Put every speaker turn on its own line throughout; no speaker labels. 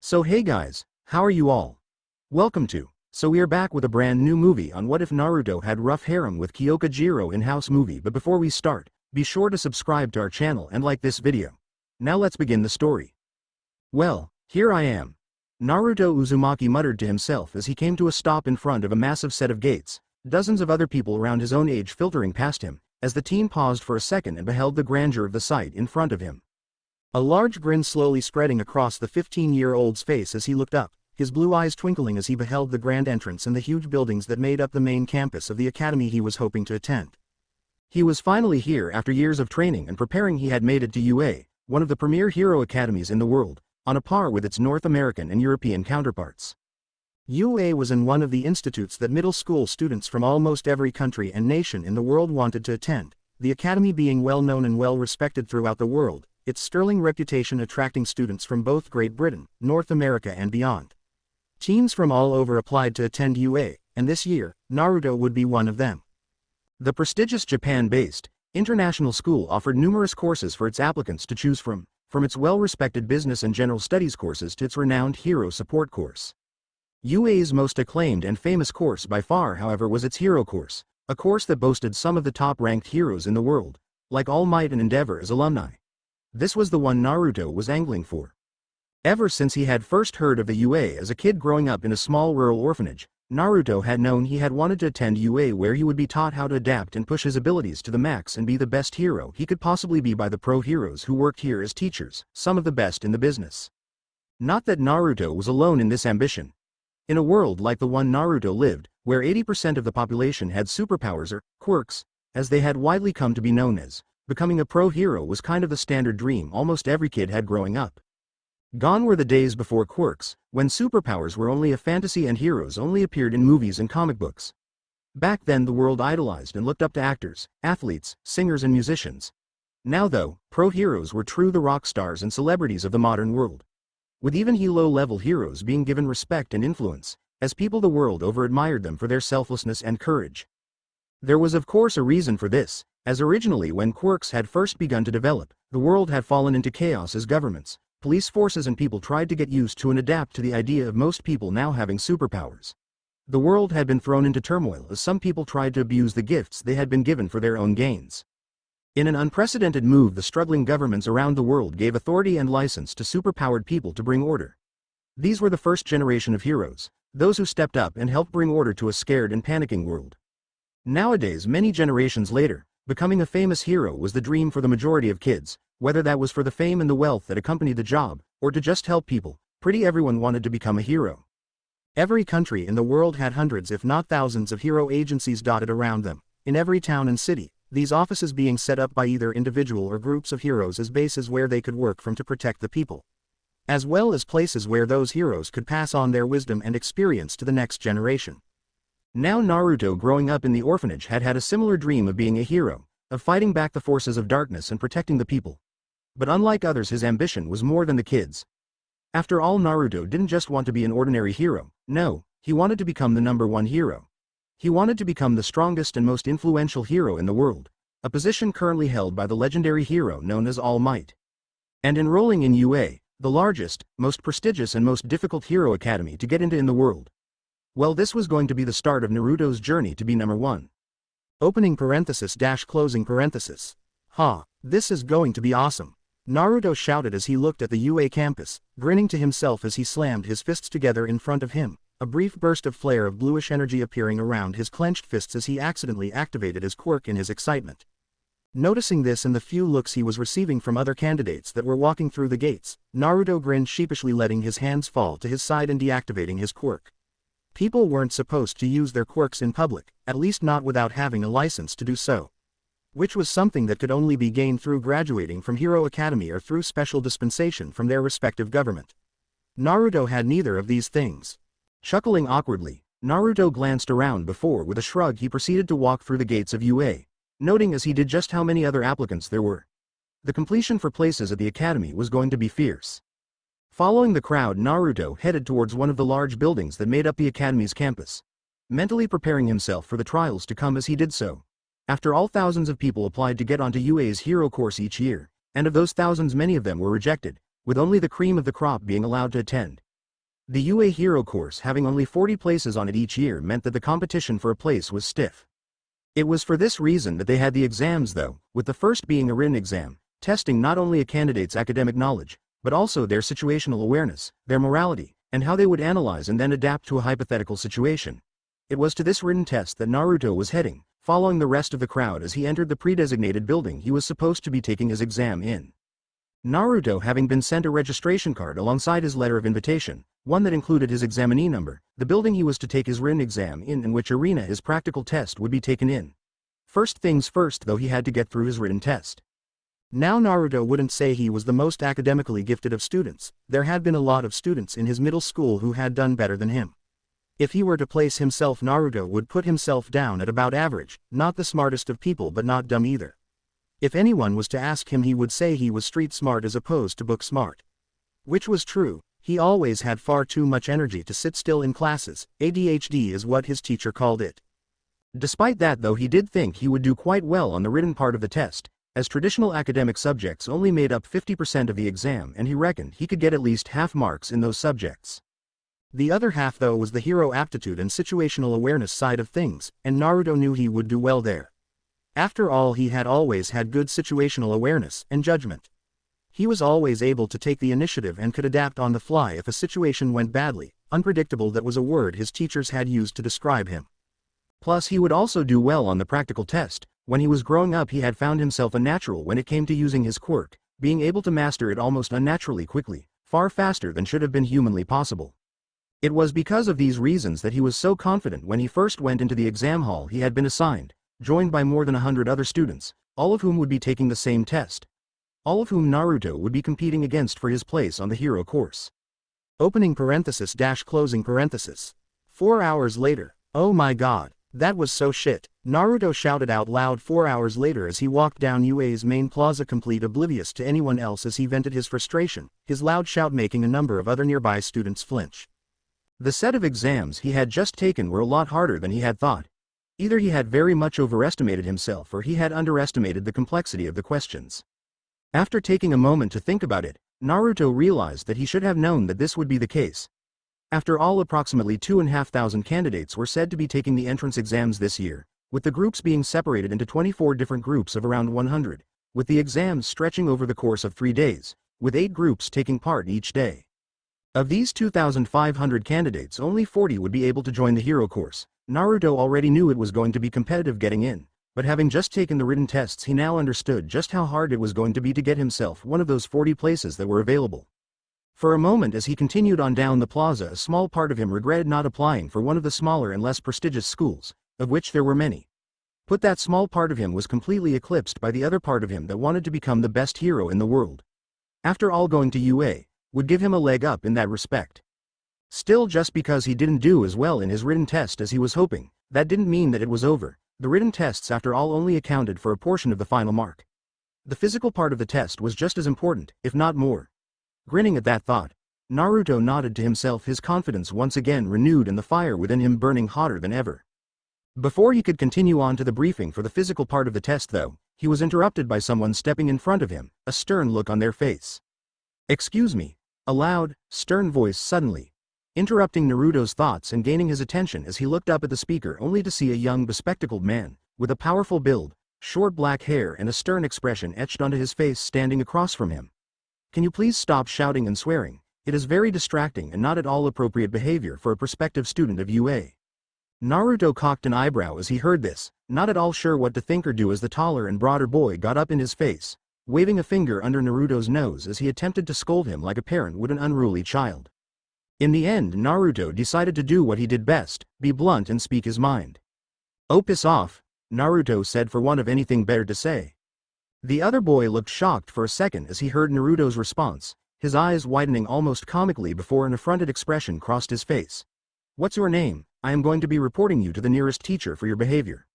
So hey guys, how are you all? Welcome to. So we are back with a brand new movie on What If Naruto Had Rough Harem with Kyoka Jiro in-house movie, but before we start, be sure to subscribe to our channel and like this video. Now let's begin the story. Well, here I am. Naruto Uzumaki muttered to himself as he came to a stop in front of a massive set of gates, dozens of other people around his own age filtering past him, as the teen paused for a second and beheld the grandeur of the sight in front of him. A large grin slowly spreading across the 15-year-old's face as he looked up, his blue eyes twinkling as he beheld the grand entrance and the huge buildings that made up the main campus of the academy he was hoping to attend. He was finally here after years of training and preparing. He had made it to UA, one of the premier hero academies in the world, on a par with its North American and European counterparts. UA was in one of the institutes that middle school students from almost every country and nation in the world wanted to attend, the academy being well known and well respected throughout the world, its sterling reputation attracting students from both Great Britain, North America and beyond. Teams from all over applied to attend UA, and this year, Naruto would be one of them. The prestigious Japan-based, international school offered numerous courses for its applicants to choose from its well-respected business and general studies courses to its renowned hero support course. UA's most acclaimed and famous course by far, however, was its hero course, a course that boasted some of the top-ranked heroes in the world, like All Might and Endeavor as alumni. This was the one Naruto was angling for. Ever since he had first heard of the UA as a kid growing up in a small rural orphanage, Naruto had known he had wanted to attend UA, where he would be taught how to adapt and push his abilities to the max and be the best hero he could possibly be by the pro heroes who worked here as teachers, some of the best in the business. Not that Naruto was alone in this ambition. In a world like the one Naruto lived, where 80% of the population had superpowers or quirks, as they had widely come to be known as, becoming a pro hero was kind of the standard dream almost every kid had growing up. Gone were the days before quirks, when superpowers were only a fantasy and heroes only appeared in movies and comic books. Back then the world idolized and looked up to actors, athletes, singers and musicians. Now though, pro heroes were true the rock stars and celebrities of the modern world. With even low-level heroes being given respect and influence, as people the world over admired them for their selflessness and courage. There was of course a reason for this, as originally when quirks had first begun to develop, the world had fallen into chaos as governments, police forces and people tried to get used to and adapt to the idea of most people now having superpowers. The world had been thrown into turmoil as some people tried to abuse the gifts they had been given for their own gains. In an unprecedented move, the struggling governments around the world gave authority and license to superpowered people to bring order. These were the first generation of heroes, those who stepped up and helped bring order to a scared and panicking world. Nowadays, many generations later, becoming a famous hero was the dream for the majority of kids, whether that was for the fame and the wealth that accompanied the job, or to just help people. Pretty everyone wanted to become a hero. Every country in the world had hundreds if not thousands of hero agencies dotted around them, in every town and city, these offices being set up by either individual or groups of heroes as bases where they could work from to protect the people, as well as places where those heroes could pass on their wisdom and experience to the next generation. Now Naruto, growing up in the orphanage, had had a similar dream of being a hero, of fighting back the forces of darkness and protecting the people. But unlike others, his ambition was more than the kids. After all, Naruto didn't just want to be an ordinary hero, no, he wanted to become the #1 hero. He wanted to become the strongest and most influential hero in the world, a position currently held by the legendary hero known as All Might. And enrolling in UA, the largest, most prestigious and most difficult hero academy to get into in the world. Well, this was going to be the start of Naruto's journey to be #1. Opening parenthesis dash closing parenthesis. This is going to be awesome. Naruto shouted as he looked at the UA campus, grinning to himself as he slammed his fists together in front of him, a brief burst of flare of bluish energy appearing around his clenched fists as he accidentally activated his quirk in his excitement. Noticing this and the few looks he was receiving from other candidates that were walking through the gates, Naruto grinned sheepishly, letting his hands fall to his side and deactivating his quirk. People weren't supposed to use their quirks in public, at least not without having a license to do so, which was something that could only be gained through graduating from Hero Academy or through special dispensation from their respective government. Naruto had neither of these things. Chuckling awkwardly, Naruto glanced around before with a shrug he proceeded to walk through the gates of UA, noting as he did just how many other applicants there were. The competition for places at the academy was going to be fierce. Following the crowd, Naruto headed towards one of the large buildings that made up the academy's campus, mentally preparing himself for the trials to come as he did so. After all, thousands of people applied to get onto UA's hero course each year, and of those thousands many of them were rejected, with only the cream of the crop being allowed to attend. The UA Hero course having only 40 places on it each year meant that the competition for a place was stiff. It was for this reason that they had the exams though, with the first being a written exam, testing not only a candidate's academic knowledge, but also their situational awareness, their morality, and how they would analyze and then adapt to a hypothetical situation. It was to this written test that Naruto was heading, following the rest of the crowd as he entered the pre-designated building he was supposed to be taking his exam in. Naruto having been sent a registration card alongside his letter of invitation, one that included his examinee number, the building he was to take his written exam in which arena his practical test would be taken in. First things first though, he had to get through his written test. Now Naruto wouldn't say he was the most academically gifted of students. There had been a lot of students in his middle school who had done better than him. If he were to place himself, Naruto would put himself down at about average, not the smartest of people but not dumb either. If anyone was to ask him, he would say he was street smart as opposed to book smart. Which was true. He always had far too much energy to sit still in classes. ADHD is what his teacher called it. Despite that though, he did think he would do quite well on the written part of the test, as traditional academic subjects only made up 50% of the exam and he reckoned he could get at least half marks in those subjects. The other half though was the hero aptitude and situational awareness side of things, and Naruto knew he would do well there. After all, he had always had good situational awareness and judgment. He was always able to take the initiative and could adapt on the fly if a situation went badly. Unpredictable, that was a word his teachers had used to describe him. Plus he would also do well on the practical test. When he was growing up he had found himself a natural when it came to using his quirk, being able to master it almost unnaturally quickly, far faster than should have been humanly possible. It was because of these reasons that he was so confident when he first went into the exam hall he had been assigned, joined by more than 100 other students, all of whom would be taking the same test. All of whom Naruto would be competing against for his place on the hero course. Opening parenthesis dash closing parenthesis. 4 hours later. Oh my god, that was so shit, Naruto shouted out loud 4 hours later as he walked down UA's main plaza, complete oblivious to anyone else as he vented his frustration, his loud shout making a number of other nearby students flinch. The set of exams he had just taken were a lot harder than he had thought. Either he had very much overestimated himself or he had underestimated the complexity of the questions. After taking a moment to think about it, Naruto realized that he should have known that this would be the case. After all, approximately 2,500 candidates were said to be taking the entrance exams this year, with the groups being separated into 24 different groups of around 100, with the exams stretching over the course of 3 days, with 8 groups taking part each day. Of these 2,500 candidates, only 40 would be able to join the hero course. Naruto already knew it was going to be competitive getting in, but having just taken the written tests he now understood just how hard it was going to be to get himself one of those 40 places that were available. For a moment as he continued on down the plaza, a small part of him regretted not applying for one of the smaller and less prestigious schools, of which there were many. But that small part of him was completely eclipsed by the other part of him that wanted to become the best hero in the world. After all, going to UA would give him a leg up in that respect. Still, just because he didn't do as well in his written test as he was hoping, that didn't mean that it was over. The written tests after all only accounted for a portion of the final mark. The physical part of the test was just as important, if not more. Grinning at that thought, Naruto nodded to himself, his confidence once again renewed and the fire within him burning hotter than ever. Before he could continue on to the briefing for the physical part of the test though, he was interrupted by someone stepping in front of him, a stern look on their face. "Excuse me," a loud, stern voice suddenly interrupting Naruto's thoughts and gaining his attention as he looked up at the speaker only to see a young bespectacled man, with a powerful build, short black hair and a stern expression etched onto his face standing across from him. "Can you please stop shouting and swearing? It is very distracting and not at all appropriate behavior for a prospective student of UA." Naruto cocked an eyebrow as he heard this, not at all sure what to think or do as the taller and broader boy got up in his face, waving a finger under Naruto's nose as he attempted to scold him like a parent would an unruly child. In the end, Naruto decided to do what he did best, be blunt and speak his mind. "Oh, piss off," Naruto said for want of anything better to say. The other boy looked shocked for a second as he heard Naruto's response, his eyes widening almost comically before an affronted expression crossed his face. "What's your name? I am going to be reporting you to the nearest teacher for your behavior."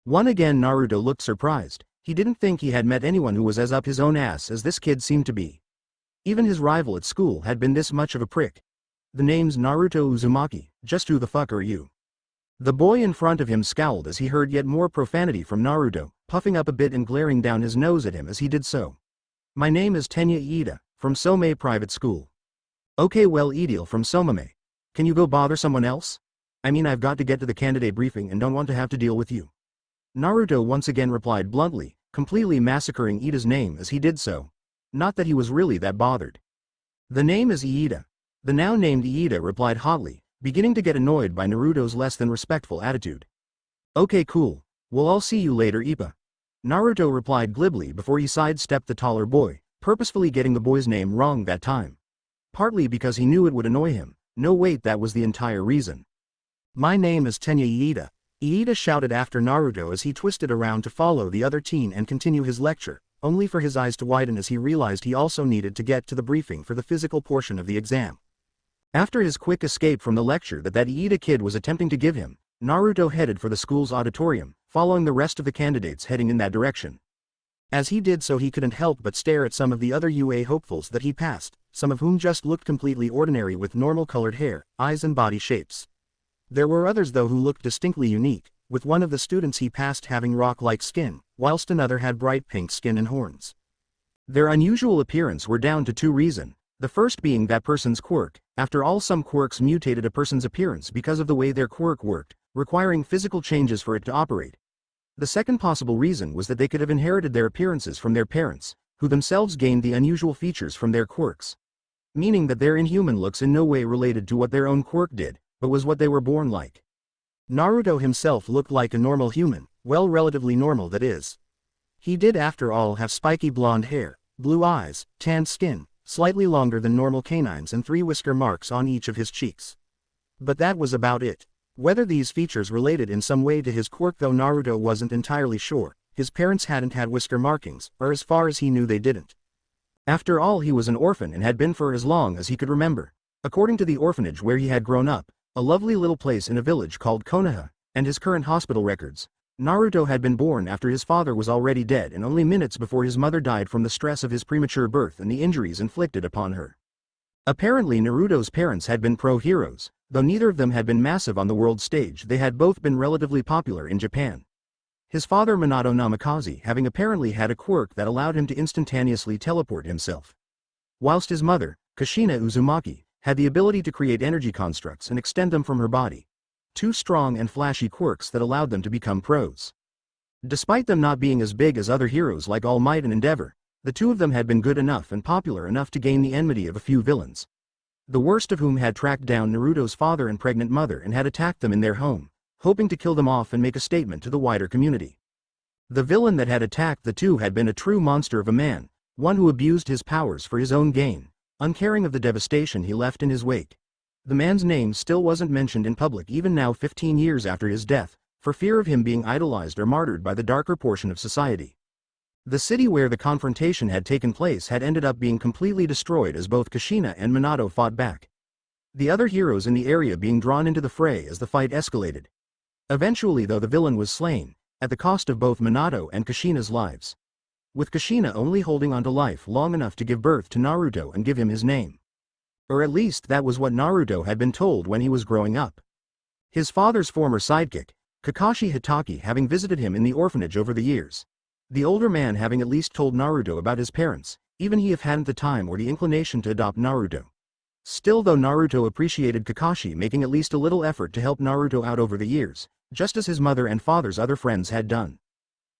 One again, Naruto looked surprised. He didn't think he had met anyone who was as up his own ass as this kid seemed to be. Even his rival at school had been this much of a prick. "The name's Naruto Uzumaki, just who the fuck are you?" The boy in front of him scowled as he heard yet more profanity from Naruto, puffing up a bit and glaring down his nose at him as he did so. "My name is Tenya Iida, from Somei Private School." Okay, well, Ideal from Somame. Can you go bother someone else? I mean, I've got to get to the candidate briefing and don't want to have to deal with you. Naruto once again replied bluntly, completely massacring Iida's name as he did so. Not that he was really that bothered. The name is Iida. The now named Iida replied hotly, beginning to get annoyed by Naruto's less than respectful attitude. Okay, cool. Well, I'll see you later, Ippa. Naruto replied glibly before he sidestepped the taller boy, purposefully getting the boy's name wrong that time. Partly because he knew it would annoy him. No, wait, that was the entire reason. My name is Tenya Iida. Iida shouted after Naruto as he twisted around to follow the other teen and continue his lecture, only for his eyes to widen as he realized he also needed to get to the briefing for the physical portion of the exam. After his quick escape from the lecture that Iida kid was attempting to give him, Naruto headed for the school's auditorium, following the rest of the candidates heading in that direction. As he did so, he couldn't help but stare at some of the other UA hopefuls that he passed, some of whom just looked completely ordinary with normal colored hair, eyes and body shapes. There were others though who looked distinctly unique, with one of the students he passed having rock-like skin, whilst another had bright pink skin and horns. Their unusual appearance were down to two reasons, the first being that person's quirk. After all, some quirks mutated a person's appearance because of the way their quirk worked, requiring physical changes for it to operate. The second possible reason was that they could have inherited their appearances from their parents, who themselves gained the unusual features from their quirks. Meaning that their inhuman looks in no way related to what their own quirk did, but was what they were born like. Naruto himself looked like a normal human, well, relatively normal that is. He did after all have spiky blonde hair, blue eyes, tanned skin, slightly longer than normal canines and 3 whisker marks on each of his cheeks. But that was about it. Whether these features related in some way to his quirk though Naruto wasn't entirely sure. His parents hadn't had whisker markings, or as far as he knew they didn't. After all, he was an orphan and had been for as long as he could remember. According to the orphanage where he had grown up, a lovely little place in a village called Konoha, and his current hospital records, Naruto had been born after his father was already dead and only minutes before his mother died from the stress of his premature birth and the injuries inflicted upon her. Apparently Naruto's parents had been pro-heroes, though neither of them had been massive on the world stage. They had both been relatively popular in Japan. His father, Minato Namikaze, having apparently had a quirk that allowed him to instantaneously teleport himself. Whilst his mother, Kushina Uzumaki, had the ability to create energy constructs and extend them from her body. 2 strong and flashy quirks that allowed them to become pros. Despite them not being as big as other heroes like All Might and Endeavor, the two of them had been good enough and popular enough to gain the enmity of a few villains. The worst of whom had tracked down Naruto's father and pregnant mother and had attacked them in their home, hoping to kill them off and make a statement to the wider community. The villain that had attacked the two had been a true monster of a man, one who abused his powers for his own gain, uncaring of the devastation he left in his wake. The man's name still wasn't mentioned in public even now 15 years after his death, for fear of him being idolized or martyred by the darker portion of society. The city where the confrontation had taken place had ended up being completely destroyed as both Kushina and Minato fought back. The other heroes in the area being drawn into the fray as the fight escalated. Eventually though the villain was slain, at the cost of both Minato and Kushina's lives. With Kushina only holding on to life long enough to give birth to Naruto and give him his name. Or at least that was what Naruto had been told when he was growing up. His father's former sidekick, Kakashi Hitaki, having visited him in the orphanage over the years. The older man having at least told Naruto about his parents, even he if hadn't the time or the inclination to adopt Naruto. Still though Naruto appreciated Kakashi making at least a little effort to help Naruto out over the years, just as his mother and father's other friends had done.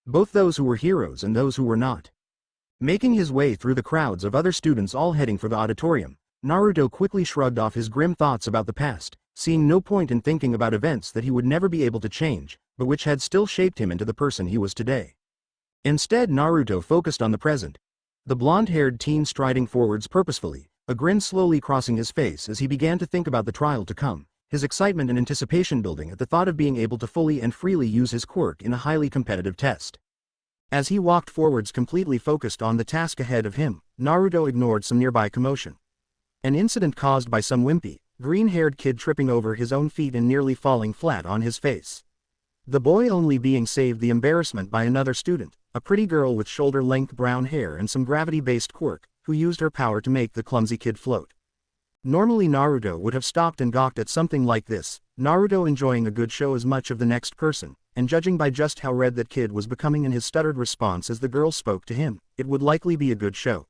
Both those who were heroes and those who were not. Making his way through the crowds of other students all heading for the auditorium, Naruto quickly shrugged off his grim thoughts about the past, seeing no point in thinking about events that he would never be able to change, but which had still shaped him into the person he was today. Instead Naruto focused on the present. The blonde-haired teen striding forwards purposefully, a grin slowly crossing his face as he began to think about the trial to come, his excitement and anticipation building at the thought of being able to fully and freely use his quirk in a highly competitive test. As he walked forwards completely focused on the task ahead of him, Naruto ignored some nearby commotion. An incident caused by some wimpy, green-haired kid tripping over his own feet and nearly falling flat on his face. The boy only being saved the embarrassment by another student, a pretty girl with shoulder-length brown hair and some gravity-based quirk, who used her power to make the clumsy kid float. Normally Naruto would have stopped and gawked at something like this, Naruto enjoying a good show as much of the next person, and judging by just how red that kid was becoming in his stuttered response as the girl spoke to him, it would likely be a good show.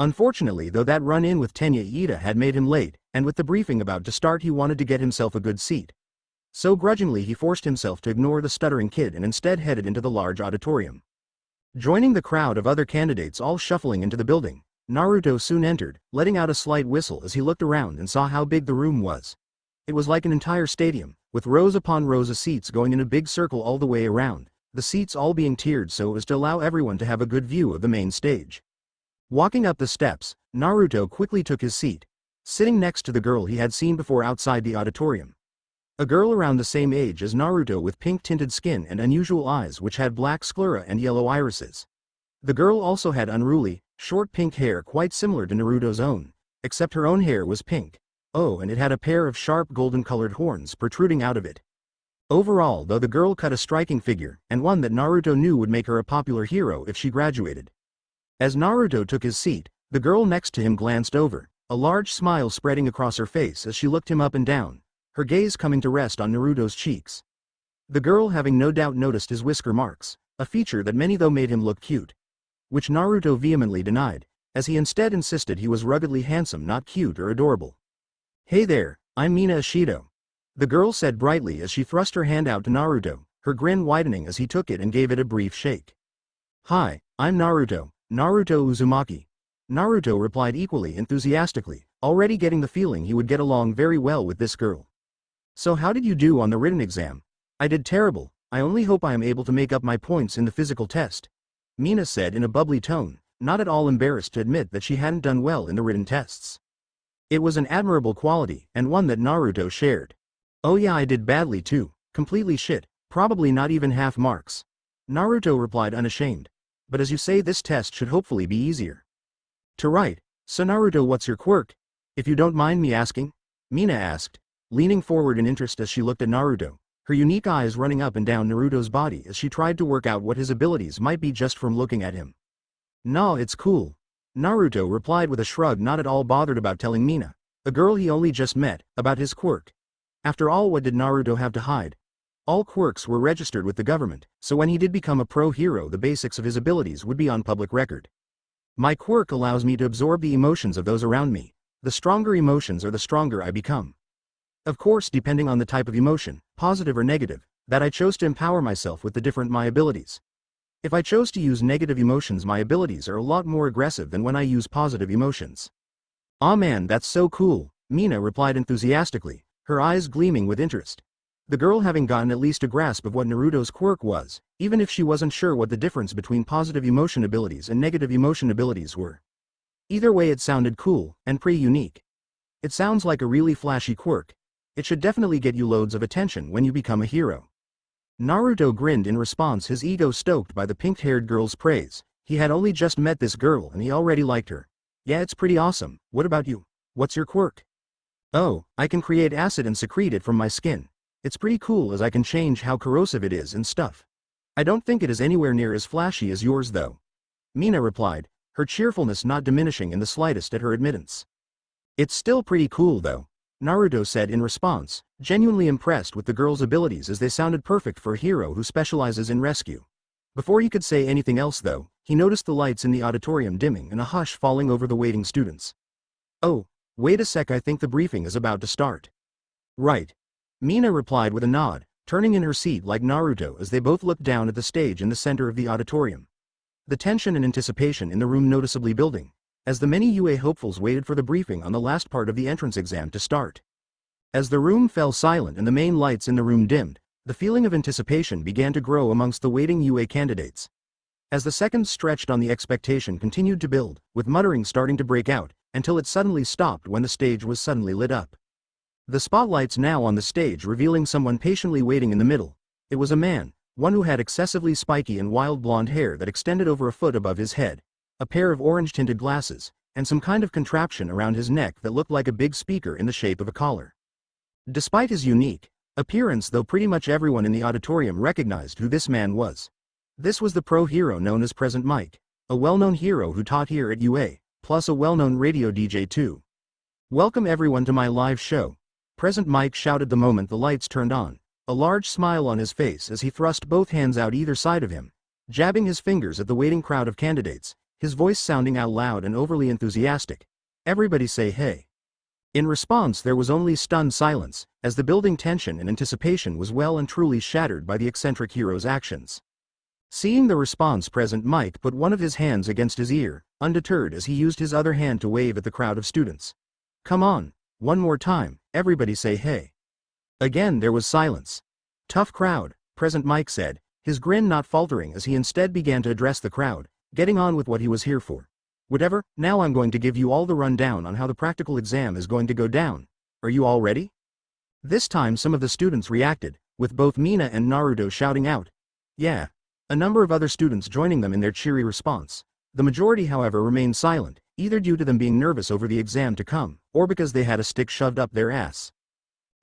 Unfortunately though, that run-in with Tenya Ida had made him late, and with the briefing about to start he wanted to get himself a good seat. So grudgingly he forced himself to ignore the stuttering kid and instead headed into the large auditorium. Joining the crowd of other candidates all shuffling into the building, Naruto soon entered, letting out a slight whistle as he looked around and saw how big the room was. It was like an entire stadium, with rows upon rows of seats going in a big circle all the way around, the seats all being tiered so as to allow everyone to have a good view of the main stage. Walking up the steps, Naruto quickly took his seat, sitting next to the girl he had seen before outside the auditorium. A girl around the same age as Naruto with pink-tinted skin and unusual eyes which had black sclera and yellow irises. The girl also had unruly, short pink hair quite similar to Naruto's own, except her own hair was pink. Oh, and it had a pair of sharp golden-colored horns protruding out of it. Overall though, the girl cut a striking figure, and one that Naruto knew would make her a popular hero if she graduated. As Naruto took his seat, the girl next to him glanced over, a large smile spreading across her face as she looked him up and down, her gaze coming to rest on Naruto's cheeks. The girl having no doubt noticed his whisker marks, a feature that many though made him look cute, which Naruto vehemently denied, as he instead insisted he was ruggedly handsome, not cute or adorable. "Hey there, I'm Mina Ashido," the girl said brightly as she thrust her hand out to Naruto, her grin widening as he took it and gave it a brief shake. "Hi, I'm Naruto Uzumaki," Naruto replied equally enthusiastically, already getting the feeling he would get along very well with this girl. "So how did you do on the written exam?" "I did terrible, I only hope I am able to make up my points in the physical test," Mina said in a bubbly tone, not at all embarrassed to admit that she hadn't done well in the written tests. It was an admirable quality, and one that Naruto shared. "Oh yeah, I did badly too, completely shit, probably not even half marks," Naruto replied unashamed. "But as you say, this test should hopefully be easier." "To write, so Naruto, what's your quirk, if you don't mind me asking?" Mina asked, leaning forward in interest as she looked at Naruto, her unique eyes running up and down Naruto's body as she tried to work out what his abilities might be just from looking at him. "Nah, it's cool," Naruto replied with a shrug, not at all bothered about telling Mina, a girl he only just met, about his quirk. After all, what did Naruto have to hide? All quirks were registered with the government, so when he did become a pro hero, the basics of his abilities would be on public record. "My quirk allows me to absorb the emotions of those around me. The stronger emotions are the stronger I become. Of course, depending on the type of emotion, positive or negative, that I chose to empower myself with the different my abilities. If I chose to use negative emotions, my abilities are a lot more aggressive than when I use positive emotions." "Aw man, that's so cool," Mina replied enthusiastically, her eyes gleaming with interest. The girl having gotten at least a grasp of what Naruto's quirk was, even if she wasn't sure what the difference between positive emotion abilities and negative emotion abilities were. Either way, it sounded cool, and pretty unique. "It sounds like a really flashy quirk. It should definitely get you loads of attention when you become a hero." Naruto grinned in response, his ego stoked by the pink-haired girl's praise. He had only just met this girl and he already liked her. "Yeah, it's pretty awesome. What about you? What's your quirk?" "Oh, I can create acid and secrete it from my skin. It's pretty cool as I can change how corrosive it is and stuff. I don't think it is anywhere near as flashy as yours though," Mina replied, her cheerfulness not diminishing in the slightest at her admittance. "It's still pretty cool though," Naruto said in response, genuinely impressed with the girl's abilities as they sounded perfect for a hero who specializes in rescue. Before he could say anything else though, he noticed the lights in the auditorium dimming and a hush falling over the waiting students. "Oh, wait a sec, I think the briefing is about to start." "Right," Mina replied with a nod, turning in her seat like Naruto as they both looked down at the stage in the center of the auditorium. The tension and anticipation in the room noticeably building, as the many UA hopefuls waited for the briefing on the last part of the entrance exam to start. As the room fell silent and the main lights in the room dimmed, the feeling of anticipation began to grow amongst the waiting UA candidates. As the seconds stretched on, the expectation continued to build, with muttering starting to break out, until it suddenly stopped when the stage was suddenly lit up. The spotlights now on the stage revealing someone patiently waiting in the middle. It was a man, one who had excessively spiky and wild blonde hair that extended over a foot above his head, a pair of orange-tinted glasses, and some kind of contraption around his neck that looked like a big speaker in the shape of a collar. Despite his unique appearance though, pretty much everyone in the auditorium recognized who this man was. This was the pro hero known as Present Mike, a well-known hero who taught here at UA, plus a well-known radio DJ too. "Welcome everyone to my live show," Present Mike shouted the moment the lights turned on, a large smile on his face as he thrust both hands out either side of him, jabbing his fingers at the waiting crowd of candidates, his voice sounding out loud and overly enthusiastic. Everybody say hey. In response there was only stunned silence, as the building tension and anticipation was well and truly shattered by the eccentric hero's actions. Seeing the response, President Mike put one of his hands against his ear, undeterred as he used his other hand to wave at the crowd of students. Come on, one more time, everybody say hey. Again there was silence. Tough crowd, President Mike said, his grin not faltering as he instead began to address the crowd, getting on with what he was here for. Whatever, now I'm going to give you all the rundown on how the practical exam is going to go down. Are you all ready? This time some of the students reacted, with both Mina and Naruto shouting out, yeah. A number of other students joining them in their cheery response. The majority however remained silent, either due to them being nervous over the exam to come, or because they had a stick shoved up their ass.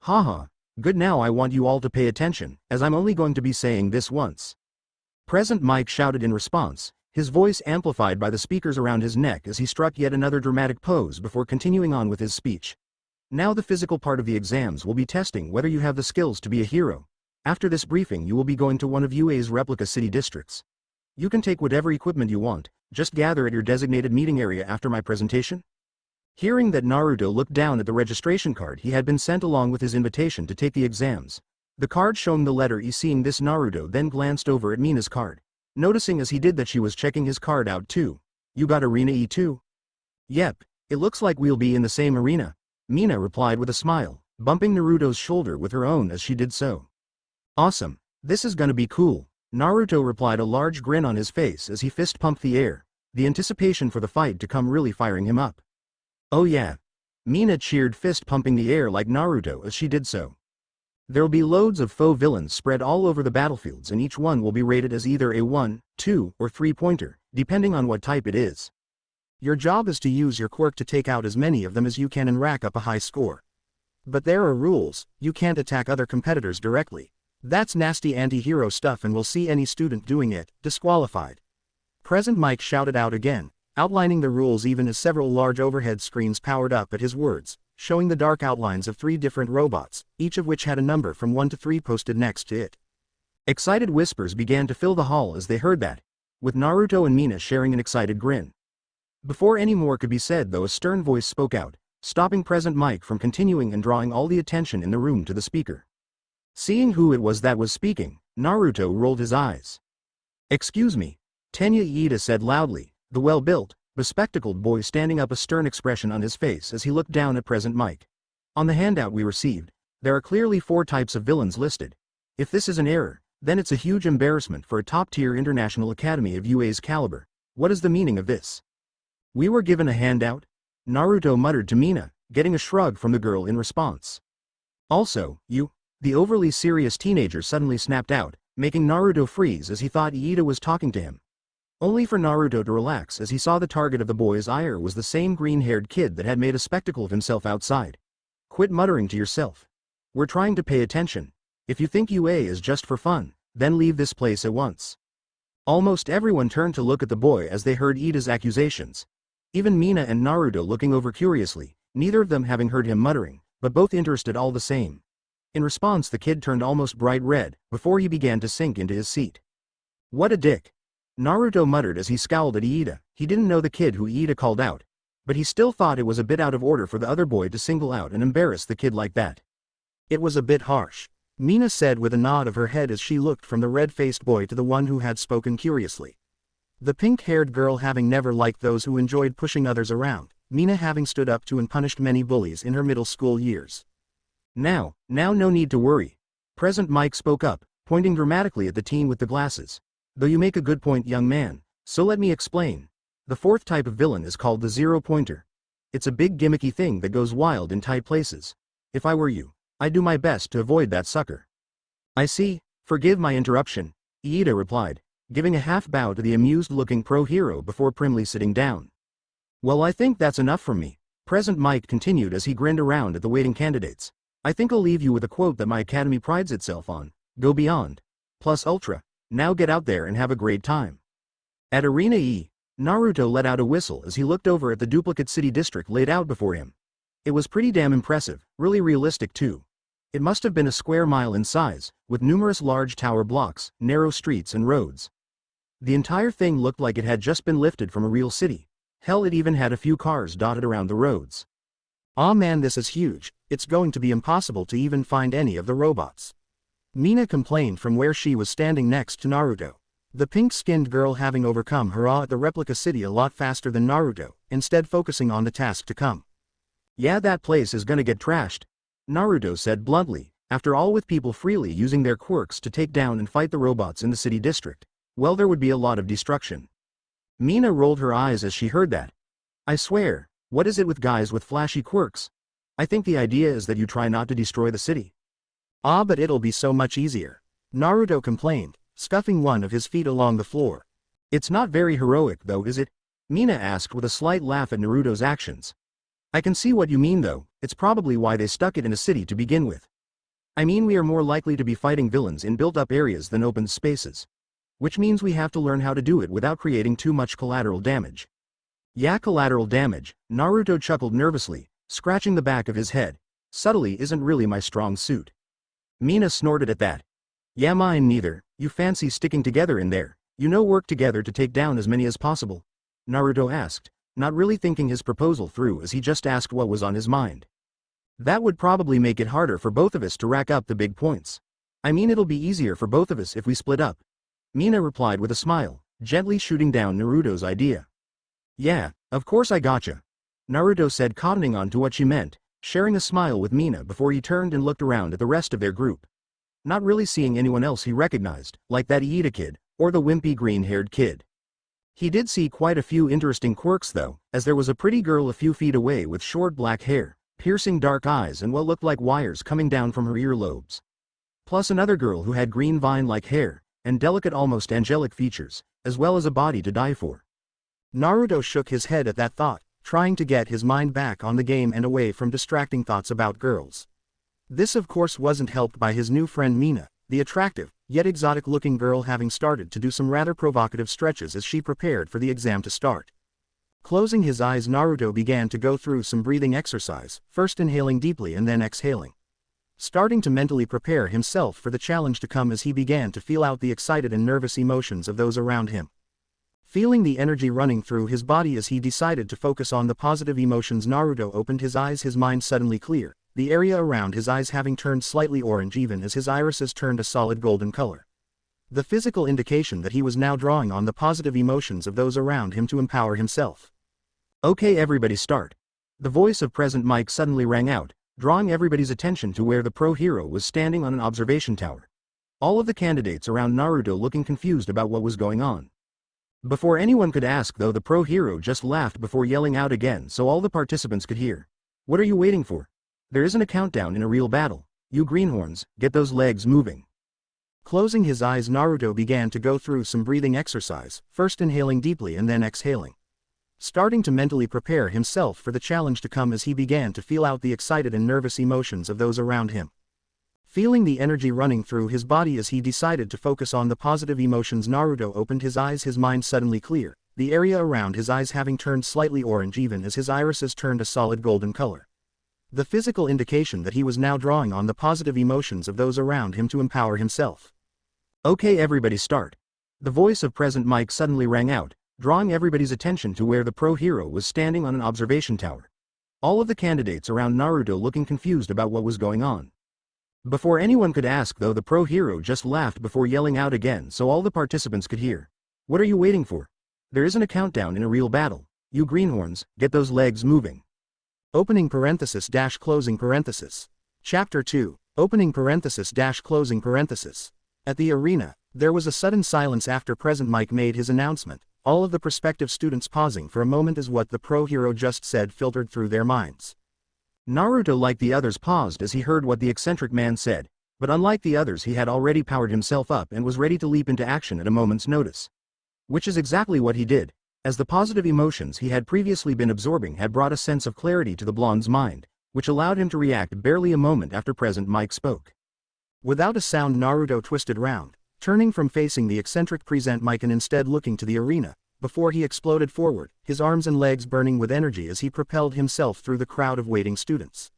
Haha, good, now I want you all to pay attention, as I'm only going to be saying this once. President Mike shouted in response, his voice amplified by the speakers around his neck as he struck yet another dramatic pose before continuing on with his speech. Now the physical part of the exams will be testing whether you have the skills to be a hero. After this briefing you will be going to one of UA's replica city districts. You can take whatever equipment you want, just gather at your designated meeting area after my presentation. Hearing that, Naruto looked down at the registration card he had been sent along with his invitation to take the exams. The card showing the letter E. Seeing this, Naruto then glanced over at Mina's card, noticing as he did that she was checking his card out too. You got arena E too? Yep, it looks like we'll be in the same arena, Mina replied with a smile, bumping Naruto's shoulder with her own as she did so. Awesome, this is gonna be cool, Naruto replied, a large grin on his face as he fist pumped the air, the anticipation for the fight to come really firing him up. Oh yeah. Mina cheered, fist pumping the air like Naruto as she did so. There'll be loads of faux villains spread all over the battlefields, and each one will be rated as either a 1, 2, or 3-pointer, depending on what type it is. Your job is to use your quirk to take out as many of them as you can and rack up a high score. But there are rules, you can't attack other competitors directly. That's nasty anti-hero stuff and we'll see any student doing it, disqualified. President Mike shouted out again, outlining the rules even as several large overhead screens powered up at his words, showing the dark outlines of 3 different robots, each of which had a number from 1 to 3 posted next to it. Excited whispers began to fill the hall as they heard that, with Naruto and Mina sharing an excited grin. Before any more could be said though, a stern voice spoke out, stopping President Mike from continuing and drawing all the attention in the room to the speaker. Seeing who it was that was speaking, Naruto rolled his eyes. Excuse me, Tenya Iida said loudly, the well-built, bespectacled boy standing up, a stern expression on his face as he looked down at President Mike. On the handout we received, there are clearly 4 types of villains listed. If this is an error, then it's a huge embarrassment for a top-tier international academy of UA's caliber. What is the meaning of this? We were given a handout? Naruto muttered to Mina, getting a shrug from the girl in response. Also, you? The overly serious teenager suddenly snapped out, making Naruto freeze as he thought Iida was talking to him. Only for Naruto to relax as he saw the target of the boy's ire was the same green-haired kid that had made a spectacle of himself outside. Quit muttering to yourself. We're trying to pay attention. If you think UA is just for fun, then leave this place at once. Almost everyone turned to look at the boy as they heard Iida's accusations. Even Mina and Naruto looking over curiously, neither of them having heard him muttering, but both interested all the same. In response, the kid turned almost bright red, before he began to sink into his seat. What a dick. Naruto muttered as he scowled at Iida. He didn't know the kid who Iida called out, but he still thought it was a bit out of order for the other boy to single out and embarrass the kid like that. It was a bit harsh, Mina said with a nod of her head as she looked from the red-faced boy to the one who had spoken curiously. The pink-haired girl having never liked those who enjoyed pushing others around, Mina having stood up to and punished many bullies in her middle school years. Now no need to worry. President Mike spoke up, pointing dramatically at the teen with the glasses. Though you make a good point, young man, so let me explain. The 4th type of villain is called the 0-pointer. It's a big gimmicky thing that goes wild in tight places. If I were you, I'd do my best to avoid that sucker. I see, forgive my interruption, Iida replied, giving a half bow to the amused-looking pro-hero before primly sitting down. Well, I think that's enough from me, President Mike continued as he grinned around at the waiting candidates. I think I'll leave you with a quote that my academy prides itself on: go beyond. Plus ultra. Now get out there and have a great time. At Arena E, Naruto let out a whistle as he looked over at the duplicate city district laid out before him. It was pretty damn impressive, really realistic too. It must have been a square mile in size, with numerous large tower blocks, narrow streets and roads. The entire thing looked like it had just been lifted from a real city. Hell, it even had a few cars dotted around the roads.
Aw man, this is huge, it's going to be impossible to even find any of the robots. Mina complained from where she was standing next to Naruto. The pink-skinned girl having overcome her awe at the replica city a lot faster than Naruto, instead focusing on the task to come.
Yeah, that place is gonna get trashed, Naruto said bluntly. After all, with people freely using their quirks to take down and fight the robots in the city district, well, there would be a lot of destruction. Mina rolled her eyes as she heard that. I swear, what is it with guys with flashy quirks? I think the idea is that you try not to destroy the city.
Ah, but it'll be so much easier, Naruto complained, scuffing one of his feet along the floor.
It's not very heroic though, is it? Mina asked with a slight laugh at Naruto's actions. I can see what you mean though, it's probably why they stuck it in a city to begin with. I mean, we are more likely to be fighting villains in built-up areas than open spaces. Which means we have to learn how to do it without creating too much collateral damage. Yeah, collateral damage, Naruto chuckled nervously, scratching the back of his head. Subtly isn't really my strong suit. Mina snorted at that. Yeah, mine neither. You fancy sticking together in there, work together to take down as many as possible? Naruto asked, not really thinking his proposal through as he just asked what was on his mind. That would probably make it harder for both of us to rack up the big points. I mean, it'll be easier for both of us if we split up. Mina replied with a smile, gently shooting down Naruto's idea. Yeah, of course I gotcha. Naruto said, cottoning on to what she meant, sharing a smile with Mina before he turned and looked around at the rest of their group. Not really seeing anyone else he recognized, like that Iida kid, or the wimpy green-haired kid. He did see quite a few interesting quirks though, as there was a pretty girl a few feet away with short black hair, piercing dark eyes and what looked like wires coming down from her earlobes. Plus another girl who had green vine-like hair, and delicate almost angelic features, as well as a body to die for.
Naruto shook his head at that thought, trying to get his mind back on the game and away from distracting thoughts about girls. This of course wasn't helped by his new friend Mina, the attractive, yet exotic-looking girl having started to do some rather provocative stretches as she prepared for the exam to start. Closing his eyes, Naruto began to go through some breathing exercise, first inhaling deeply and then exhaling. Starting to mentally prepare himself for the challenge to come as he began to feel out the excited and nervous emotions of those around him. Feeling the energy running through his body as he decided to focus on the positive emotions, Naruto opened his eyes, his mind suddenly clear, the area around his eyes having turned slightly orange even as his irises turned a solid golden color. The physical indication that he was now drawing on the positive emotions of those around him to empower himself.
Okay, everybody start. The voice of Present Mike suddenly rang out, drawing everybody's attention to where the pro hero was standing on an observation tower. All of the candidates around Naruto looking confused about what was going on. Before anyone could ask though, the pro hero just laughed before yelling out again so all the participants could hear. What are you waiting for? There isn't a countdown in a real battle. You greenhorns, get those legs moving. Closing his eyes, Naruto began to go through some breathing exercise, first inhaling deeply and then exhaling. Starting to mentally prepare himself for the challenge to come as he began to feel out the excited and nervous emotions of those around him. Feeling the energy running through his body as he decided to focus on the positive emotions, Naruto opened his eyes, his mind suddenly clear, the area around his eyes having turned slightly orange even as his irises turned a solid golden color. The physical indication that he was now drawing on the positive emotions of those around him to empower himself. Okay, everybody start. The voice of Present Mike suddenly rang out, drawing everybody's attention to where the pro hero was standing on an observation tower. All of the candidates around Naruto looking confused about what was going on. Before anyone could ask though, the pro hero just laughed before yelling out again so all the participants could hear. What are you waiting for? There isn't a countdown in a real battle. You greenhorns, get those legs moving. Opening parenthesis dash closing parenthesis. Chapter 2, opening parenthesis dash closing parenthesis. At the arena, there was a sudden silence after Present Mike made his announcement, all of the prospective students pausing for a moment as what the pro hero just said filtered through their minds. Naruto, like the others, paused as he heard what the eccentric man said, but unlike the others he had already powered himself up and was ready to leap into action at a moment's notice. Which is exactly what he did, as the positive emotions he had previously been absorbing had brought a sense of clarity to the blonde's mind, which allowed him to react barely a moment after Present Mike spoke. Without a sound, Naruto twisted round, turning from facing the eccentric Present Mike and instead looking to the arena, before he exploded forward, his arms and legs burning with energy as he propelled himself through the crowd of waiting students.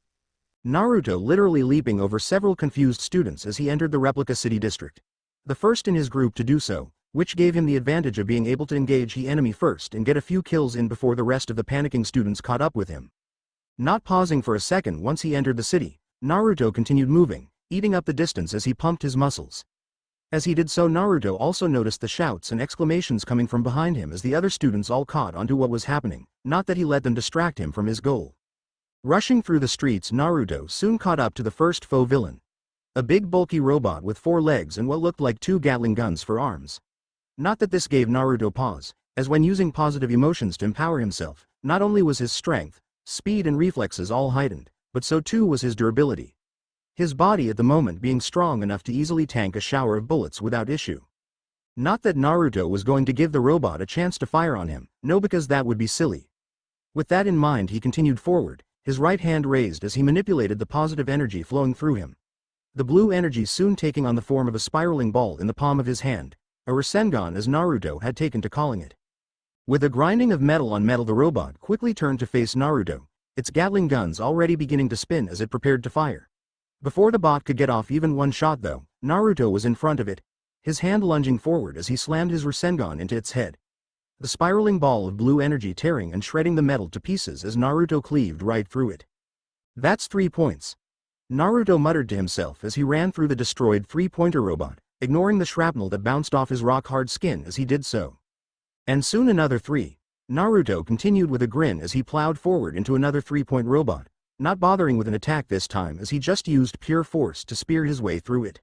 Naruto literally leaping over several confused students as he entered the replica city district. The first in his group to do so, which gave him the advantage of being able to engage the enemy first and get a few kills in before the rest of the panicking students caught up with him. Not pausing for a second once he entered the city, Naruto continued moving, eating up the distance as he pumped his muscles. As he did so, Naruto also noticed the shouts and exclamations coming from behind him as the other students all caught onto what was happening, not that he let them distract him from his goal. Rushing through the streets, Naruto soon caught up to the first foe villain. A big bulky robot with 4 legs and what looked like 2 Gatling guns for arms. Not that this gave Naruto pause, as when using positive emotions to empower himself, not only was his strength, speed and reflexes all heightened, but so too was his durability. His body at the moment being strong enough to easily tank a shower of bullets without issue. Not that Naruto was going to give the robot a chance to fire on him, no, because that would be silly. With that in mind, he continued forward, his right hand raised as he manipulated the positive energy flowing through him. The blue energy soon taking on the form of a spiraling ball in the palm of his hand, a Rasengan as Naruto had taken to calling it. With a grinding of metal on metal, the robot quickly turned to face Naruto, its Gatling guns already beginning to spin as it prepared to fire. Before the bot could get off even one shot though, Naruto was in front of it, his hand lunging forward as he slammed his Rasengan into its head. The spiraling ball of blue energy tearing and shredding the metal to pieces as Naruto cleaved right through it. That's 3 points. Naruto muttered to himself as he ran through the destroyed 3-pointer robot, ignoring the shrapnel that bounced off his rock-hard skin as he did so. And soon another 3. Naruto continued with a grin as he plowed forward into another 3-point robot, not bothering with an attack this time as he just used pure force to spear his way through it.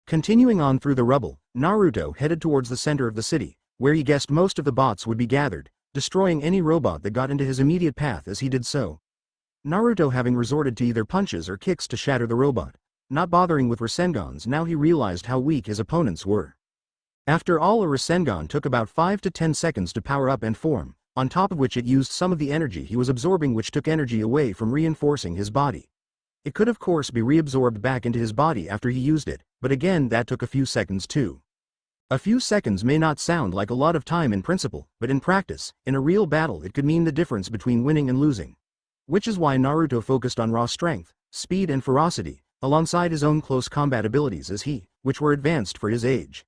Continuing on through the rubble, Naruto headed towards the center of the city, where he guessed most of the bots would be gathered, destroying any robot that got into his immediate path as he did so. Naruto having resorted to either punches or kicks to shatter the robot, not bothering with Rasengans, now he realized how weak his opponents were. After all, a Rasengan took about 5 to 10 seconds to power up and form, on top of which it used some of the energy he was absorbing, which took energy away from reinforcing his body. It could of course be reabsorbed back into his body after he used it, but again that took a few seconds too. A few seconds may not sound like a lot of time in principle, but in practice, in a real battle, it could mean the difference between winning and losing. Which is why Naruto focused on raw strength, speed and ferocity, alongside his own close combat abilities which were advanced for his age.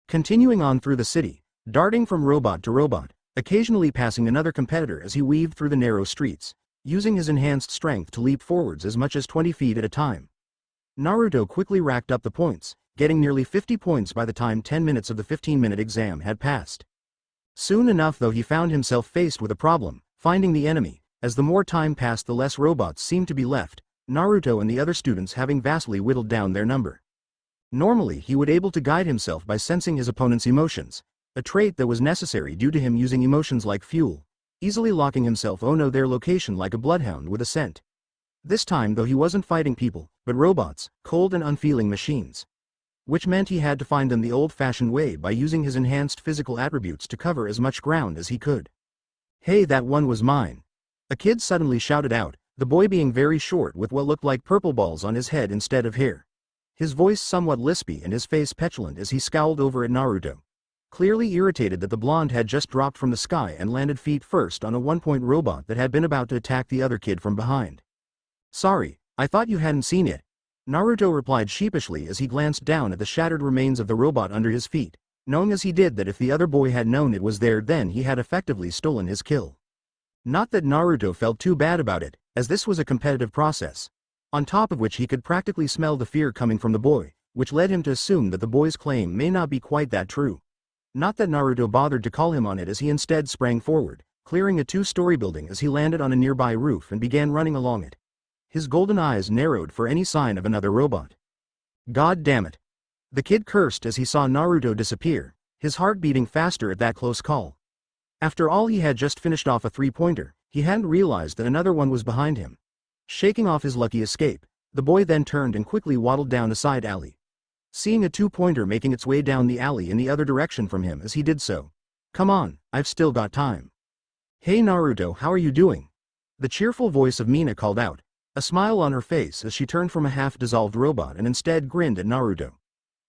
Continuing on through the city, darting from robot to robot, occasionally passing another competitor as he weaved through the narrow streets, using his enhanced strength to leap forwards as much as 20 feet at a time. Naruto quickly racked up the points, getting nearly 50 points by the time 10 minutes of the 15-minute exam had passed. Soon enough though, he found himself faced with a problem, finding the enemy, as the more time passed the less robots seemed to be left, Naruto and the other students having vastly whittled down their number. Normally he would able to guide himself by sensing his opponent's emotions, a trait that was necessary due to him using emotions like fuel, easily locking himself their location like a bloodhound with a scent. This time though he wasn't fighting people, but robots, cold and unfeeling machines. Which meant he had to find them the old-fashioned way by using his enhanced physical attributes to cover as much ground as he could. "Hey, that one was mine!" a kid suddenly shouted out, the boy being very short with what looked like purple balls on his head instead of hair. His voice somewhat lispy and his face petulant as he scowled over at Naruto, clearly irritated that the blonde had just dropped from the sky and landed feet first on a 1-point robot that had been about to attack the other kid from behind. "Sorry, I thought you hadn't seen it," Naruto replied sheepishly as he glanced down at the shattered remains of the robot under his feet, knowing as he did that if the other boy had known it was there, then he had effectively stolen his kill. Not that Naruto felt too bad about it, as this was a competitive process. On top of which he could practically smell the fear coming from the boy, which led him to assume that the boy's claim may not be quite that true. Not that Naruto bothered to call him on it as he instead sprang forward, clearing a 2-story building as he landed on a nearby roof and began running along it. His golden eyes narrowed for any sign of another robot. "God damn it!" the kid cursed as he saw Naruto disappear, his heart beating faster at that close call. After all, he had just finished off a 3-pointer, he hadn't realized that another one was behind him. Shaking off his lucky escape, the boy then turned and quickly waddled down a side alley. Seeing a 2-pointer making its way down the alley in the other direction from him as he did so. "Come on, I've still got time." "Hey Naruto, how are you doing?" the cheerful voice of Mina called out, a smile on her face as she turned from a half-dissolved robot and instead grinned at Naruto.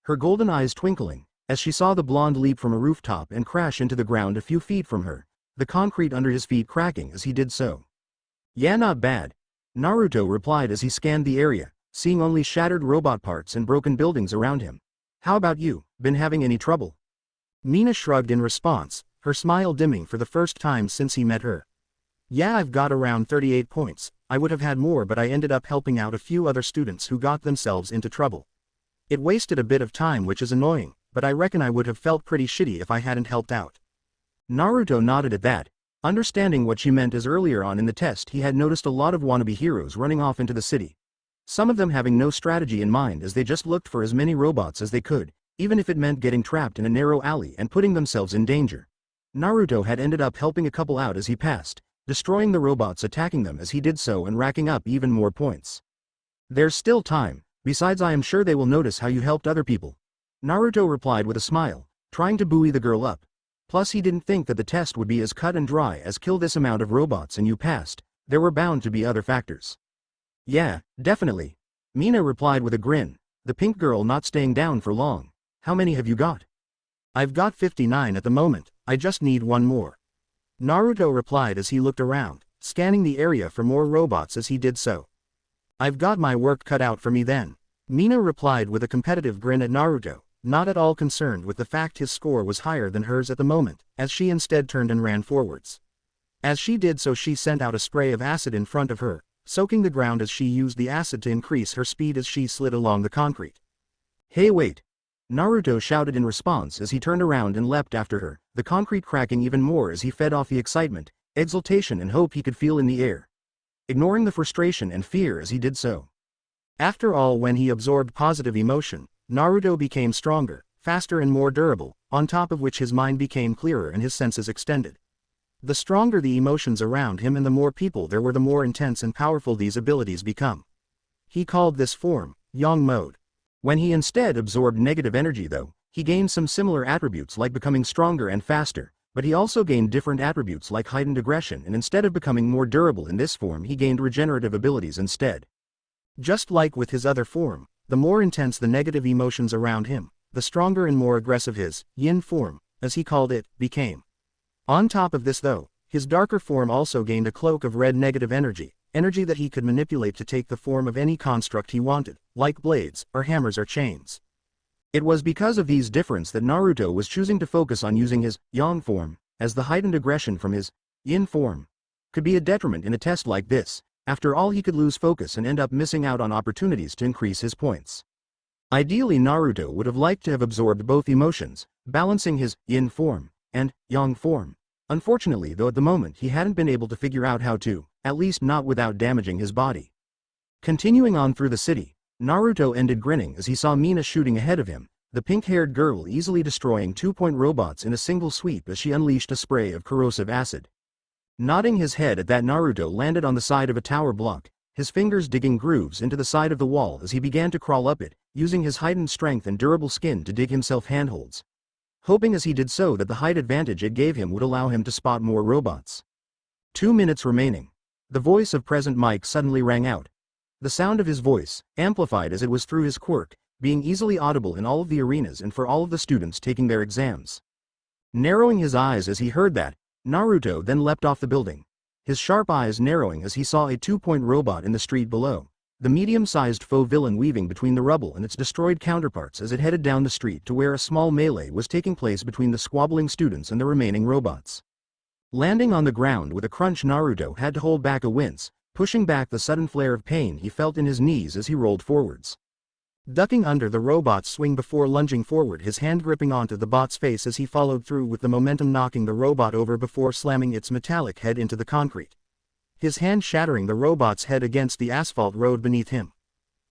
Her golden eyes twinkling, as she saw the blonde leap from a rooftop and crash into the ground a few feet from her, the concrete under his feet cracking as he did so. "Yeah, not bad," Naruto replied as he scanned the area, seeing only shattered robot parts and broken buildings around him. "How about you, been having any trouble?"
Mina shrugged in response, her smile dimming for the first time since he met her. Yeah, I've got around 38 points, I would have had more but I ended up helping out a few other students who got themselves into trouble. It wasted a bit of time which is annoying, but I reckon I would have felt pretty shitty if I hadn't helped out.
Naruto nodded at that, understanding what she meant as earlier on in the test he had noticed a lot of wannabe heroes running off into the city. Some of them having no strategy in mind as they just looked for as many robots as they could, even if it meant getting trapped in a narrow alley and putting themselves in danger. Naruto had ended up helping a couple out as he passed, destroying the robots attacking them as he did so and racking up even more points. There's still time, besides I am sure they will notice how you helped other people. Naruto replied with a smile, trying to buoy the girl up. Plus he didn't think that the test would be as cut and dry as kill this amount of robots and you passed, there were bound to be other factors. Yeah, definitely. Mina replied with a grin, the pink girl not staying down for long. How many have you got?
I've got 59 at the moment, I just need one more. Naruto replied as he looked around, scanning the area for more robots as he did so. I've got my work cut out for me then. Mina replied with a competitive grin at Naruto, not at all concerned with the fact his score was higher than hers at the moment, as she instead turned and ran forwards. As she did so she sent out a spray of acid in front of her, soaking the ground as she used the acid to increase her speed as she slid along the concrete.
Hey wait! Naruto shouted in response as he turned around and leapt after her, the concrete cracking even more as he fed off the excitement, exultation and hope he could feel in the air, ignoring the frustration and fear as he did so.
After all, when he absorbed positive emotion, Naruto became stronger, faster and more durable, on top of which his mind became clearer and his senses extended. The stronger the emotions around him and the more people there were, the more intense and powerful these abilities become. He called this form, Yang mode.
When he instead absorbed negative energy though, he gained some similar attributes like becoming stronger and faster, but he also gained different attributes like heightened aggression and instead of becoming more durable in this form he gained regenerative abilities instead.
Just like with his other form, the more intense the negative emotions around him, the stronger and more aggressive his yin form, as he called it, became. On top of this though, his darker form also gained a cloak of red negative energy that he could manipulate to take the form of any construct he wanted, like blades, or hammers or chains.
It was because of these differences that Naruto was choosing to focus on using his yang form, as the heightened aggression from his yin form could be a detriment in a test like this. After all, he could lose focus and end up missing out on opportunities to increase his points. Ideally, Naruto would have liked to have absorbed both emotions, balancing his yin form and yang form. Unfortunately though, at the moment he hadn't been able to figure out how to, at least not without damaging his body. Continuing on through the city, Naruto ended grinning as he saw Mina shooting ahead of him, the pink-haired girl easily destroying 2-point robots in a single sweep as she unleashed a spray of corrosive acid. Nodding his head at that, Naruto landed on the side of a tower block, his fingers digging grooves into the side of the wall as he began to crawl up it, using his heightened strength and durable skin to dig himself handholds, hoping as he did so that the height advantage it gave him would allow him to spot more robots. 2 minutes remaining. The voice of Present Mike suddenly rang out. The sound of his voice, amplified as it was through his quirk, being easily audible in all of the arenas and for all of the students taking their exams. Narrowing his eyes as he heard that, Naruto then leapt off the building, his sharp eyes narrowing as he saw a 2-point robot in the street below, the medium-sized faux villain weaving between the rubble and its destroyed counterparts as it headed down the street to where a small melee was taking place between the squabbling students and the remaining robots. Landing on the ground with a crunch, Naruto had to hold back a wince, pushing back the sudden flare of pain he felt in his knees as he rolled forwards. Ducking under the robot's swing before lunging forward, his hand gripping onto the bot's face as he followed through with the momentum, knocking the robot over before slamming its metallic head into the concrete, his hand shattering the robot's head against the asphalt road beneath him.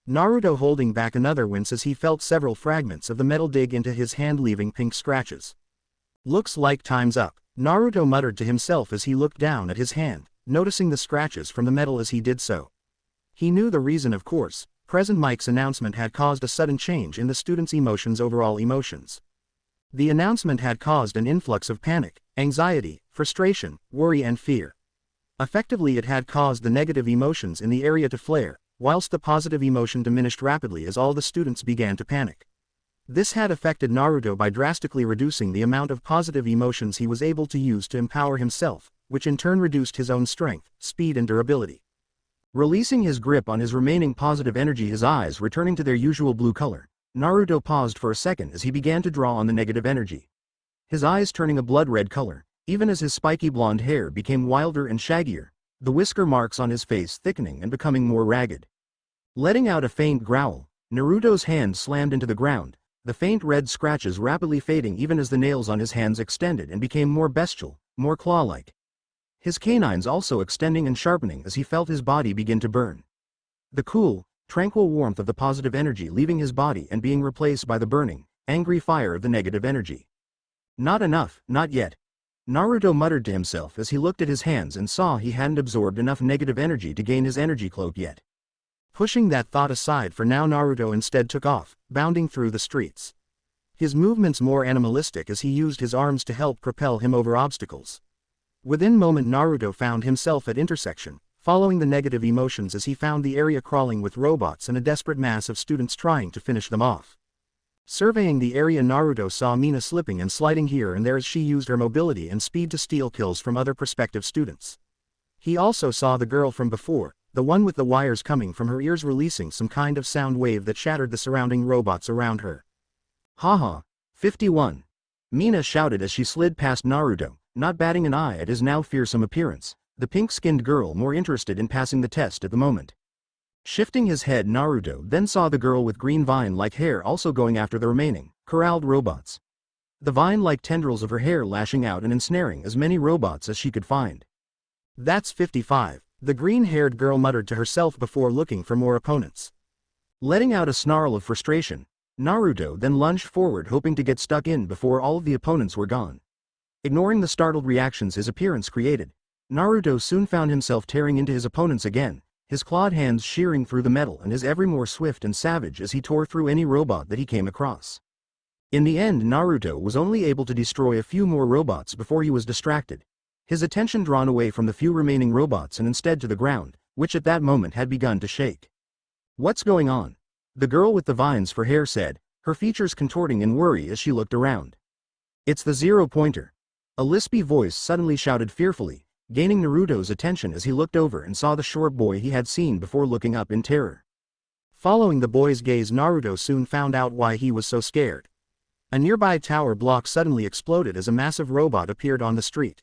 Naruto holding back another wince as he felt several fragments of the metal dig into his hand, leaving pink scratches. Looks like time's up, Naruto muttered to himself as he looked down at his hand, noticing the scratches from the metal as he did so. He knew the reason, of course. Present Mike's announcement had caused a sudden change in the students' overall emotions. The announcement had caused an influx of panic, anxiety, frustration, worry and fear. Effectively, it had caused the negative emotions in the area to flare, whilst the positive emotion diminished rapidly as all the students began to panic. This had affected Naruto by drastically reducing the amount of positive emotions he was able to use to empower himself, which in turn reduced his own strength, speed and durability. Releasing his grip on his remaining positive energy, his eyes returning to their usual blue color, Naruto paused for a second as he began to draw on the negative energy. his eyes turning a blood-red color, even as his spiky blonde hair became wilder and shaggier, the whisker marks on his face thickening and becoming more ragged. Letting out a faint growl, Naruto's hand slammed into the ground, the faint red scratches rapidly fading even as the nails on his hands extended and became more bestial, more claw-like. His canines also extending and sharpening as he felt his body begin to burn. The cool, tranquil warmth of the positive energy leaving his body and being replaced by the burning, angry fire of the negative energy. Not enough, not yet. Naruto muttered to himself as he looked at his hands and saw he hadn't absorbed enough negative energy to gain his energy cloak yet.
Pushing that thought aside for now, Naruto instead took off, bounding through the streets. His movements more animalistic as he used his arms to help propel him over obstacles. Within moment Naruto found himself at intersection, following the negative emotions as he found the area crawling with robots and a desperate mass of students trying to finish them off. Surveying the area, Naruto saw Mina slipping and sliding here and there as she used her mobility and speed to steal kills from other prospective students. He also saw the girl from before, the one with the wires coming from her ears releasing some kind of sound wave that shattered the surrounding robots around her.
Haha, 51. Mina shouted as she slid past Naruto, not batting an eye at his now fearsome appearance, the pink-skinned girl more interested in passing the test at the moment. Shifting his head, Naruto then saw the girl with green vine-like hair also going after the remaining, corralled robots. The vine-like tendrils of her hair lashing out and ensnaring as many robots as she could find.
That's 55, the green-haired girl muttered to herself before looking for more opponents.
Letting out a snarl of frustration, Naruto then lunged forward hoping to get stuck in before all of the opponents were gone. Ignoring the startled reactions his appearance created, Naruto soon found himself tearing into his opponents again, his clawed hands shearing through the metal and his every more swift and savage as he tore through any robot that he came across. In the end, Naruto was only able to destroy a few more robots before he was distracted, his attention drawn away from the few remaining robots and instead to the ground, which at that moment had begun to shake. "What's going on?" the girl with the vines for hair said, her features contorting in worry as she looked around. "It's the zero-pointer," a lispy voice suddenly shouted fearfully, gaining Naruto's attention as he looked over and saw the short boy he had seen before looking up in terror. Following the boy's gaze, Naruto soon found out why he was so scared. A nearby tower block suddenly exploded as a massive robot appeared on the street.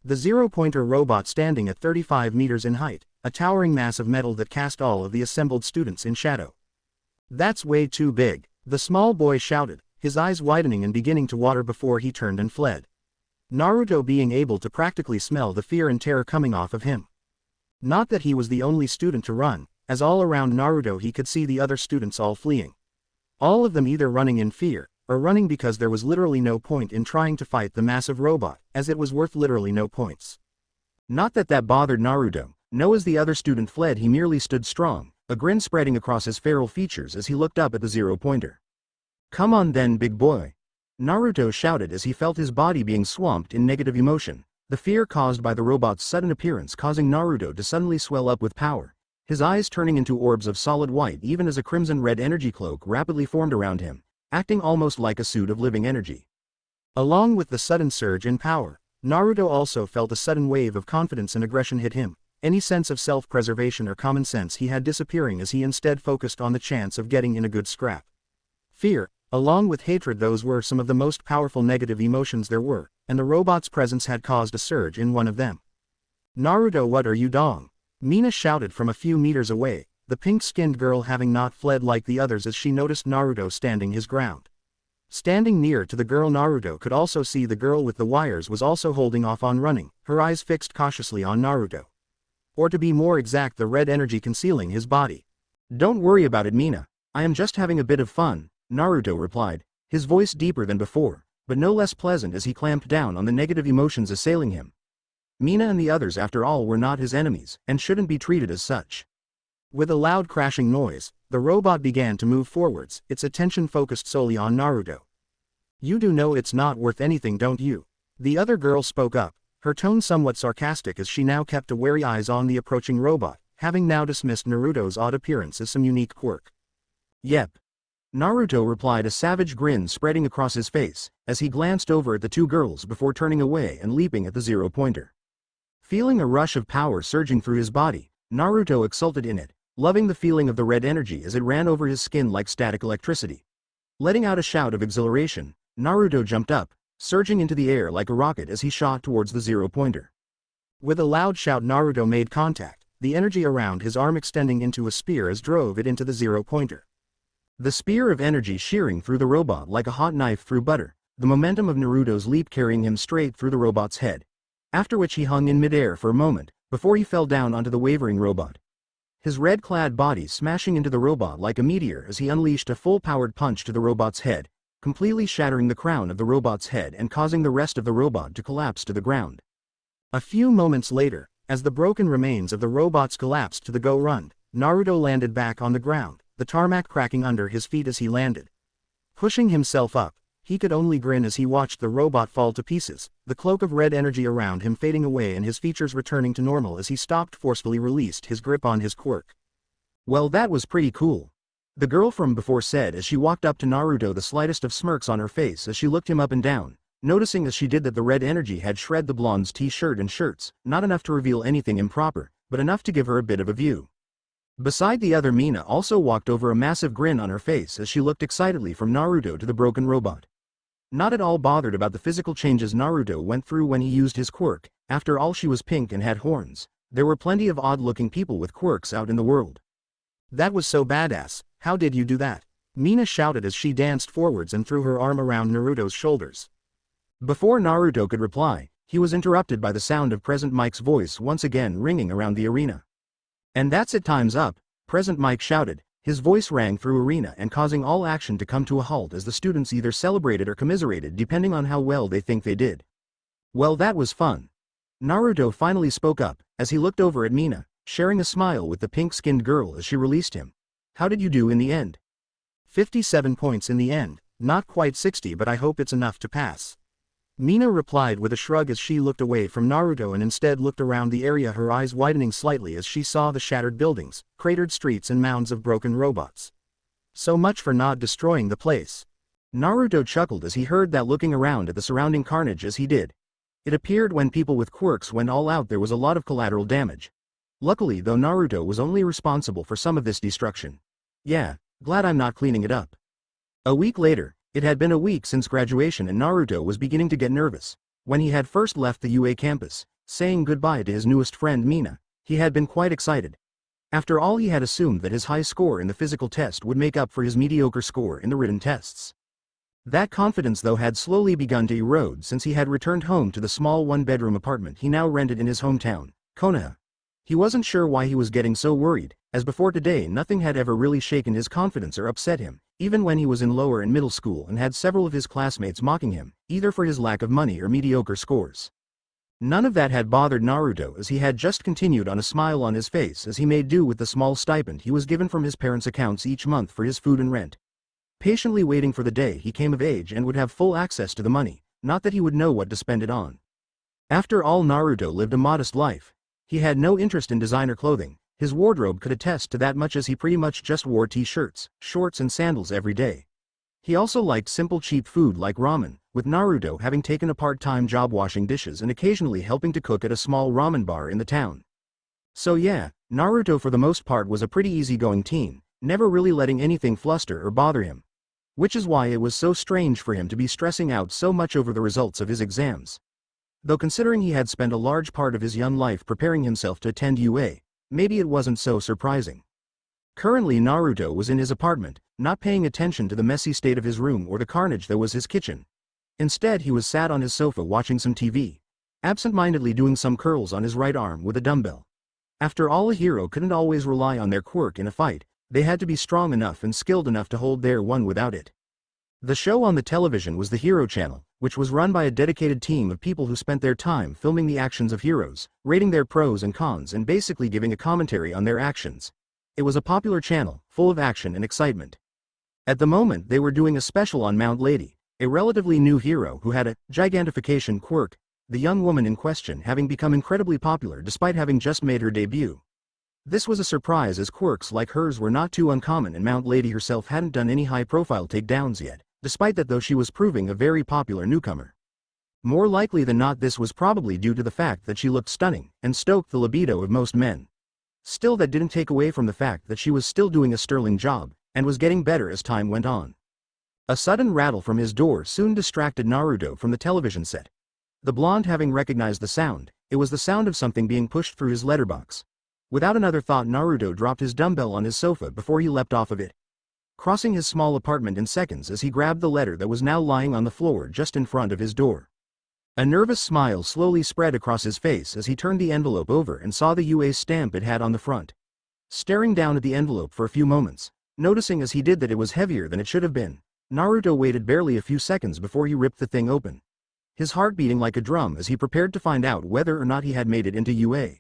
The zero-pointer robot standing at 35 meters in height, a towering mass of metal that cast all of the assembled students in shadow. "That's way too big," the small boy shouted, his eyes widening and beginning to water before he turned and fled. Naruto being able to practically smell the fear and terror coming off of him. Not that he was the only student to run, as all around Naruto he could see the other students all fleeing. All of them either running in fear, or running because there was literally no point in trying to fight the massive robot, as it was worth literally no points. Not that that bothered Naruto, no, as the other student fled he merely stood strong, a grin spreading across his feral features as he looked up at the zero-pointer. "Come on then, big boy," Naruto shouted as he felt his body being swamped in negative emotion, the fear caused by the robot's sudden appearance causing Naruto to suddenly swell up with power, his eyes turning into orbs of solid white even as a crimson-red energy cloak rapidly formed around him, acting almost like a suit of living energy. Along with the sudden surge in power, Naruto also felt a sudden wave of confidence and aggression hit him, any sense of self-preservation or common sense he had disappearing as he instead focused on the chance of getting in a good scrap. Fear, along with hatred, those were some of the most powerful negative emotions there were, and the robot's presence had caused a surge in one of them. "Naruto, what are you doing?" Mina shouted from a few meters away, the pink-skinned girl having not fled like the others as she noticed Naruto standing his ground. Standing near to the girl, Naruto could also see the girl with the wires was also holding off on running, her eyes fixed cautiously on Naruto. Or to be more exact, the red energy concealing his body. "Don't worry about it, Mina, I am just having a bit of fun," Naruto replied, his voice deeper than before, but no less pleasant as he clamped down on the negative emotions assailing him. Mina and the others after all were not his enemies, and shouldn't be treated as such. With a loud crashing noise, the robot began to move forwards, its attention focused solely on Naruto. "You do know it's not worth anything, don't you?" The other girl spoke up, her tone somewhat sarcastic as she now kept a wary eyes on the approaching robot, having now dismissed Naruto's odd appearance as some unique quirk. "Yep," Naruto replied, a savage grin spreading across his face, as he glanced over at the two girls before turning away and leaping at the zero-pointer. Feeling a rush of power surging through his body, Naruto exulted in it, loving the feeling of the red energy as it ran over his skin like static electricity. Letting out a shout of exhilaration, Naruto jumped up, surging into the air like a rocket as he shot towards the zero-pointer.
With a loud shout, Naruto made contact, the energy around his arm extending into a spear as drove it into the zero-pointer.
The spear of energy shearing through the robot like a hot knife through butter, the momentum of Naruto's leap carrying him straight through the robot's head. After which he hung in midair for a moment, before he fell down onto the wavering robot. His red-clad body smashing into the robot like a meteor as he unleashed a full-powered punch to the robot's head, completely shattering the crown of the robot's head and causing the rest of the robot to collapse to the ground.
A few moments later, as the broken remains of the robots collapsed to the go-rund, Naruto landed back on the ground, the tarmac cracking under his feet as he landed. Pushing himself up, he could only grin as he watched the robot fall to pieces, the cloak of red energy around him fading away and his features returning to normal as he forcefully released his grip on his quirk.
Well, that was pretty cool. The girl from before said as she walked up to Naruto, the slightest of smirks on her face as she looked him up and down, noticing as she did that the red energy had shred the blonde's t-shirt and shirts, not enough to reveal anything improper, but enough to give her a bit of a view. Beside the other, Mina also walked over, a massive grin on her face as she looked excitedly from Naruto to the broken robot. Not at all bothered about the physical changes Naruto went through when he used his quirk. After all, she was pink and had horns. There were plenty of odd-looking people with quirks out in the world.
That was so badass. How did you do that? Mina shouted as she danced forwards and threw her arm around Naruto's shoulders.
Before Naruto could reply, he was interrupted by the sound of Present Mike's voice once again ringing around the arena. And that's it, time's up, Present Mike shouted. His voice rang through arena and causing all action to come to a halt as the students either celebrated or commiserated depending on how well they think they did. Well, that was fun. Naruto finally spoke up, as he looked over at Mina, sharing a smile with the pink-skinned girl as she released him. How did you do in the end?
57 points in the end, not quite 60, but I hope it's enough to pass. Mina replied with a shrug as she looked away from Naruto and instead looked around the area, her eyes widening slightly as she saw the shattered buildings, cratered streets and mounds of broken robots. So much for not destroying the place.
Naruto chuckled as he heard that, looking around at the surrounding carnage as he did. It appeared when people with quirks went all out there was a lot of collateral damage. Luckily though, Naruto was only responsible for some of this destruction. Yeah, glad I'm not cleaning it up. A week later, it had been a week since graduation and Naruto was beginning to get nervous. When he had first left the UA campus, saying goodbye to his newest friend Mina, he had been quite excited. After all, he had assumed that his high score in the physical test would make up for his mediocre score in the written tests. That confidence though had slowly begun to erode since he had returned home to the small one-bedroom apartment he now rented in his hometown, Konoha. He wasn't sure why he was getting so worried, as before today nothing had ever really shaken his confidence or upset him, even when he was in lower and middle school and had several of his classmates mocking him, either for his lack of money or mediocre scores. None of that had bothered Naruto, as he had just continued on a smile on his face as he made do with the small stipend he was given from his parents' accounts each month for his food and rent. Patiently waiting for the day he came of age and would have full access to the money, not that he would know what to spend it on. After all, Naruto lived a modest life. He had no interest in designer clothing. His wardrobe could attest to that much, as he pretty much just wore t-shirts, shorts and sandals every day. He also liked simple cheap food like ramen, with Naruto having taken a part-time job washing dishes and occasionally helping to cook at a small ramen bar in the town. So yeah, Naruto for the most part was a pretty easygoing teen, never really letting anything fluster or bother him. Which is why it was so strange for him to be stressing out so much over the results of his exams. Though considering he had spent a large part of his young life preparing himself to attend UA, maybe it wasn't so surprising. Currently Naruto was in his apartment, not paying attention to the messy state of his room or the carnage that was his kitchen. Instead he was sat on his sofa watching some TV, absent-mindedly doing some curls on his right arm with a dumbbell. After all, a hero couldn't always rely on their quirk in a fight, they had to be strong enough and skilled enough to hold their own without it. The show on the television was the Hero Channel, which was run by a dedicated team of people who spent their time filming the actions of heroes, rating their pros and cons and basically giving a commentary on their actions. It was a popular channel, full of action and excitement. At the moment they were doing a special on Mount Lady, a relatively new hero who had a gigantification quirk, the young woman in question having become incredibly popular despite having just made her debut. This was a surprise, as quirks like hers were not too uncommon and Mount Lady herself hadn't done any high-profile takedowns yet, despite that though she was proving a very popular newcomer. More likely than not this was probably due to the fact that she looked stunning and stoked the libido of most men. Still, that didn't take away from the fact that she was still doing a sterling job, and was getting better as time went on. A sudden rattle from his door soon distracted Naruto from the television set. The blonde having recognized the sound, it was the sound of something being pushed through his letterbox. Without another thought, Naruto dropped his dumbbell on his sofa before he leapt off of it, crossing his small apartment in seconds as he grabbed the letter that was now lying on the floor just in front of his door. A nervous smile slowly spread across his face as he turned the envelope over and saw the UA stamp it had on the front. Staring down at the envelope for a few moments, noticing as he did that it was heavier than it should have been, Naruto waited barely a few seconds before he ripped the thing open, his heart beating like a drum as he prepared to find out whether or not he had made it into UA.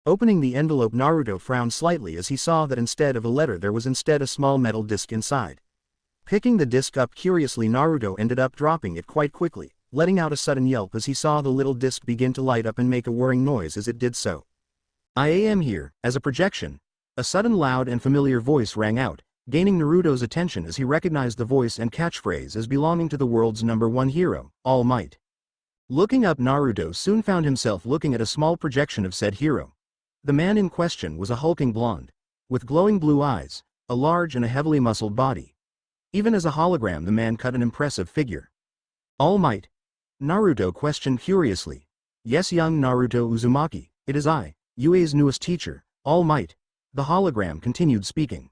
Opening the envelope, Naruto frowned slightly as he saw that instead of a letter there was instead a small metal disc inside. Picking the disc up curiously, Naruto ended up dropping it quite quickly, letting out a sudden yelp as he saw the little disc begin to light up and make a whirring noise as it did so.
"I am here, as a projection." A sudden loud and familiar voice rang out, gaining Naruto's attention as he recognized the voice and catchphrase as belonging to the world's #1 hero, All Might. Looking up, Naruto soon found himself looking at a small projection of said hero. The man in question was a hulking blonde, with glowing blue eyes, a large and a heavily muscled body. Even as a hologram, the man cut an impressive figure. "All Might?" Naruto questioned curiously. "Yes, young Naruto Uzumaki, it is I, UA's newest teacher, All Might," the hologram continued speaking.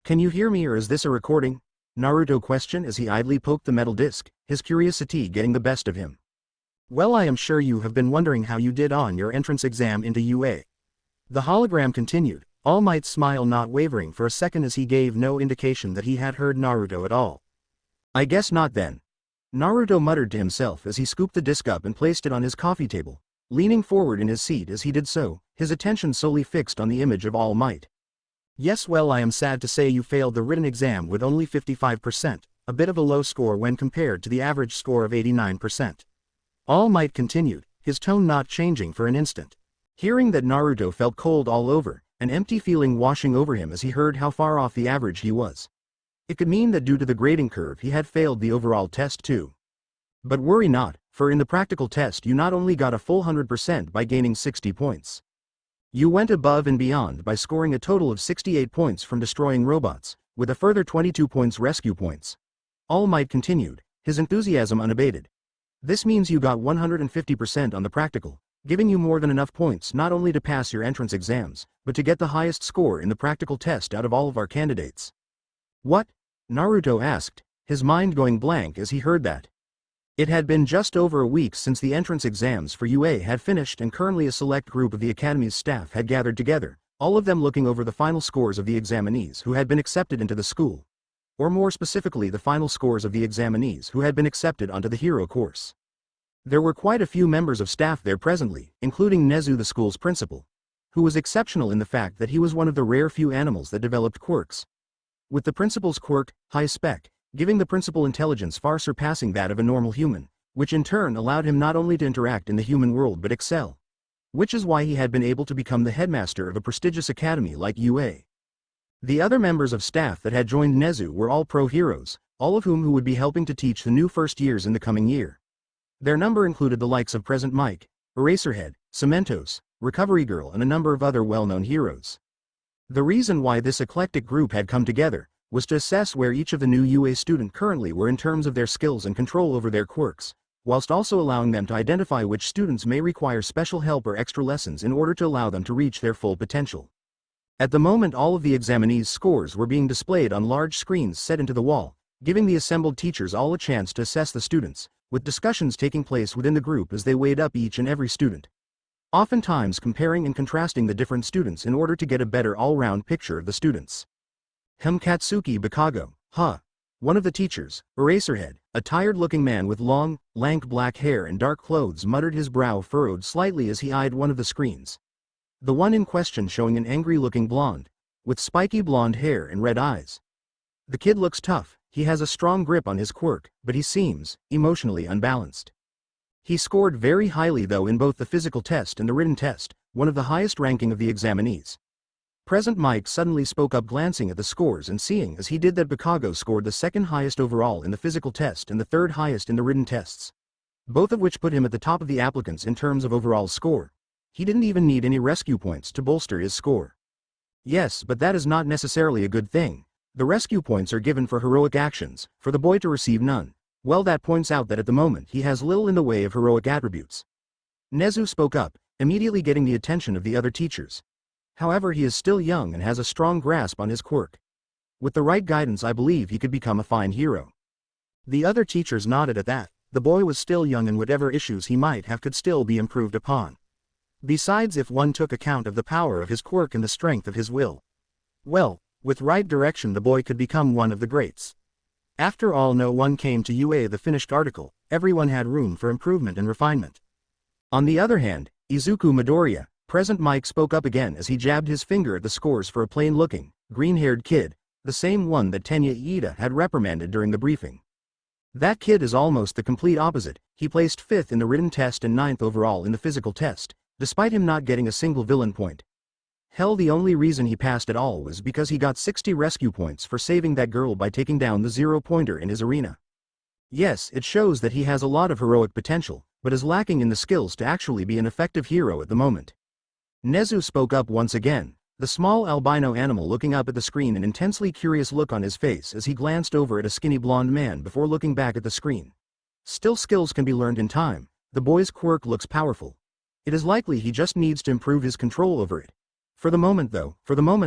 "Can you hear me, or is this a recording?" Naruto questioned as he idly poked the metal disc, his curiosity getting the best of him.
"Well, I am sure you have been wondering how you did on your entrance exam into UA." The hologram continued, All Might's smile not wavering for a second as he gave no indication that he had heard Naruto at all.
"I guess not then." Naruto muttered to himself as he scooped the disc up and placed it on his coffee table, leaning forward in his seat as he did so, his attention solely fixed on the image of All Might.
"Yes, well, I am sad to say you failed the written exam with only 55%, a bit of a low score when compared to the average score of 89%. All Might continued, his tone not changing for an instant.
Hearing that, Naruto felt cold all over, an empty feeling washing over him as he heard how far off the average he was. It could mean that due to the grading curve he had failed the overall test too. But worry not, for in the practical test you not only got a full 100% by gaining 60 points. You went above and beyond by scoring a total of 68 points from destroying robots, with a further 22 points rescue points. All Might continued, his enthusiasm unabated. This means you got 150% on the practical, giving you more than enough points not only to pass your entrance exams, but to get the highest score in the practical test out of all of our candidates. What? Naruto asked, his mind going blank as he heard that. It had been just over a week since the entrance exams for UA had finished, and currently a select group of the academy's staff had gathered together, all of them looking over the final scores of the examinees who had been accepted into the school. Or more specifically, the final scores of the examinees who had been accepted onto the hero course. There were quite a few members of staff there presently, including Nezu, the school's principal, who was exceptional in the fact that he was one of the rare few animals that developed quirks. With the principal's quirk, high spec, giving the principal intelligence far surpassing that of a normal human, which in turn allowed him not only to interact in the human world but excel. Which is why he had been able to become the headmaster of a prestigious academy like UA. The other members of staff that had joined Nezu were all pro heroes, all of whom who would be helping to teach the new first years in the coming year. Their number included the likes of Present Mike, Eraserhead, Cementos, Recovery Girl, and a number of other well-known heroes. The reason why this eclectic group had come together was to assess where each of the new UA student currently were in terms of their skills and control over their quirks, whilst also allowing them to identify which students may require special help or extra lessons in order to allow them to reach their full potential. At the moment, all of the examinees' scores were being displayed on large screens set into the wall, giving the assembled teachers all a chance to assess the students, with discussions taking place within the group as they weighed up each and every student, oftentimes comparing and contrasting the different students in order to get a better all-round picture of the students. Katsuki Bakago, one of the teachers, Eraserhead, a tired-looking man with long, lank black hair and dark clothes, muttered, his brow furrowed slightly as he eyed one of the screens. The one in question showing an angry-looking blonde, with spiky blonde hair and red eyes. The kid looks tough, he has a strong grip on his quirk, but he seems emotionally unbalanced. He scored very highly though in both the physical test and the written test, one of the highest ranking of the examinees. Present Mike suddenly spoke up, glancing at the scores and seeing as he did that Bakago scored the second highest overall in the physical test and the third highest in the written tests, both of which put him at the top of the applicants in terms of overall score. He didn't even need any rescue points to bolster his score. Yes, but that is not necessarily a good thing. The rescue points are given for heroic actions, for the boy to receive none. Well, that points out that at the moment he has little in the way of heroic attributes. Nezu spoke up, immediately getting the attention of the other teachers. However, he is still young and has a strong grasp on his quirk. With the right guidance, I believe he could become a fine hero.
The other teachers nodded at that. The boy was still young and whatever issues he might have could still be improved upon. Besides, if one took account of the power of his quirk and the strength of his will, well, with right direction the boy could become one of the greats. After all, no one came to UA the finished article, everyone had room for improvement and refinement.
On the other hand, Izuku Midoriya, Present Mike spoke up again as he jabbed his finger at the scores for a plain-looking, green-haired kid, the same one that Tenya Iida had reprimanded during the briefing. That kid is almost the complete opposite. He placed 5th in the written test and 9th overall in the physical test, despite him not getting a single villain point. Hell, the only reason he passed at all was because he got 60 rescue points for saving that girl by taking down the zero-pointer in his arena. Yes, it shows that he has a lot of heroic potential, but is lacking in the skills to actually be an effective hero at the moment. Nezu spoke up once again, the small albino animal looking up at the screen, an intensely curious look on his face as he glanced over at a skinny blonde man before looking back at the screen. Still, skills can be learned in time. The boy's quirk looks powerful. It is likely he just needs to improve his control over it. For the moment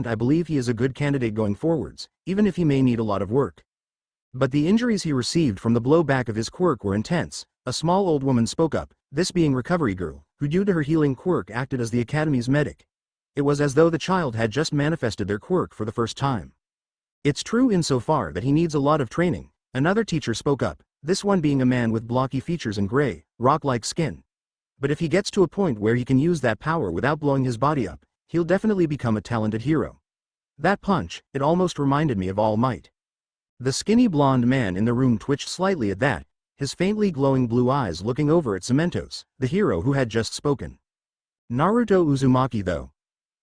I believe he is a good candidate going forwards, even if he may need a lot of work. But the injuries he received from the blowback of his quirk were intense. A small old woman spoke up, this being Recovery Girl, who due to her healing quirk acted as the academy's medic. It was as though the child had just manifested their quirk for the first time. It's true insofar that he needs a lot of training. Another teacher spoke up, this one being a man with blocky features and gray, rock-like skin. But if he gets to a point where he can use that power without blowing his body up, he'll definitely become a talented hero. That punch, it almost reminded me of All Might. The skinny blonde man in the room twitched slightly at that, his faintly glowing blue eyes looking over at Cementos, the hero who had just spoken. Naruto Uzumaki though.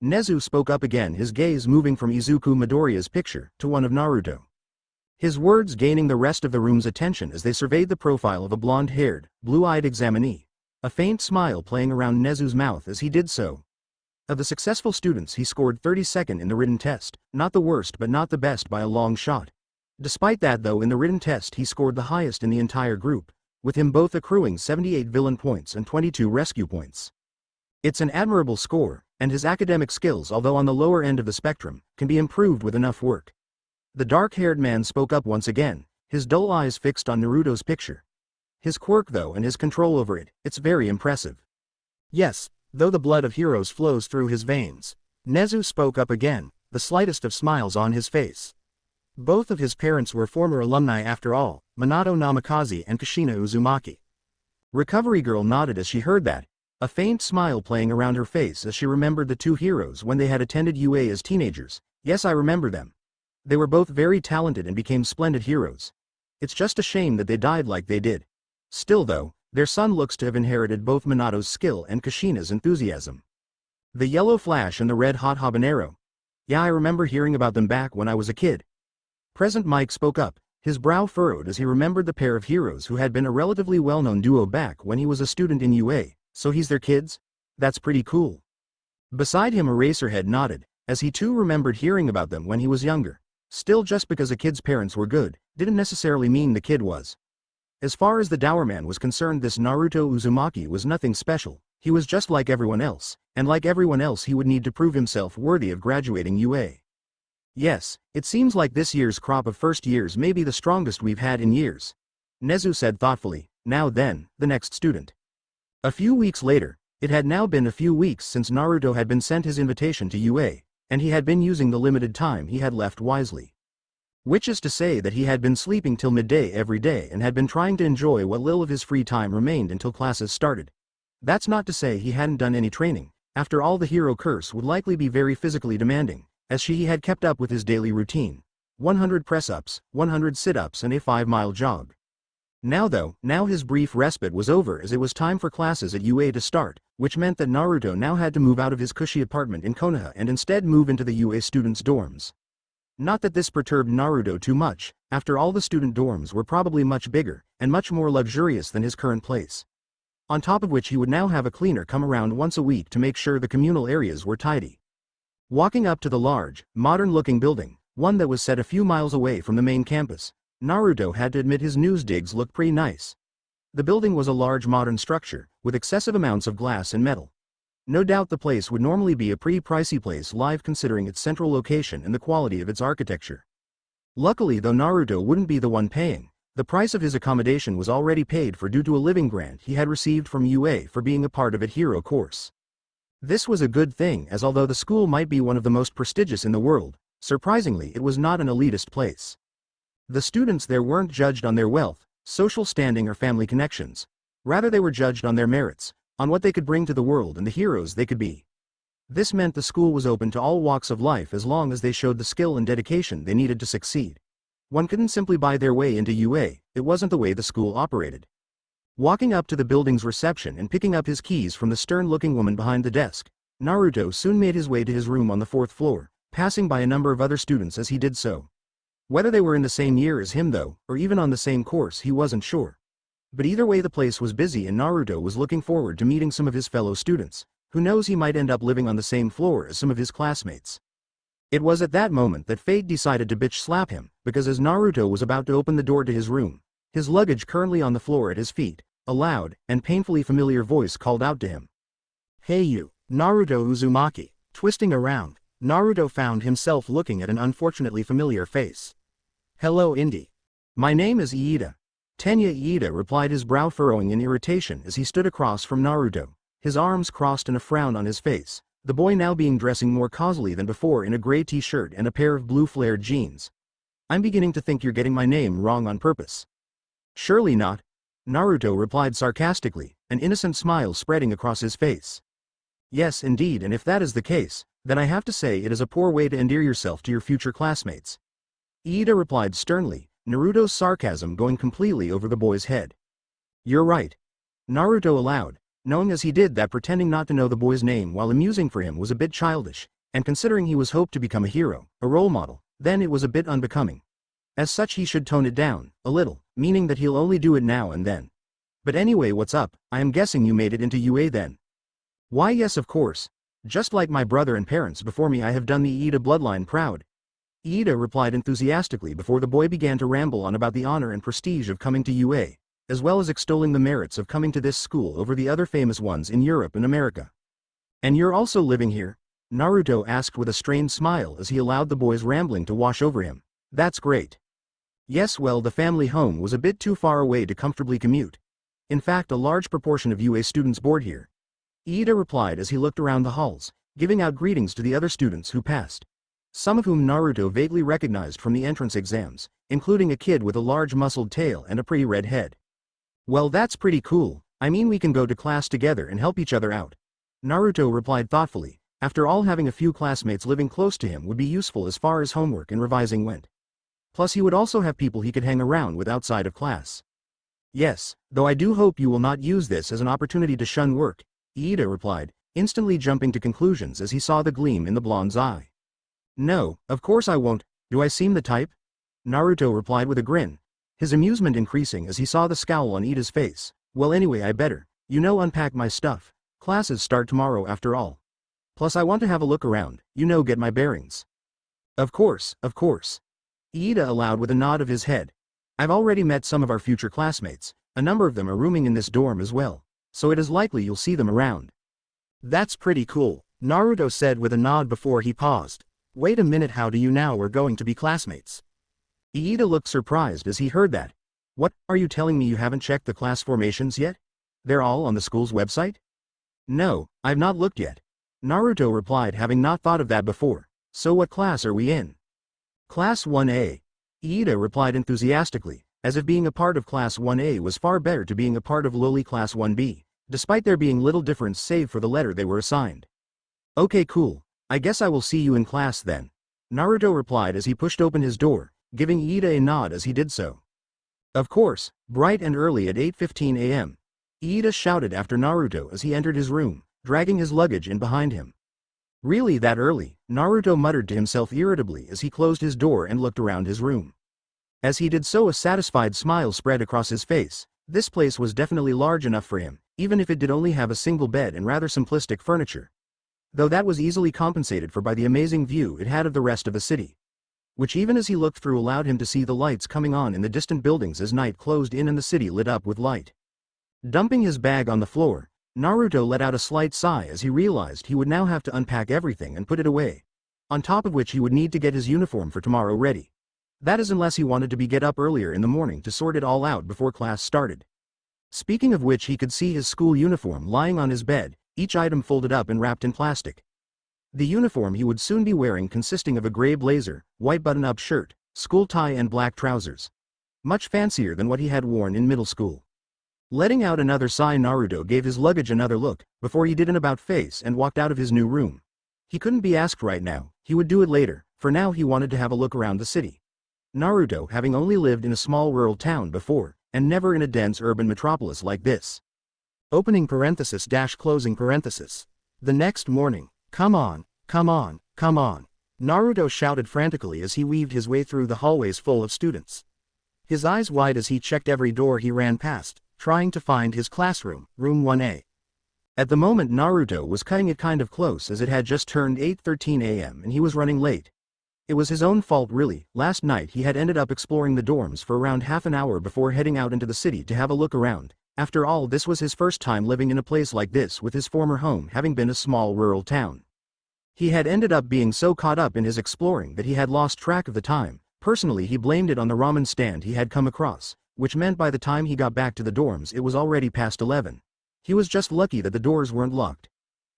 Nezu spoke up again, his gaze moving from Izuku Midoriya's picture to one of Naruto. His words gaining the rest of the room's attention as they surveyed the profile of a blonde-haired, blue-eyed examinee, a faint smile playing around Nezu's mouth as he did so. Of the successful students, he scored 32nd in the written test, not the worst but not the best by a long shot. Despite that though, in the written test he scored the highest in the entire group, with him both accruing 78 villain points and 22 rescue points. It's an admirable score, and his academic skills, although on the lower end of the spectrum, can be improved with enough work. The dark-haired man spoke up once again, his dull eyes fixed on Naruto's picture. His quirk though and his control over it, it's very impressive.
Yes, though the blood of heroes flows through his veins. Nezu spoke up again, the slightest of smiles on his face. Both of his parents were former alumni after all, Minato Namikaze and Kushina Uzumaki.
Recovery Girl nodded as she heard that, a faint smile playing around her face as she remembered the two heroes when they had attended UA as teenagers. Yes, I remember them. They were both very talented and became splendid heroes. It's just a shame that they died like they did. Still though, their son looks to have inherited both Minato's skill and Kushina's enthusiasm. The yellow flash and the red hot habanero. Yeah, I remember hearing about them back when I was a kid. Present Mike spoke up, his brow furrowed as he remembered the pair of heroes who had been a relatively well-known duo back when he was a student in UA. So he's their kids? That's pretty cool. Beside him Eraserhead nodded, as he too remembered hearing about them when he was younger. Still, just because a kid's parents were good, didn't necessarily mean the kid was. As far as the dour man was concerned, this Naruto Uzumaki was nothing special. He was just like everyone else, and like everyone else he would need to prove himself worthy of graduating UA. Yes, it seems like this year's crop of first years may be the strongest we've had in years. Nezu said thoughtfully, now then, the next student. A few weeks later, it had now been a few weeks since Naruto had been sent his invitation to UA, and he had been using the limited time he had left wisely. Which is to say that he had been sleeping till midday every day and had been trying to enjoy what little of his free time remained until classes started. That's not to say he hadn't done any training. After all, the hero curse would likely be very physically demanding, as he had kept up with his daily routine. 100 press-ups, 100 sit-ups and a 5-mile jog. Now his brief respite was over as it was time for classes at UA to start, which meant that Naruto now had to move out of his cushy apartment in Konoha and instead move into the UA students' dorms. Not that this perturbed Naruto too much, after all the student dorms were probably much bigger, and much more luxurious than his current place. On top of which he would now have a cleaner come around once a week to make sure the communal areas were tidy. Walking up to the large, modern-looking building, one that was set a few miles away from the main campus. Naruto had to admit his news digs looked pretty nice. The building was a large modern structure, with excessive amounts of glass and metal. No doubt the place would normally be a pretty pricey place live considering its central location and the quality of its architecture. Luckily though Naruto wouldn't be the one paying, the price of his accommodation was already paid for due to a living grant he had received from UA for being a part of a hero course. This was a good thing as although the school might be one of the most prestigious in the world, surprisingly it was not an elitist place. The students there weren't judged on their wealth, social standing or family connections. Rather they were judged on their merits, on what they could bring to the world and the heroes they could be. This meant the school was open to all walks of life as long as they showed the skill and dedication they needed to succeed. One couldn't simply buy their way into UA, it wasn't the way the school operated. Walking up to the building's reception and picking up his keys from the stern-looking woman behind the desk, Naruto soon made his way to his room on the 4th floor, passing by a number of other students as he did so. Whether they were in the same year as him though, or even on the same course he wasn't sure. But either way the place was busy and Naruto was looking forward to meeting some of his fellow students. Who knows, he might end up living on the same floor as some of his classmates. It was at that moment that fate decided to bitch slap him, because as Naruto was about to open the door to his room, his luggage currently on the floor at his feet, a loud and painfully familiar voice called out to him.
"Hey you, Naruto Uzumaki." Twisting around, Naruto found himself looking at an unfortunately familiar face. "Hello Indy."
"My name is Iida." Tenya Iida replied, his brow furrowing in irritation as he stood across from Naruto, his arms crossed and a frown on his face, the boy now being dressing more causally than before in a gray t-shirt and a pair of blue flared jeans. "I'm beginning to think you're getting my name wrong on purpose." "Surely not," Naruto replied sarcastically, an innocent smile spreading across his face. "Yes indeed, and if that is the case, then I have to say it is a poor way to endear yourself to your future classmates." Iida replied sternly, Naruto's sarcasm going completely over the boy's head. "You're right," Naruto allowed, knowing as he did that pretending not to know the boy's name while amusing for him was a bit childish, and considering he was hoped to become a hero, a role model, then it was a bit unbecoming. As such he should tone it down, a little, meaning that he'll only do it now and then. "But anyway, what's up? I am guessing you made it into UA then." "Why yes, of course. Just like my brother and parents before me, I have done the Iida bloodline proud," Iida replied enthusiastically before the boy began to ramble on about the honor and prestige of coming to UA, as well as extolling the merits of coming to this school over the other famous ones in Europe and America. "And you're also living here?" Naruto asked with a strained smile as he allowed the boy's rambling to wash over him. "That's great." "Yes, well, the family home was a bit too far away to comfortably commute. In fact, a large proportion of UA students board here," Iida replied as he looked around the halls, giving out greetings to the other students who passed, some of whom Naruto vaguely recognized from the entrance exams, including a kid with a large muscled tail and a pretty red head. "Well, that's pretty cool. I mean, we can go to class together and help each other out," Naruto replied thoughtfully. After all, having a few classmates living close to him would be useful as far as homework and revising went. Plus he would also have people he could hang around with outside of class. "Yes, though I do hope you will not use this as an opportunity to shun work," Iida replied, instantly jumping to conclusions as he saw the gleam in the blonde's eye. "No, of course I won't. Do I seem the type?" Naruto replied with a grin, his amusement increasing as he saw the scowl on Iida's face. "Well anyway, I better, unpack my stuff. Classes start tomorrow after all. Plus I want to have a look around, get my bearings." Of course," Iida allowed with a nod of his head. "I've already met some of our future classmates, a number of them are rooming in this dorm as well, so it is likely you'll see them around."
"That's pretty cool," Naruto said with a nod before he paused. "Wait a minute, how do you know we're going to be classmates?"
Iida looked surprised as he heard that. "What, are you telling me you haven't checked the class formations yet? They're all on the school's website?" "No, I've not looked yet," Naruto replied, having not thought of that before. "So what class are we in?" "Class 1A," Iida replied enthusiastically, as if being a part of Class 1A was far better to being a part of lowly Class 1B, despite there being little difference save for the letter they were assigned. "Okay, cool. I guess I will see you in class then," Naruto replied as he pushed open his door, giving Iida a nod as he did so. Of course, bright and early at 8:15 a.m., Iida shouted after Naruto as he entered his room, dragging his luggage in behind him. "Really that early?" Naruto muttered to himself irritably as he closed his door and looked around his room. As he did so, a satisfied smile spread across his face. This place was definitely large enough for him, even if it did only have a single bed and rather simplistic furniture. Though that was easily compensated for by the amazing view it had of the rest of the city. which even as he looked through allowed him to see the lights coming on in the distant buildings as night closed in and the city lit up with light. Dumping his bag on the floor, Naruto let out a slight sigh as he realized he would now have to unpack everything and put it away. On top of which he would need to get his uniform for tomorrow ready. That is unless he wanted to get up earlier in the morning to sort it all out before class started. Speaking of which, he could see his school uniform lying on his bed, each item folded up and wrapped in plastic. The uniform he would soon be wearing consisting of a gray blazer, white button-up shirt, school tie and black trousers. Much fancier than what he had worn in middle school. Letting out another sigh, Naruto gave his luggage another look, before he did an about-face and walked out of his new room. He couldn't be asked right now, he would do it later, for now he wanted to have a look around the city. Naruto having only lived in a small rural town before, and never in a dense urban metropolis like this.
Opening parenthesis dash closing parenthesis. The next morning, come on, come on, come on. Naruto shouted frantically as he weaved his way through the hallways full of students. His eyes wide as he checked every door he ran past, trying to find his classroom, room 1A.
At the moment Naruto was cutting it kind of close as it had just turned 8:13 a.m. and he was running late. It was his own fault really. Last night he had ended up exploring the dorms for around half an hour before heading out into the city to have a look around. After all, this was his first time living in a place like this, with his former home having been a small rural town. He had ended up being so caught up in his exploring that he had lost track of the time. Personally, he blamed it on the ramen stand he had come across, which meant by the time he got back to the dorms it was already past 11. He was just lucky that the doors weren't locked.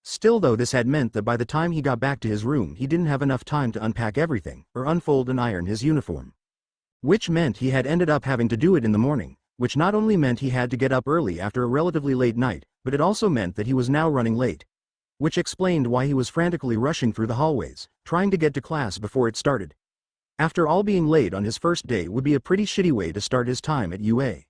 Still though, this had meant that by the time he got back to his room he didn't have enough time to unpack everything, or unfold and iron his uniform. Which meant he had ended up having to do it in the morning, which not only meant he had to get up early after a relatively late night, but it also meant that he was now running late. Which explained why he was frantically rushing through the hallways, trying to get to class before it started. After all, being late on his first day would be a pretty shitty way to start his time at UA.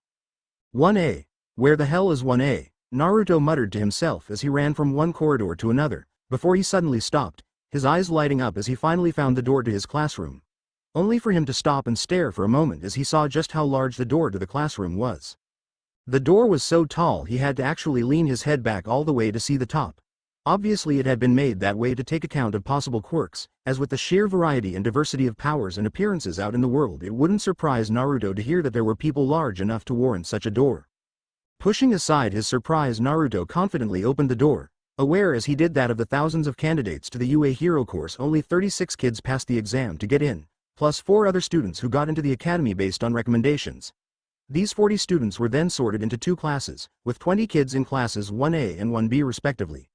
1A. Where the hell is 1A? Naruto muttered to himself as he ran from one corridor to another, before he suddenly stopped, his eyes lighting up as he finally found the door to his classroom. Only for him to stop and stare for a moment as he saw just how large the door to the classroom was. The door was so tall he had to actually lean his head back all the way to see the top. Obviously it had been made that way to take account of possible quirks, as with the sheer variety and diversity of powers and appearances out in the world, it wouldn't surprise Naruto to hear that there were people large enough to warrant such a door. Pushing aside his surprise, Naruto confidently opened the door, aware as he did that of the thousands of candidates to the UA Hero course only 36 kids passed the exam to get in, plus 4 other students who got into the academy based on recommendations. These 40 students were then sorted into 2 classes, with 20 kids in classes 1A and 1B respectively.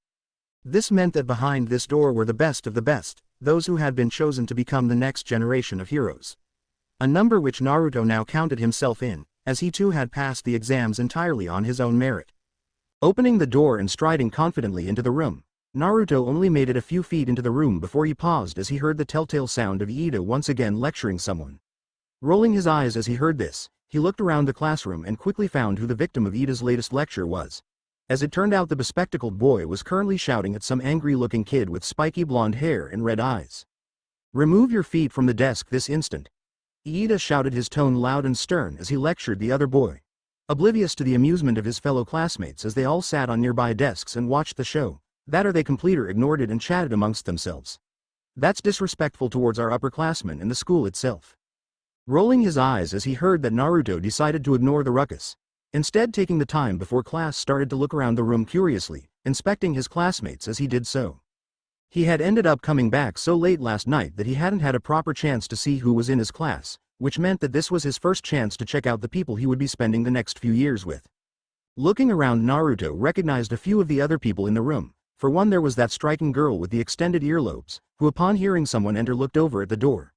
This meant that behind this door were the best of the best, those who had been chosen to become the next generation of heroes. A number which Naruto now counted himself in, as he too had passed the exams entirely on his own merit. Opening the door and striding confidently into the room, Naruto only made it a few feet into the room before he paused as he heard the telltale sound of Ida once again lecturing someone. Rolling his eyes as he heard this, he looked around the classroom and quickly found who the victim of Ida's latest lecture was. As it turned out, the bespectacled boy was currently shouting at some angry-looking kid with spiky blonde hair and red eyes. "Remove your feet from the desk this instant." Ida shouted, his tone loud and stern as he lectured the other boy. Oblivious to the amusement of his fellow classmates as they all sat on nearby desks and watched the show, that or they completely ignored it and chatted amongst themselves. That's disrespectful towards our upperclassmen and the school itself. Rolling his eyes as he heard that, Naruto decided to ignore the ruckus, instead taking the time before class started to look around the room curiously, inspecting his classmates as he did so. He had ended up coming back so late last night that he hadn't had a proper chance to see who was in his class, which meant that this was his first chance to check out the people he would be spending the next few years with. Looking around, Naruto recognized a few of the other people in the room. For one, there was that striking girl with the extended earlobes, who upon hearing someone enter looked over at the door.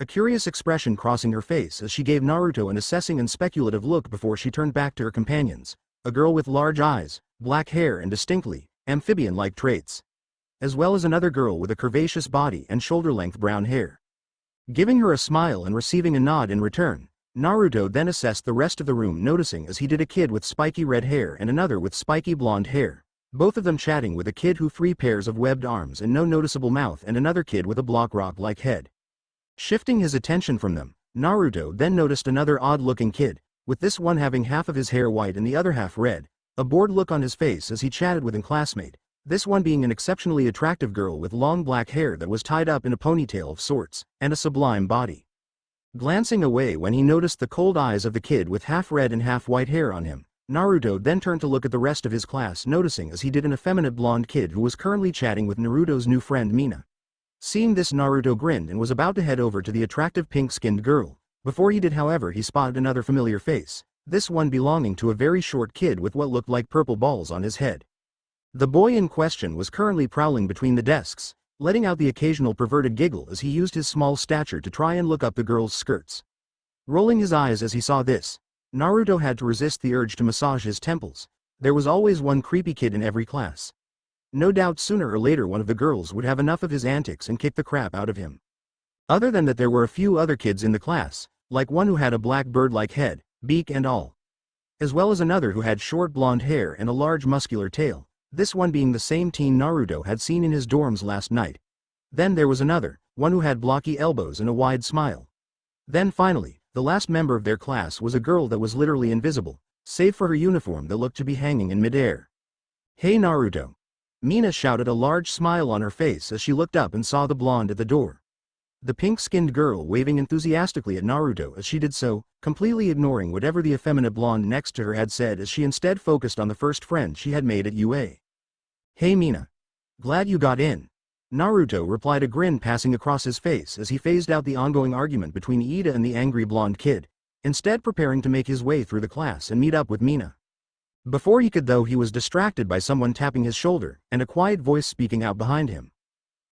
A curious expression crossing her face as she gave Naruto an assessing and speculative look before she turned back to her companions, a girl with large eyes, black hair and distinctly amphibian-like traits, as well as another girl with a curvaceous body and shoulder-length brown hair. Giving her a smile and receiving a nod in return, Naruto then assessed the rest of the room, noticing as he did a kid with spiky red hair and another with spiky blonde hair, both of them chatting with a kid who 3 pairs of webbed arms and no noticeable mouth, and another kid with a block rock-like head. Shifting his attention from them, Naruto then noticed another odd-looking kid, with this one having half of his hair white and the other half red, a bored look on his face as he chatted with a classmate, This one being an exceptionally attractive girl with long black hair that was tied up in a ponytail of sorts, and a sublime body. Glancing away when he noticed the cold eyes of the kid with half red and half white hair on him, Naruto then turned to look at the rest of his class, noticing as he did an effeminate blonde kid who was currently chatting with Naruto's new friend Mina. Seeing this, Naruto grinned and was about to head over to the attractive pink-skinned girl. Before he did, however, he spotted another familiar face, this one belonging to a very short kid with what looked like purple balls on his head. The boy in question was currently prowling between the desks, letting out the occasional perverted giggle as he used his small stature to try and look up the girl's skirts. Rolling his eyes as he saw this, Naruto had to resist the urge to massage his temples. There was always one creepy kid in every class. No doubt sooner or later one of the girls would have enough of his antics and kick the crap out of him. Other than that, there were a few other kids in the class, like one who had a black bird-like head, beak and all, as well as another who had short blonde hair and a large muscular tail, this one being the same teen Naruto had seen in his dorms last night. Then there was another, one who had blocky elbows and a wide smile. Then finally, the last member of their class was a girl that was literally invisible, save for her uniform that looked to be hanging in midair. "Hey Naruto!" Mina shouted, a large smile on her face as she looked up and saw the blonde at the door. The pink-skinned girl waving enthusiastically at Naruto as she did so, completely ignoring whatever the effeminate blonde next to her had said, as she instead focused on the first friend she had made at UA. "Hey Mina. Glad you got in." Naruto replied, a grin passing across his face as he phased out the ongoing argument between Ida and the angry blonde kid, instead preparing to make his way through the class and meet up with Mina. Before he could though, he was distracted by someone tapping his shoulder, and a quiet voice speaking out behind him.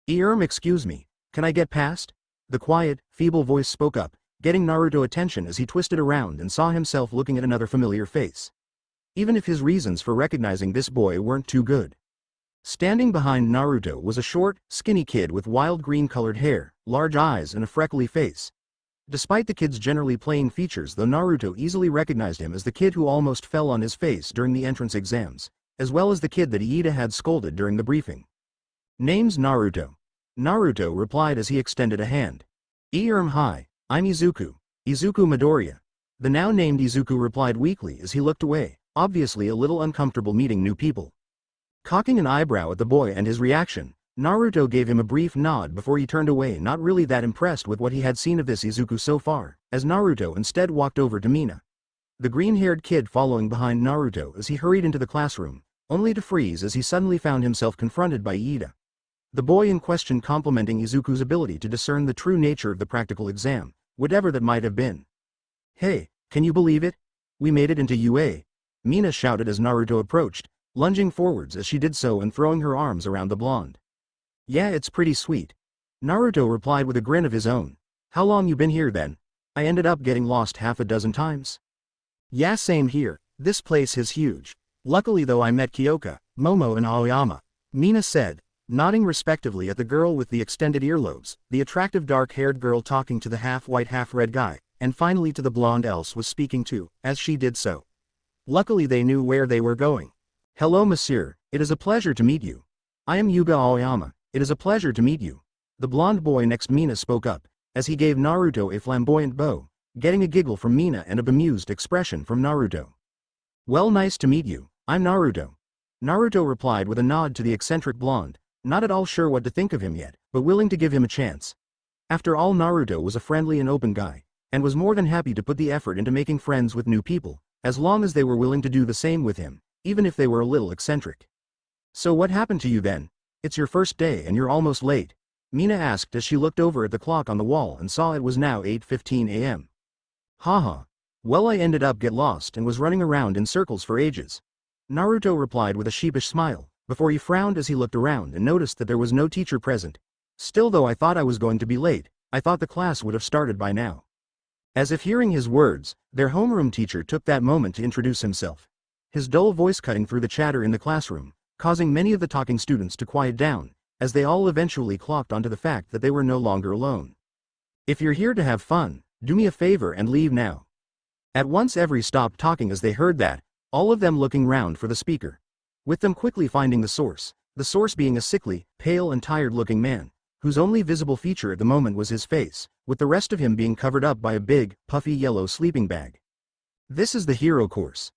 Excuse me, can I get past?" The quiet, feeble voice spoke up, getting Naruto's attention as he twisted around and saw himself looking at another familiar face. Even if his reasons for recognizing this boy weren't too good. Standing behind Naruto was a short, skinny kid with wild green-colored hair, large eyes and a freckly face. Despite the kid's generally plain features though, Naruto easily recognized him as the kid who almost fell on his face during the entrance exams, as well as the kid that Ida had scolded during the briefing. "Name's Naruto." Naruto replied as he extended a hand. Hi, I'm Izuku Midoriya." The now named Izuku replied weakly as he looked away, obviously a little uncomfortable meeting new people. Cocking an eyebrow at the boy and his reaction, Naruto gave him a brief nod before he turned away, not really that impressed with what he had seen of this Izuku so far, as Naruto instead walked over to Mina, the green-haired kid, following behind Naruto as he hurried into the classroom, only to freeze as he suddenly found himself confronted by Ida. The boy in question complimenting Izuku's ability to discern the true nature of the practical exam, whatever that might have been. "Hey, can you believe it? We made it into UA!" Mina shouted as Naruto approached, lunging forwards as she did so and throwing her arms around the blonde. "Yeah, it's pretty sweet." Naruto replied with a grin of his own. "How long you been here then? I ended up getting lost half a dozen times."
"Yeah, same here, this place is huge. Luckily though I met Kyoka, Momo and Aoyama," Mina said, nodding respectively at the girl with the extended earlobes, the attractive dark-haired girl talking to the half-white half-red guy, and finally to the blonde Else was speaking too, as she did so. Luckily they knew where they were going.
"Hello monsieur, it is a pleasure to meet you. I am Yuga Aoyama, it is a pleasure to meet you." The blonde boy next Mina spoke up, as he gave Naruto a flamboyant bow, getting a giggle from Mina and a bemused expression from Naruto. "Well, nice to meet you, I'm Naruto." Naruto replied with a nod to the eccentric blonde, not at all sure what to think of him yet, but willing to give him a chance. After all, Naruto was a friendly and open guy, and was more than happy to put the effort into making friends with new people, as long as they were willing to do the same with him, even if they were a little eccentric. "So what happened to you then? It's your first day and you're almost late," Mina asked as she looked over at the clock on the wall and saw it was now 8:15 a.m. "Haha. Well, I ended up get lost and was running around in circles for ages," Naruto replied with a sheepish smile, before he frowned as he looked around and noticed that there was no teacher present. "Still though, I thought I was going to be late, I thought the class would have started by now." As if hearing his words, their homeroom teacher took that moment to introduce himself, his dull voice cutting through the chatter in the classroom, causing many of the talking students to quiet down, as they all eventually clocked onto the fact that they were no longer alone. "If you're here to have fun, do me a favor and leave now." At once everyone stopped talking as they heard that, all of them looking round for the speaker, with them quickly finding the source being a sickly, pale and tired-looking man, whose only visible feature at the moment was his face, with the rest of him being covered up by a big, puffy yellow sleeping bag. "This is the hero course.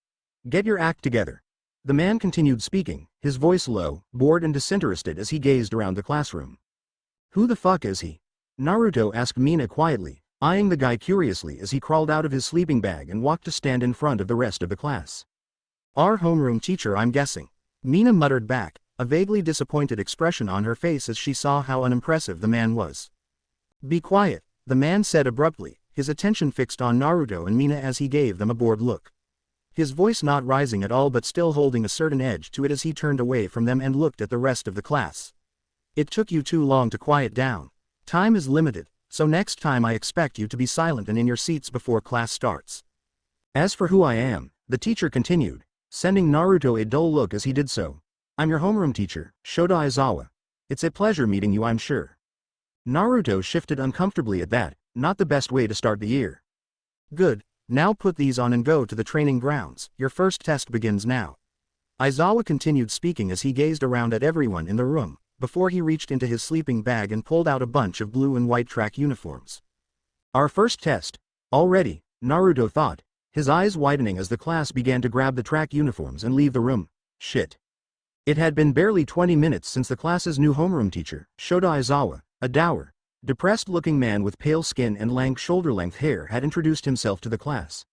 Get your act together." The man continued speaking, his voice low, bored and disinterested as he gazed around the classroom. "Who the fuck is he?" Naruto asked Mina quietly, eyeing the guy curiously as he crawled out of his sleeping bag and walked to stand in front of the rest of the class.
"Our homeroom teacher, I'm guessing," Mina muttered back, a vaguely disappointed expression on her face as she saw how unimpressive the man was. "Be quiet," the man said abruptly, his attention fixed on Naruto and Mina as he gave them a bored look. His voice not rising at all but still holding a certain edge to it as he turned away from them and looked at the rest of the class. "It took you too long to quiet down. Time is limited, so next time I expect you to be silent and in your seats before class starts."
"As for who I am," the teacher continued, sending Naruto a dull look as he did so, "I'm your homeroom teacher, Shota Aizawa. It's a pleasure meeting you, I'm sure." Naruto shifted uncomfortably at that, not the best way to start the year.
"Good, now put these on and go to the training grounds, your first test begins now." Aizawa continued speaking as he gazed around at everyone in the room, before he reached into his sleeping bag and pulled out a bunch of blue and white track uniforms.
"Our first test. Already," Naruto thought, his eyes widening as the class began to grab the track uniforms and leave the room. Shit. It had been barely 20 minutes since the class's new homeroom teacher, Shota Aizawa, a dour, depressed-looking man with pale skin and lank shoulder-length hair had introduced himself to the class.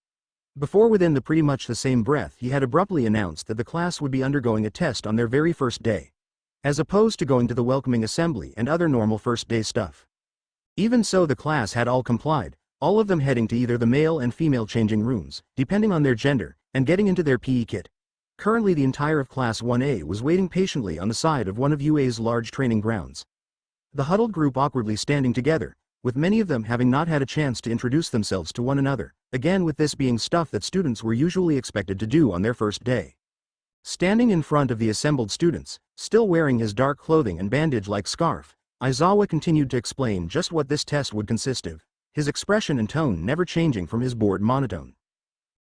Before within the pretty much the same breath he had abruptly announced that the class would be undergoing a test on their very first day, as opposed to going to the welcoming assembly and other normal first-day stuff. Even so, the class had all complied, all of them heading to either the male and female changing rooms, depending on their gender, and getting into their PE kit. Currently the entire of Class 1A was waiting patiently on the side of one of UA's large training grounds. The huddled group awkwardly standing together, with many of them having not had a chance to introduce themselves to one another, again with this being stuff that students were usually expected to do on their first day. Standing in front of the assembled students, still wearing his dark clothing and bandage-like scarf, Aizawa continued to explain just what this test would consist of, his expression and tone never changing from his bored monotone.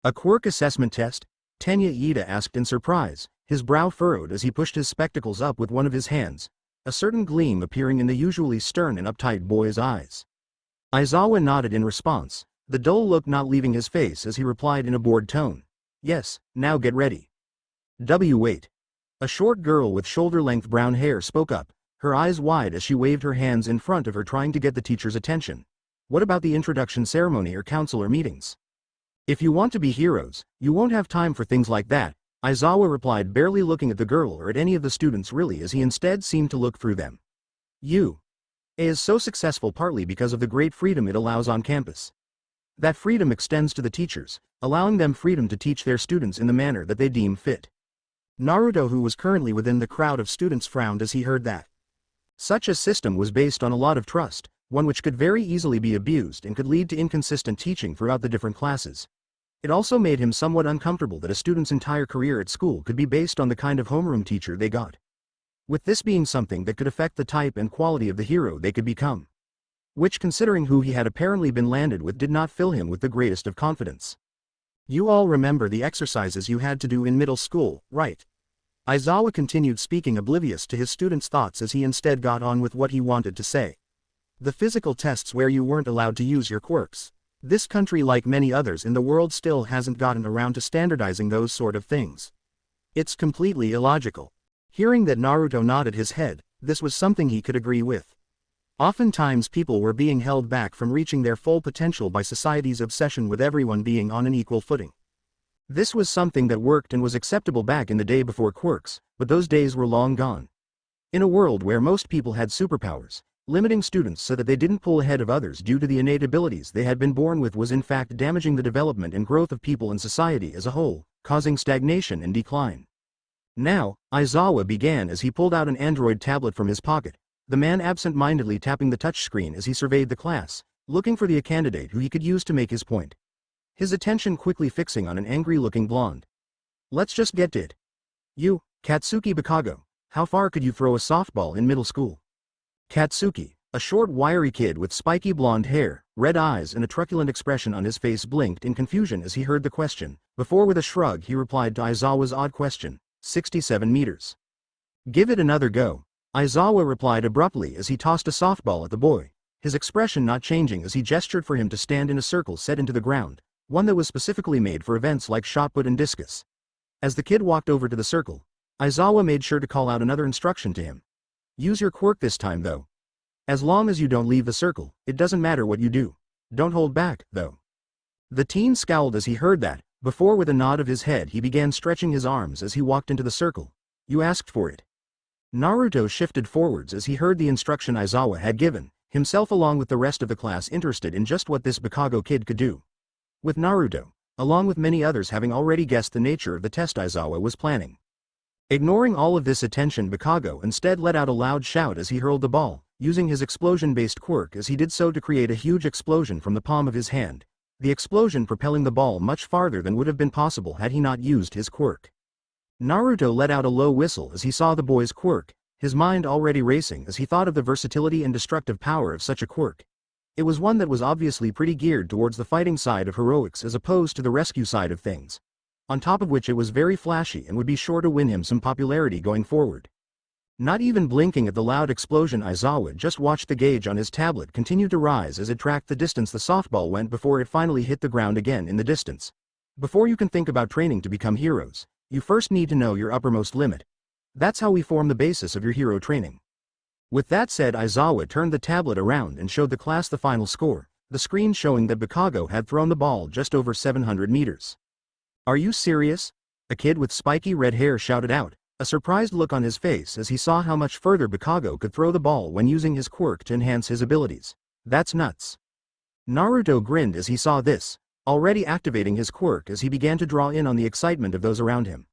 "A Quirk assessment test?" Tenya asked in surprise, his brow furrowed as he pushed his spectacles up with one of his hands, a certain gleam appearing in the usually stern and uptight boy's eyes. Aizawa nodded in response, the dull look not leaving his face as he replied in a bored tone, "Yes, now get ready." Wait. A short girl with shoulder-length brown hair spoke up, her eyes wide as she waved her hands in front of her trying to get the teacher's attention. "What about the introduction ceremony or counselor meetings? If you want to be heroes, you won't have time for things like that," Aizawa replied, barely looking at the girl or at any of the students really, as he instead seemed to look through them. "You is so successful partly because of the great freedom it allows on campus. That freedom extends to the teachers, allowing them freedom to teach their students in the manner that they deem fit." Naruto, who was currently within the crowd of students, frowned as he heard that. Such a system was based on a lot of trust, one which could very easily be abused and could lead to inconsistent teaching throughout the different classes. It also made him somewhat uncomfortable that a student's entire career at school could be based on the kind of homeroom teacher they got, with this being something that could affect the type and quality of the hero they could become. Which, considering who he had apparently been landed with, did not fill him with the greatest of confidence. "You all remember the exercises you had to do in middle school, right?" Aizawa continued speaking, oblivious to his students' thoughts as he instead got on with what he wanted to say. "The physical tests where you weren't allowed to use your quirks. This country, like many others in the world, still hasn't gotten around to standardizing those sort of things. It's completely illogical." Hearing that Naruto nodded his head, this was something he could agree with. Oftentimes people were being held back from reaching their full potential by society's obsession with everyone being on an equal footing. This was something that worked and was acceptable back in the day before quirks, but those days were long gone. In a world where most people had superpowers, limiting students so that they didn't pull ahead of others due to the innate abilities they had been born with was in fact damaging the development and growth of people and society as a whole, causing stagnation and decline. Now, Aizawa began as he pulled out an Android tablet from his pocket, the man absent-mindedly tapping the touchscreen as he surveyed the class, looking for the candidate who he could use to make his point. His attention quickly fixing on an angry-looking blonde. "Let's just get to it. You, Katsuki Bakago, how far could you throw a softball in middle school?" Katsuki, a short wiry kid with spiky blonde hair, red eyes and a truculent expression on his face, blinked in confusion as he heard the question, before with a shrug he replied to Aizawa's odd question, 67 meters. "Give it another go," Aizawa replied abruptly as he tossed a softball at the boy, his expression not changing as he gestured for him to stand in a circle set into the ground, one that was specifically made for events like shot put and discus. As the kid walked over to the circle, Aizawa made sure to call out another instruction to him. Use your quirk this time though. As long as you don't leave the circle, it doesn't matter what you do. Don't hold back, though. The teen scowled as he heard that, before with a nod of his head he began stretching his arms as he walked into the circle. You asked for it. Naruto shifted forwards as he heard the instruction Aizawa had given, himself along with the rest of the class interested in just what this Bakago kid could do. With Naruto, along with many others having already guessed the nature of the test Aizawa was planning. Ignoring all of this attention, Bakago instead let out a loud shout as he hurled the ball, using his explosion-based quirk as he did so to create a huge explosion from the palm of his hand, the explosion propelling the ball much farther than would have been possible had he not used his quirk. Naruto let out a low whistle as he saw the boy's quirk, his mind already racing as he thought of the versatility and destructive power of such a quirk. It was one that was obviously pretty geared towards the fighting side of heroics as opposed to the rescue side of things. On top of which it was very flashy and would be sure to win him some popularity going forward. Not even blinking at the loud explosion, Aizawa just watched the gauge on his tablet continue to rise as it tracked the distance the softball went before it finally hit the ground again in the distance. Before you can think about training to become heroes, you first need to know your uppermost limit. That's how we form the basis of your hero training. With that said, Aizawa turned the tablet around and showed the class the final score, the screen showing that Bakago had thrown the ball just over 700 meters. Are you serious? A kid with spiky red hair shouted out, a surprised look on his face as he saw how much further Bakago could throw the ball when using his quirk to enhance his abilities. That's nuts. Naruto grinned as he saw this, already activating his quirk as he began to draw in on the excitement of those around him.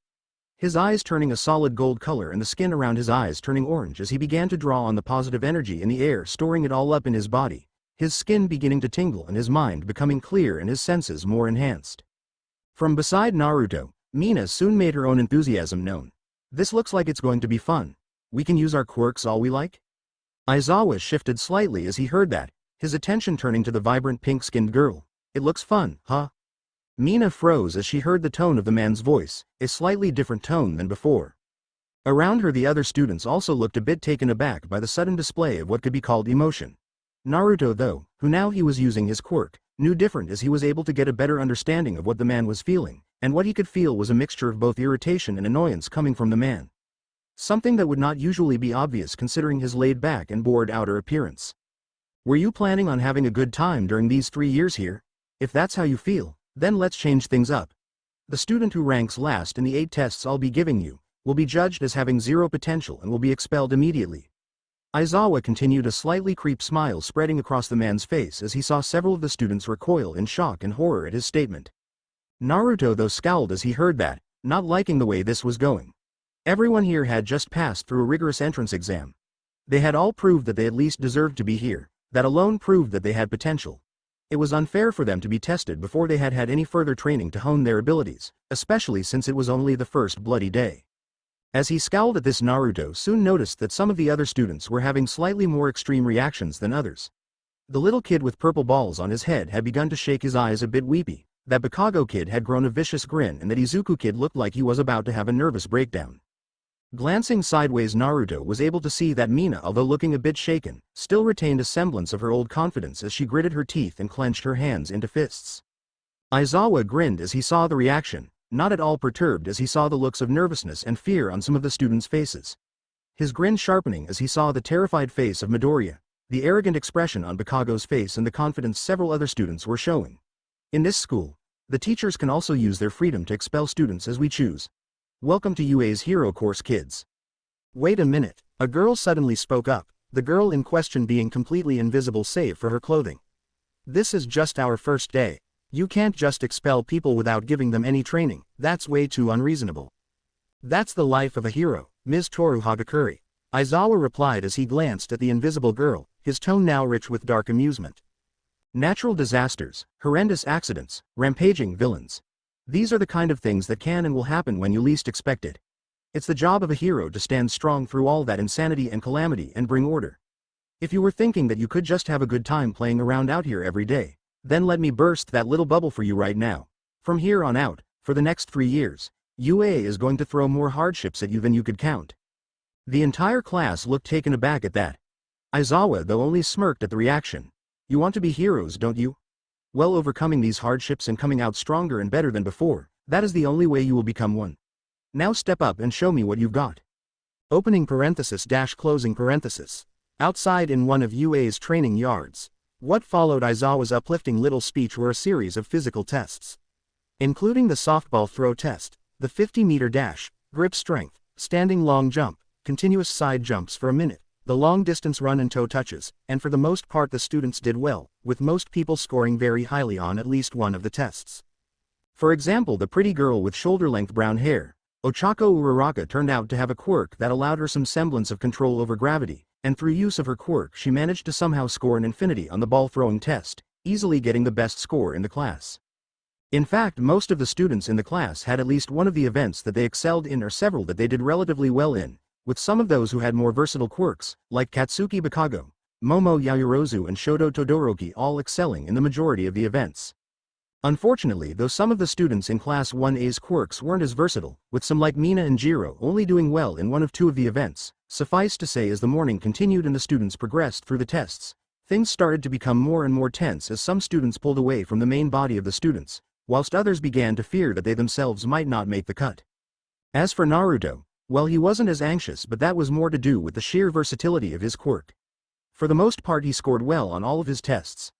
His eyes turning a solid gold color and the skin around his eyes turning orange as he began to draw on the positive energy in the air, storing it all up in his body, his skin beginning to tingle and his mind becoming clear and his senses more enhanced. From beside Naruto, Mina soon made her own enthusiasm known. This looks like it's going to be fun. We can use our quirks all we like? Aizawa shifted slightly as he heard that, his attention turning to the vibrant pink-skinned girl. It looks fun, huh? Mina froze as she heard the tone of the man's voice, a slightly different tone than before. Around her the other students also looked a bit taken aback by the sudden display of what could be called emotion. Naruto though, who now he was using his quirk, knew different as he was able to get a better understanding of what the man was feeling, and what he could feel was a mixture of both irritation and annoyance coming from the man. Something that would not usually be obvious considering his laid-back and bored outer appearance. Were you planning on having a good time during these 3 years here? If that's how you feel, then let's change things up. The student who ranks last in the 8 tests I'll be giving you, will be judged as having 0 potential and will be expelled immediately. Aizawa continued, a slightly creeped smile spreading across the man's face as he saw several of the students recoil in shock and horror at his statement. Naruto though scowled as he heard that, not liking the way this was going. Everyone here had just passed through a rigorous entrance exam. They had all proved that they at least deserved to be here, that alone proved that they had potential. It was unfair for them to be tested before they had had any further training to hone their abilities, especially since it was only the first bloody day. As he scowled at this, Naruto soon noticed that some of the other students were having slightly more extreme reactions than others. The little kid with purple balls on his head had begun to shake his eyes a bit weepy, that Bakago kid had grown a vicious grin, and that Izuku kid looked like he was about to have a nervous breakdown. Glancing sideways, Naruto was able to see that Mina, although looking a bit shaken, still retained a semblance of her old confidence as she gritted her teeth and clenched her hands into fists. Aizawa grinned as he saw the reaction, not at all perturbed as he saw the looks of nervousness and fear on some of the students' faces. His grin sharpening as he saw the terrified face of Midoriya, the arrogant expression on Bakago's face, and the confidence several other students were showing. In this school, the teachers can also use their freedom to expel students as we choose. Welcome to UA's Hero Course, kids.
Wait a minute, a girl suddenly spoke up, the girl in question being completely invisible save for her clothing. This is just our first day. You can't just expel people without giving them any training, that's way too unreasonable. That's the life of a hero, Ms. Toru Hagakure. Aizawa replied as he glanced at the invisible girl, his tone now rich with dark amusement.
Natural disasters, horrendous accidents, rampaging villains. These are the kind of things that can and will happen when you least expect it. It's the job of a hero to stand strong through all that insanity and calamity and bring order. If you were thinking that you could just have a good time playing around out here every day, then let me burst that little bubble for you right now. From here on out, for the next 3 years, UA is going to throw more hardships at you than you could count. The entire class looked taken aback at that. Aizawa though only smirked at the reaction. You want to be heroes, don't you? Well, overcoming these hardships and coming out stronger and better than before, that is the only way you will become one. Now step up and show me what you've got.
Opening parenthesis dash closing parenthesis. Outside in one of UA's training yards. What followed Aizawa's uplifting little speech were a series of physical tests, including the softball throw test, the 50-meter dash, grip strength, standing long jump, continuous side jumps for a minute, the long-distance run and toe touches, and for the most part the students did well, with most people scoring very highly on at least one of the tests.
For example, the pretty girl with shoulder-length brown hair, Ochako Uraraka, turned out to have a quirk that allowed her some semblance of control over gravity, and through use of her quirk she managed to somehow score an infinity on the ball-throwing test, easily getting the best score in the class. In fact, most of the students in the class had at least one of the events that they excelled in or several that they did relatively well in, with some of those who had more versatile quirks, like Katsuki Bakago, Momo Yayorozu and Shoto Todoroki, all excelling in the majority of the events. Unfortunately, though, some of the students in Class 1A's quirks weren't as versatile, with some like Mina and Jiro only doing well in one of two of the events. Suffice to say, as the morning continued and the students progressed through the tests, things started to become more and more tense as some students pulled away from the main body of the students, whilst others began to fear that they themselves might not make the cut. As for Naruto, well, he wasn't as anxious, but that was more to do with the sheer versatility of his quirk. For the most part he scored well on all of his tests.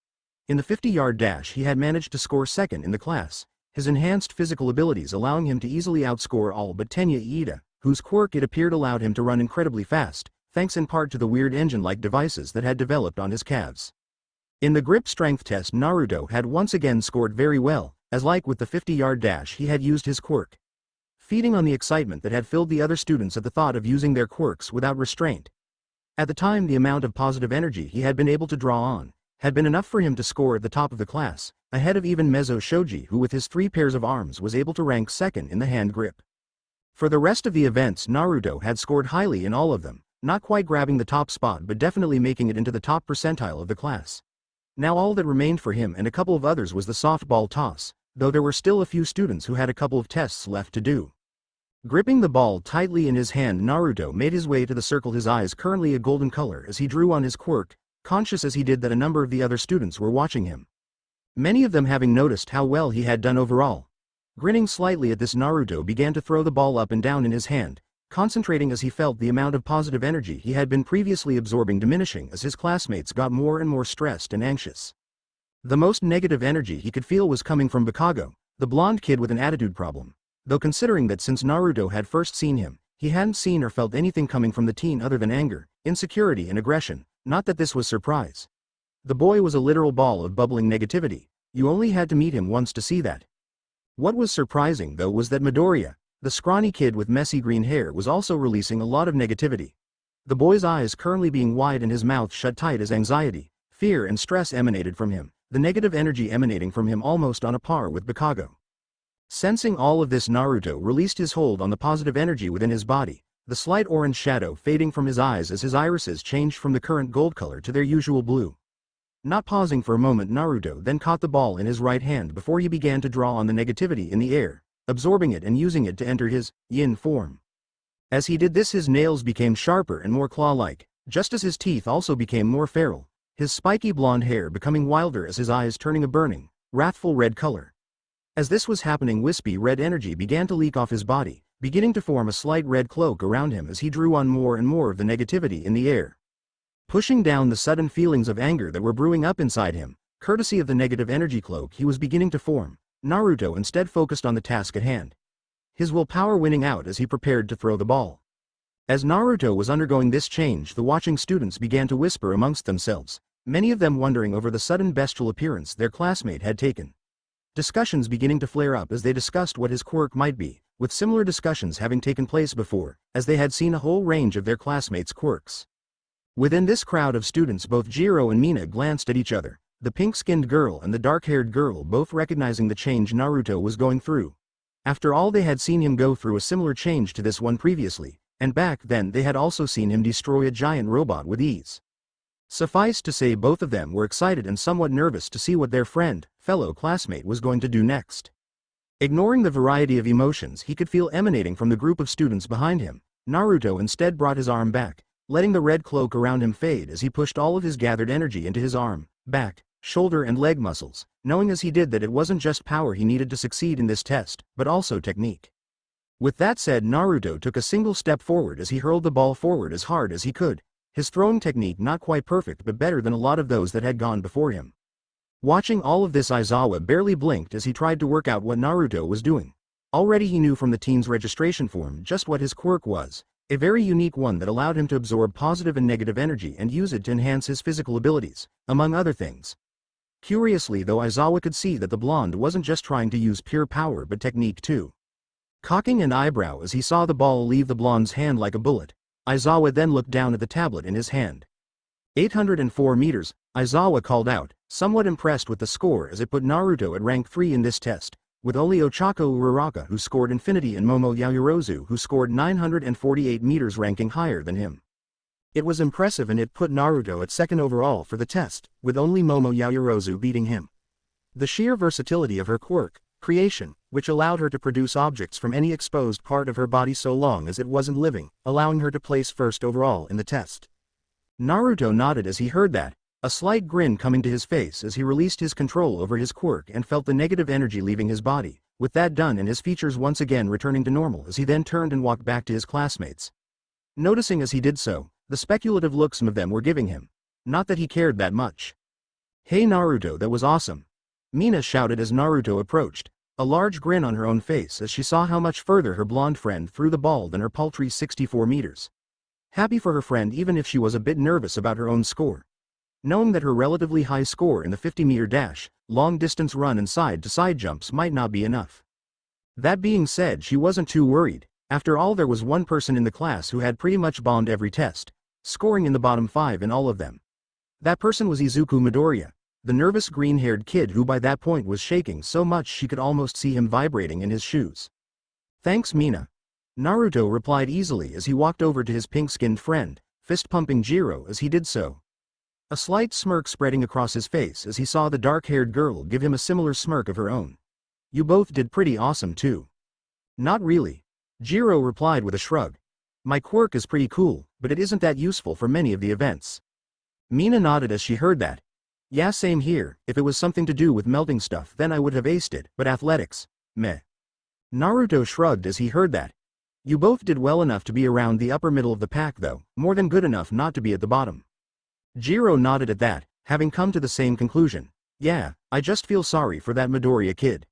In the 50-yard dash he had managed to score second in the class, his enhanced physical abilities allowing him to easily outscore all but Tenya Iida, whose quirk it appeared allowed him to run incredibly fast, thanks in part to the weird engine-like devices that had developed on his calves. In the grip strength test Naruto had once again scored very well, as like with the 50-yard dash he had used his quirk, feeding on the excitement that had filled the other students at the thought of using their quirks without restraint. At the time, the amount of positive energy he had been able to draw on had been enough for him to score at the top of the class, ahead of even Mezzo Shoji, who with his 3 pairs of arms was able to rank second in the hand grip. For the rest of the events, Naruto had scored highly in all of them, not quite grabbing the top spot but definitely making it into the top percentile of the class. Now all that remained for him and a couple of others was the softball toss, though there were still a few students who had a couple of tests left to do. Gripping the ball tightly in his hand, Naruto made his way to the circle, his eyes currently a golden color as he drew on his quirk, conscious as he did that a number of the other students were watching him, many of them having noticed how well he had done overall. Grinning slightly at this, Naruto began to throw the ball up and down in his hand, concentrating as he felt the amount of positive energy he had been previously absorbing diminishing as his classmates got more and more stressed and anxious. The most negative energy he could feel was coming from Bakago, the blonde kid with an attitude problem, though considering that since Naruto had first seen him, he hadn't seen or felt anything coming from the teen other than anger, insecurity and aggression. Not that this was surprise. The boy was a literal ball of bubbling negativity. You only had to meet him once to see that. What was surprising though was that Midoriya, the scrawny kid with messy green hair, was also releasing a lot of negativity. The boy's eyes currently being wide and his mouth shut tight as anxiety, fear and stress emanated from him, the negative energy emanating from him almost on a par with Bakago. Sensing all of this, Naruto released his hold on the positive energy within his body, the slight orange shadow fading from his eyes as his irises changed from the current gold color to their usual blue. Not pausing for a moment, Naruto then caught the ball in his right hand before he began to draw on the negativity in the air, absorbing it and using it to enter his yin form. As he did this, his nails became sharper and more claw-like, just as his teeth also became more feral, his spiky blonde hair becoming wilder as his eyes turning a burning, wrathful red color. As this was happening, wispy red energy began to leak off his body, beginning to form a slight red cloak around him as he drew on more and more of the negativity in the air, pushing down the sudden feelings of anger that were brewing up inside him. Courtesy of the negative energy cloak he was beginning to form, Naruto instead focused on the task at hand, his willpower winning out as he prepared to throw the ball. As Naruto was undergoing this change, the watching students began to whisper amongst themselves, many of them wondering over the sudden bestial appearance their classmate had taken. Discussions beginning to flare up as they discussed what his quirk might be, with similar discussions having taken place before, as they had seen a whole range of their classmates' quirks. Within this crowd of students, both Jiro and Mina glanced at each other, the pink-skinned girl and the dark-haired girl both recognizing the change Naruto was going through. After all, they had seen him go through a similar change to this one previously, and back then they had also seen him destroy a giant robot with ease. Suffice to say, both of them were excited and somewhat nervous to see what their fellow classmate was going to do next. Ignoring the variety of emotions he could feel emanating from the group of students behind him, Naruto instead brought his arm back, letting the red cloak around him fade as he pushed all of his gathered energy into his arm, back, shoulder and leg muscles, knowing as he did that it wasn't just power he needed to succeed in this test, but also technique. With that said, Naruto took a single step forward as he hurled the ball forward as hard as he could, his throwing technique not quite perfect but better than a lot of those that had gone before him. Watching all of this, Aizawa barely blinked as he tried to work out what Naruto was doing. Already he knew from the teen's registration form just what his quirk was, a very unique one that allowed him to absorb positive and negative energy and use it to enhance his physical abilities, among other things. Curiously though, Aizawa could see that the blonde wasn't just trying to use pure power but technique too. Cocking an eyebrow as he saw the ball leave the blonde's hand like a bullet, Aizawa then looked down at the tablet in his hand. 804 meters, Aizawa called out, somewhat impressed with the score as it put Naruto at rank 3 in this test, with only Ochako Uraraka who scored infinity and Momo Yaoyorozu who scored 948 meters ranking higher than him.
It was impressive and it put Naruto at second overall for the test, with only Momo Yaoyorozu beating him. The sheer versatility of her quirk, creation, which allowed her to produce objects from any exposed part of her body so long as it wasn't living, allowing her to place first overall in the test.
Naruto nodded as he heard that, a slight grin coming to his face as he released his control over his quirk and felt the negative energy leaving his body, with that done and his features once again returning to normal as he then turned and walked back to his classmates. Noticing as he did so, the speculative looks some of them were giving him. Not that he cared that much. "Hey Naruto, that was awesome!" Mina shouted as Naruto approached, a large grin on her own face as she saw how much further her blonde friend threw the ball than her paltry 64 meters. Happy for her friend even if she was a bit nervous about her own score. Knowing that her relatively high score in the 50-meter dash, long-distance run and side-to-side jumps might not be enough. That being said, she wasn't too worried. After all, there was one person in the class who had pretty much bombed every test, scoring in the bottom 5 in all of them. That person was Izuku Midoriya, the nervous green-haired kid who by that point was shaking so much she could almost see him vibrating in his shoes. "Thanks, Mina." Naruto replied easily as he walked over to his pink-skinned friend, fist-pumping Jiro as he did so. A slight smirk spreading across his face as he saw the dark-haired girl give him a similar smirk of her own. "You both did pretty awesome too." "Not really," Jiro replied with a shrug. "My quirk is pretty cool, but it isn't that useful for many of the events." Mina nodded as she heard that. "Yeah, same here, if it was something to do with melting stuff then I would have aced it, but athletics, meh." Naruto shrugged as he heard that. "You both did well enough to be around the upper middle of the pack though, more than good enough not to be at the bottom." Jiro nodded at that, having come to the same conclusion. "Yeah, I just feel sorry for that Midoriya kid."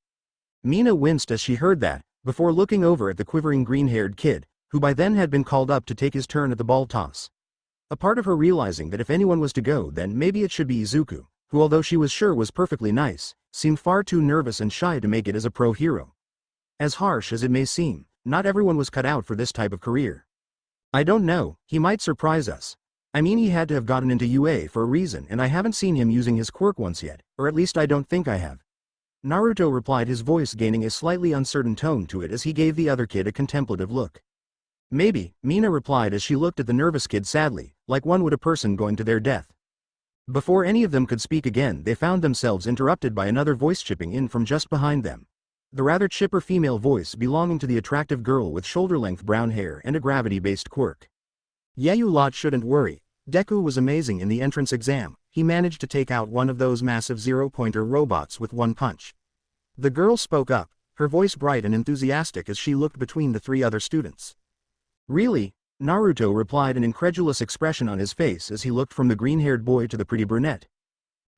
Mina winced as she heard that, before looking over at the quivering green-haired kid, who by then had been called up to take his turn at the ball toss. A part of her realizing that if anyone was to go then maybe it should be Izuku, who although she was sure was perfectly nice, seemed far too nervous and shy to make it as a pro hero. As harsh as it may seem, not everyone was cut out for this type of career. "I don't know, he might surprise us. I mean, he had to have gotten into UA for a reason and I haven't seen him using his quirk once yet, or at least I don't think I have." Naruto replied, his voice gaining a slightly uncertain tone to it as he gave the other kid a contemplative look. "Maybe," Mina replied as she looked at the nervous kid sadly, like one would a person going to their death. Before any of them could speak again, they found themselves interrupted by another voice chipping in from just behind them. The rather chipper female voice belonging to the attractive girl with shoulder-length brown hair and a gravity-based quirk.
"Yeah, you lot shouldn't worry. Deku was amazing in the entrance exam. He managed to take out one of those massive zero-pointer robots with one punch." The girl spoke up, her voice bright and enthusiastic as she looked between the 3 other students.
"Really?" Naruto replied, an incredulous expression on his face as he looked from the green-haired boy to the pretty brunette.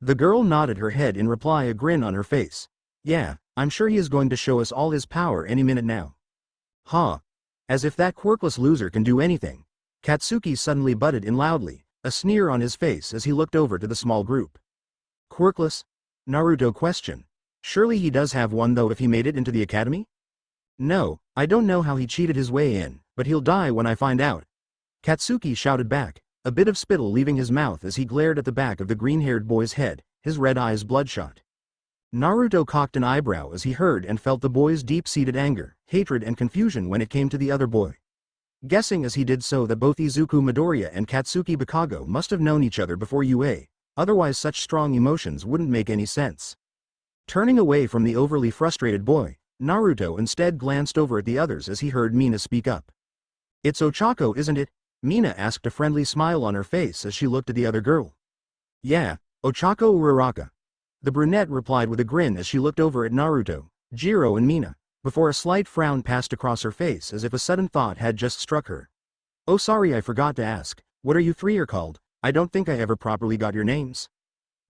The girl nodded her head in reply, a grin on her face. "Yeah, I'm sure he is going to show us all his power any minute now." "Huh. As if that quirkless loser can do anything." Katsuki suddenly butted in loudly, a sneer on his face as he looked over to the small group. "Quirkless?" Naruto questioned. "Surely he does have one though if he made it into the academy?" "No, I don't know how he cheated his way in, but he'll die when I find out." Katsuki shouted back, a bit of spittle leaving his mouth as he glared at the back of the green-haired boy's head, his red eyes bloodshot. Naruto cocked an eyebrow as he heard and felt the boy's deep-seated anger, hatred and confusion when it came to the other boy. Guessing as he did so that both Izuku Midoriya and Katsuki Bakago must have known each other before UA, otherwise such strong emotions wouldn't make any sense. Turning away from the overly frustrated boy, Naruto instead glanced over at the others as he heard Mina speak up. "It's Ochako, isn't it?" Mina asked, a friendly smile on her face as she looked at the other girl. "Yeah, Ochako Uraraka." The brunette replied with a grin as she looked over at Naruto, Jiro and Mina, before a slight frown passed across her face as if a sudden thought had just struck her. Oh sorry, I forgot to ask, what are you three are called? I don't think I ever properly got your names.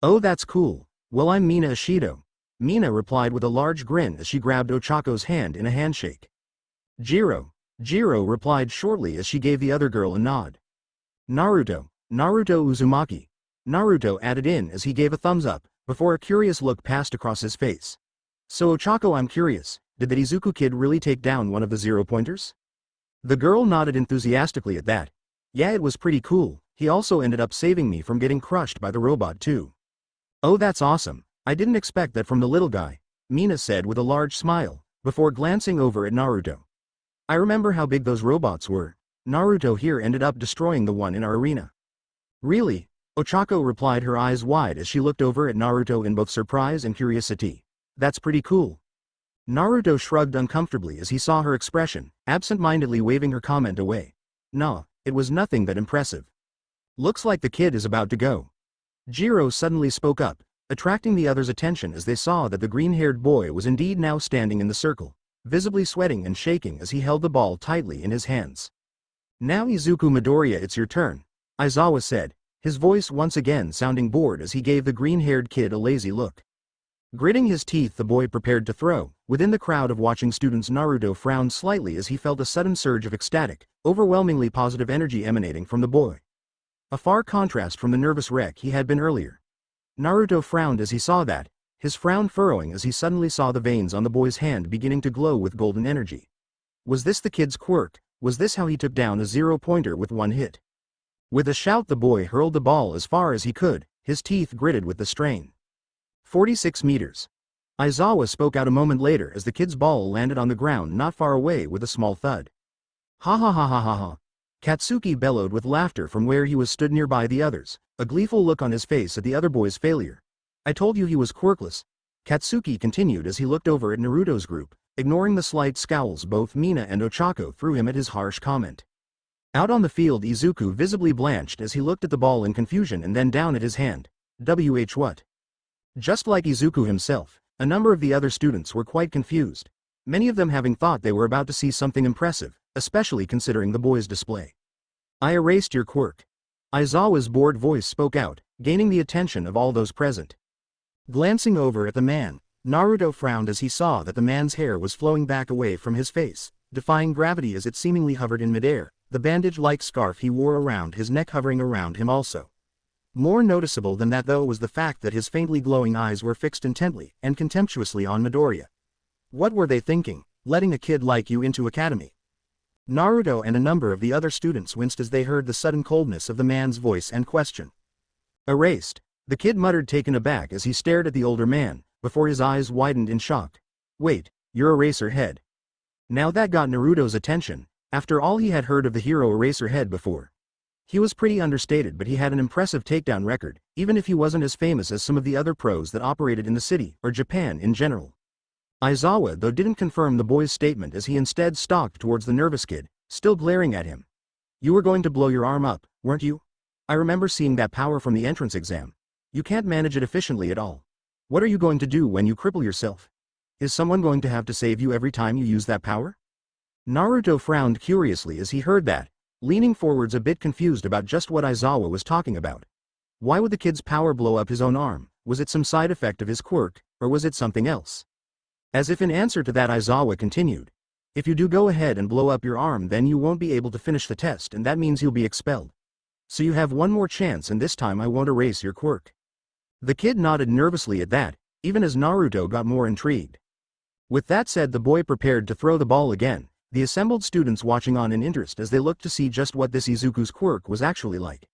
Oh that's cool, well I'm Mina Ashido. Mina replied with a large grin as she grabbed Ochako's hand in a handshake. Jiro replied shortly as she gave the other girl a nod. Naruto Uzumaki. Naruto added in as he gave a thumbs up, before a curious look passed across his face. So Ochako, I'm curious, did the Izuku kid really take down one of the 0-pointers? The girl nodded enthusiastically at that. Yeah, it was pretty cool, he also ended up saving me from getting crushed by the robot too. Oh that's awesome, I didn't expect that from the little guy, Mina said with a large smile, before glancing over at Naruto. I remember how big those robots were. Naruto here ended up destroying the one in our arena. Really? Ochako replied, her eyes wide as she looked over at Naruto in both surprise and curiosity. That's pretty cool. Naruto shrugged uncomfortably as he saw her expression, absent-mindedly waving her comment away. Nah, it was nothing that impressive. Looks like the kid is about to go. Jiro suddenly spoke up, attracting the others' attention as they saw that the green-haired boy was indeed now standing in the circle, visibly sweating and shaking as he held the ball tightly in his hands. Now Izuku Midoriya, it's your turn, Aizawa said, his voice once again sounding bored as he gave the green-haired kid a lazy look. Gritting his teeth, the boy prepared to throw. Within the crowd of watching students, Naruto frowned slightly as he felt a sudden surge of ecstatic, overwhelmingly positive energy emanating from the boy. A far contrast from the nervous wreck he had been earlier. Naruto frowned as he saw that, his frown furrowing as he suddenly saw the veins on the boy's hand beginning to glow with golden energy. Was this the kid's quirk? Was this how he took down a 0-pointer with one hit? With a shout, the boy hurled the ball as far as he could, his teeth gritted with the strain. 46 meters. Aizawa spoke out a moment later as the kid's ball landed on the ground not far away with a small thud. Ha ha ha ha ha ha. Katsuki bellowed with laughter from where he was stood nearby the others, a gleeful look on his face at the other boy's failure. I told you he was quirkless. Katsuki continued as he looked over at Naruto's group, ignoring the slight scowls both Mina and Ochako threw him at his harsh comment. Out on the field, Izuku visibly blanched as he looked at the ball in confusion and then down at his hand. What? Just like Izuku himself, a number of the other students were quite confused, many of them having thought they were about to see something impressive, especially considering the boy's display. I erased your quirk. Aizawa's bored voice spoke out, gaining the attention of all those present. Glancing over at the man, Naruto frowned as he saw that the man's hair was flowing back away from his face, defying gravity as it seemingly hovered in midair, the bandage-like scarf he wore around his neck hovering around him also. More noticeable than that though was the fact that his faintly glowing eyes were fixed intently and contemptuously on Midoriya. What were they thinking, letting a kid like you into academy? Naruto and a number of the other students winced as they heard the sudden coldness of the man's voice and question. Erased, the kid muttered, taken aback as he stared at the older man, before his eyes widened in shock. Wait, you're Eraserhead. Now that got Naruto's attention, after all he had heard of the hero Eraserhead before. He was pretty understated, but he had an impressive takedown record, even if he wasn't as famous as some of the other pros that operated in the city, or Japan in general. Aizawa though didn't confirm the boy's statement as he instead stalked towards the nervous kid, still glaring at him. You were going to blow your arm up, weren't you? I remember seeing that power from the entrance exam. You can't manage it efficiently at all. What are you going to do when you cripple yourself? Is someone going to have to save you every time you use that power? Naruto frowned curiously as he heard that, leaning forwards a bit confused about just what Aizawa was talking about. Why would the kid's power blow up his own arm? Was it some side effect of his quirk, or was it something else? As if in answer to that, Aizawa continued. If you do go ahead and blow up your arm, then you won't be able to finish the test, and that means you'll be expelled. So you have one more chance, and this time I won't erase your quirk. The kid nodded nervously at that, even as Naruto got more intrigued. With that said, the boy prepared to throw the ball again, the assembled students watching on in interest as they looked to see just what this Izuku's quirk was actually like.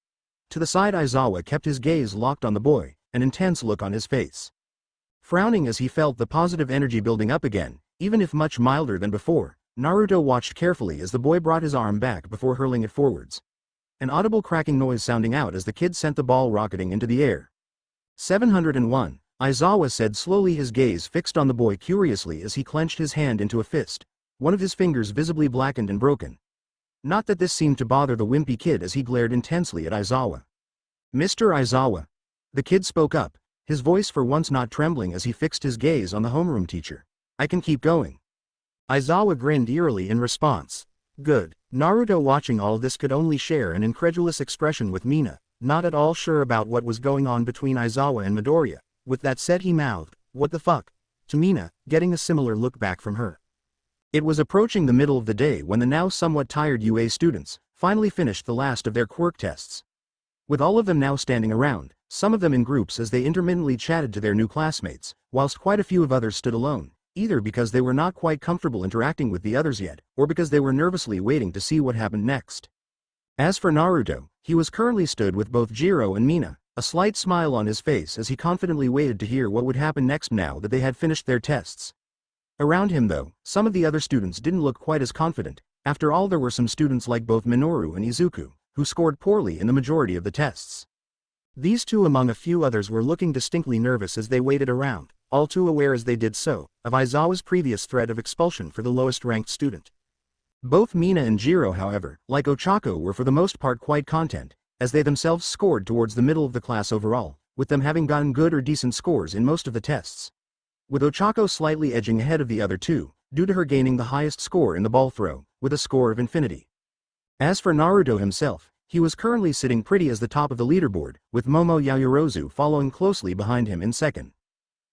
To the side, Aizawa kept his gaze locked on the boy, an intense look on his face. Frowning as he felt the positive energy building up again, even if much milder than before, Naruto watched carefully as the boy brought his arm back before hurling it forwards. An audible cracking noise sounding out as the kid sent the ball rocketing into the air. 701, Aizawa said slowly, his gaze fixed on the boy curiously as he clenched his hand into a fist, one of his fingers visibly blackened and broken. Not that this seemed to bother the wimpy kid as he glared intensely at Aizawa. Mr. Aizawa. The kid spoke up, his voice for once not trembling as he fixed his gaze on the homeroom teacher. I can keep going.
Aizawa grinned eerily in response. Good. Naruto watching all this could only share an incredulous expression with Mina, not at all sure about what was going on between Aizawa and Midoriya. With that said he mouthed, "What the fuck?" to Mina, getting a similar look back from her.
It was approaching the middle of the day when the now somewhat tired UA students finally finished the last of their quirk tests. With all of them now standing around, some of them in groups as they intermittently chatted to their new classmates, whilst quite a few of others stood alone, either because they were not quite comfortable interacting with the others yet, or because they were nervously waiting to see what happened next. As for Naruto, he was currently stood with both Jiro and Mina, a slight smile on his face as he confidently waited to hear what would happen next now that they had finished their tests. Around him though, some of the other students didn't look quite as confident. After all, there were some students like both Minoru and Izuku, who scored poorly in the majority of the tests. These two among a few others were looking distinctly nervous as they waited around, all too aware as they did so, of Aizawa's previous threat of expulsion for the lowest ranked student. Both Mina and Jiro, however, like Ochako, were for the most part quite content, as they themselves scored towards the middle of the class overall, with them having gotten good or decent scores in most of the tests. With Ochako slightly edging ahead of the other two, due to her gaining the highest score in the ball throw, with a score of infinity. As for Naruto himself, he was currently sitting pretty as the top of the leaderboard, with Momo Yaoyorozu following closely behind him in second.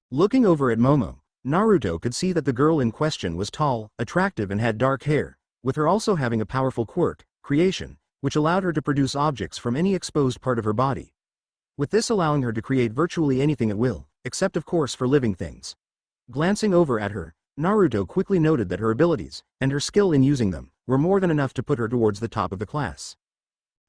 Looking over at Momo, Naruto could see that the girl in question was tall, attractive and had dark hair, with her also having a powerful quirk, creation, which allowed her to produce objects from any exposed part of her body. With this allowing her to create virtually anything at will, except of course for living things. Glancing over at her, Naruto quickly noted that her abilities, and her skill in using them, were more than enough to put her towards the top of the class.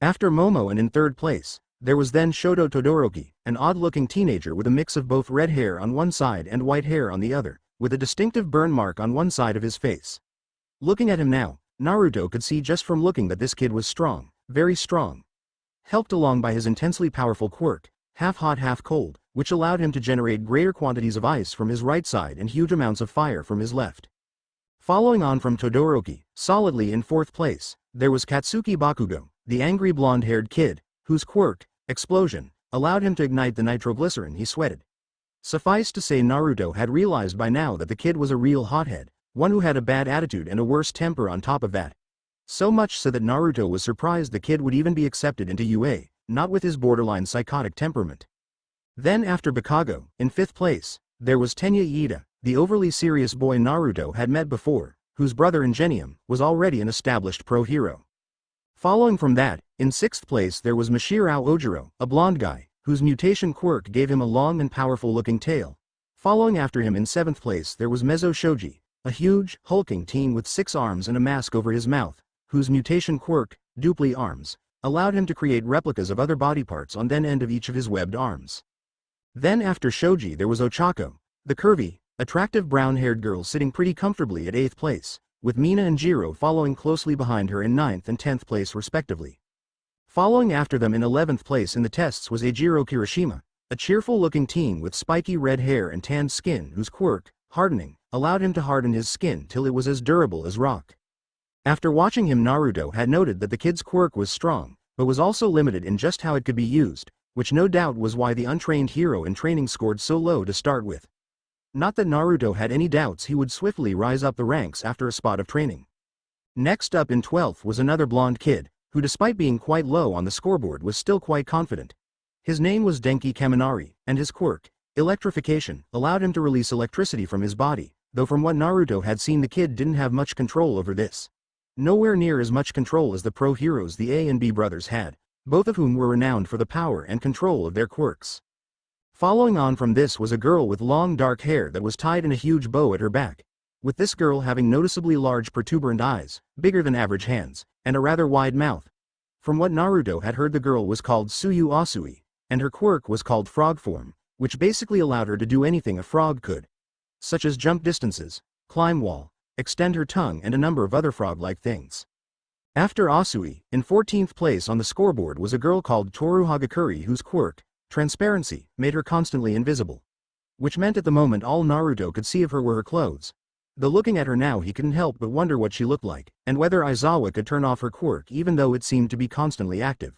After Momo and in third place, there was then Shoto Todoroki, an odd-looking teenager with a mix of both red hair on one side and white hair on the other, with a distinctive burn mark on one side of his face. Looking at him now, Naruto could see just from looking that this kid was strong, very strong. Helped along by his intensely powerful quirk, half hot half cold, which allowed him to generate greater quantities of ice from his right side and huge amounts of fire from his left. Following on from Todoroki, solidly in fourth place, there was Katsuki Bakugo, the angry blonde-haired kid, whose quirk, explosion, allowed him to ignite the nitroglycerin he sweated. Suffice to say, Naruto had realized by now that the kid was a real hothead, one who had a bad attitude and a worse temper on top of that. So much so that Naruto was surprised the kid would even be accepted into UA, not with his borderline psychotic temperament. Then after Bakago, in fifth place, there was Tenya Iida, the overly serious boy Naruto had met before, whose brother Ingenium was already an established pro-hero. Following from that, in sixth place there was Mashirao Ojiro, a blonde guy, whose mutation quirk gave him a long and powerful-looking tail. Following after him in seventh place there was Mezzo Shoji, a huge, hulking teen with 6 arms and a mask over his mouth, whose mutation quirk, dupli arms, allowed him to create replicas of other body parts on one end of each of his webbed arms. Then after Shoji there was Ochako, the curvy, attractive brown-haired girl sitting pretty comfortably at 8th place, with Mina and Jiro following closely behind her in 9th and 10th place respectively. Following after them in 11th place in the tests was Eijiro Kirishima, a cheerful-looking teen with spiky red hair and tanned skin whose quirk, hardening, allowed him to harden his skin till it was as durable as rock. After watching him, Naruto had noted that the kid's quirk was strong, but was also limited in just how it could be used, which no doubt was why the untrained hero in training scored so low to start with. Not that Naruto had any doubts he would swiftly rise up the ranks after a spot of training. Next up in 12th was another blonde kid, who despite being quite low on the scoreboard was still quite confident. His name was Denki Kaminari, and his quirk, electrification, allowed him to release electricity from his body, though from what Naruto had seen the kid didn't have much control over this. Nowhere near as much control as the pro-heroes the A and B brothers had, both of whom were renowned for the power and control of their quirks. Following on from this was a girl with long dark hair that was tied in a huge bow at her back, with this girl having noticeably large protuberant eyes, bigger than average hands, and a rather wide mouth. From what Naruto had heard, the girl was called Tsuyu Asui, and her quirk was called frog form, which basically allowed her to do anything a frog could, such as jump distances, climb wall, extend her tongue and a number of other frog-like things. After Asui, in 14th place on the scoreboard was a girl called Toru Hagakuri whose quirk, transparency, made her constantly invisible. Which meant at the moment all Naruto could see of her were her clothes. Though looking at her now he couldn't help but wonder what she looked like, and whether Aizawa could turn off her quirk even though it seemed to be constantly active.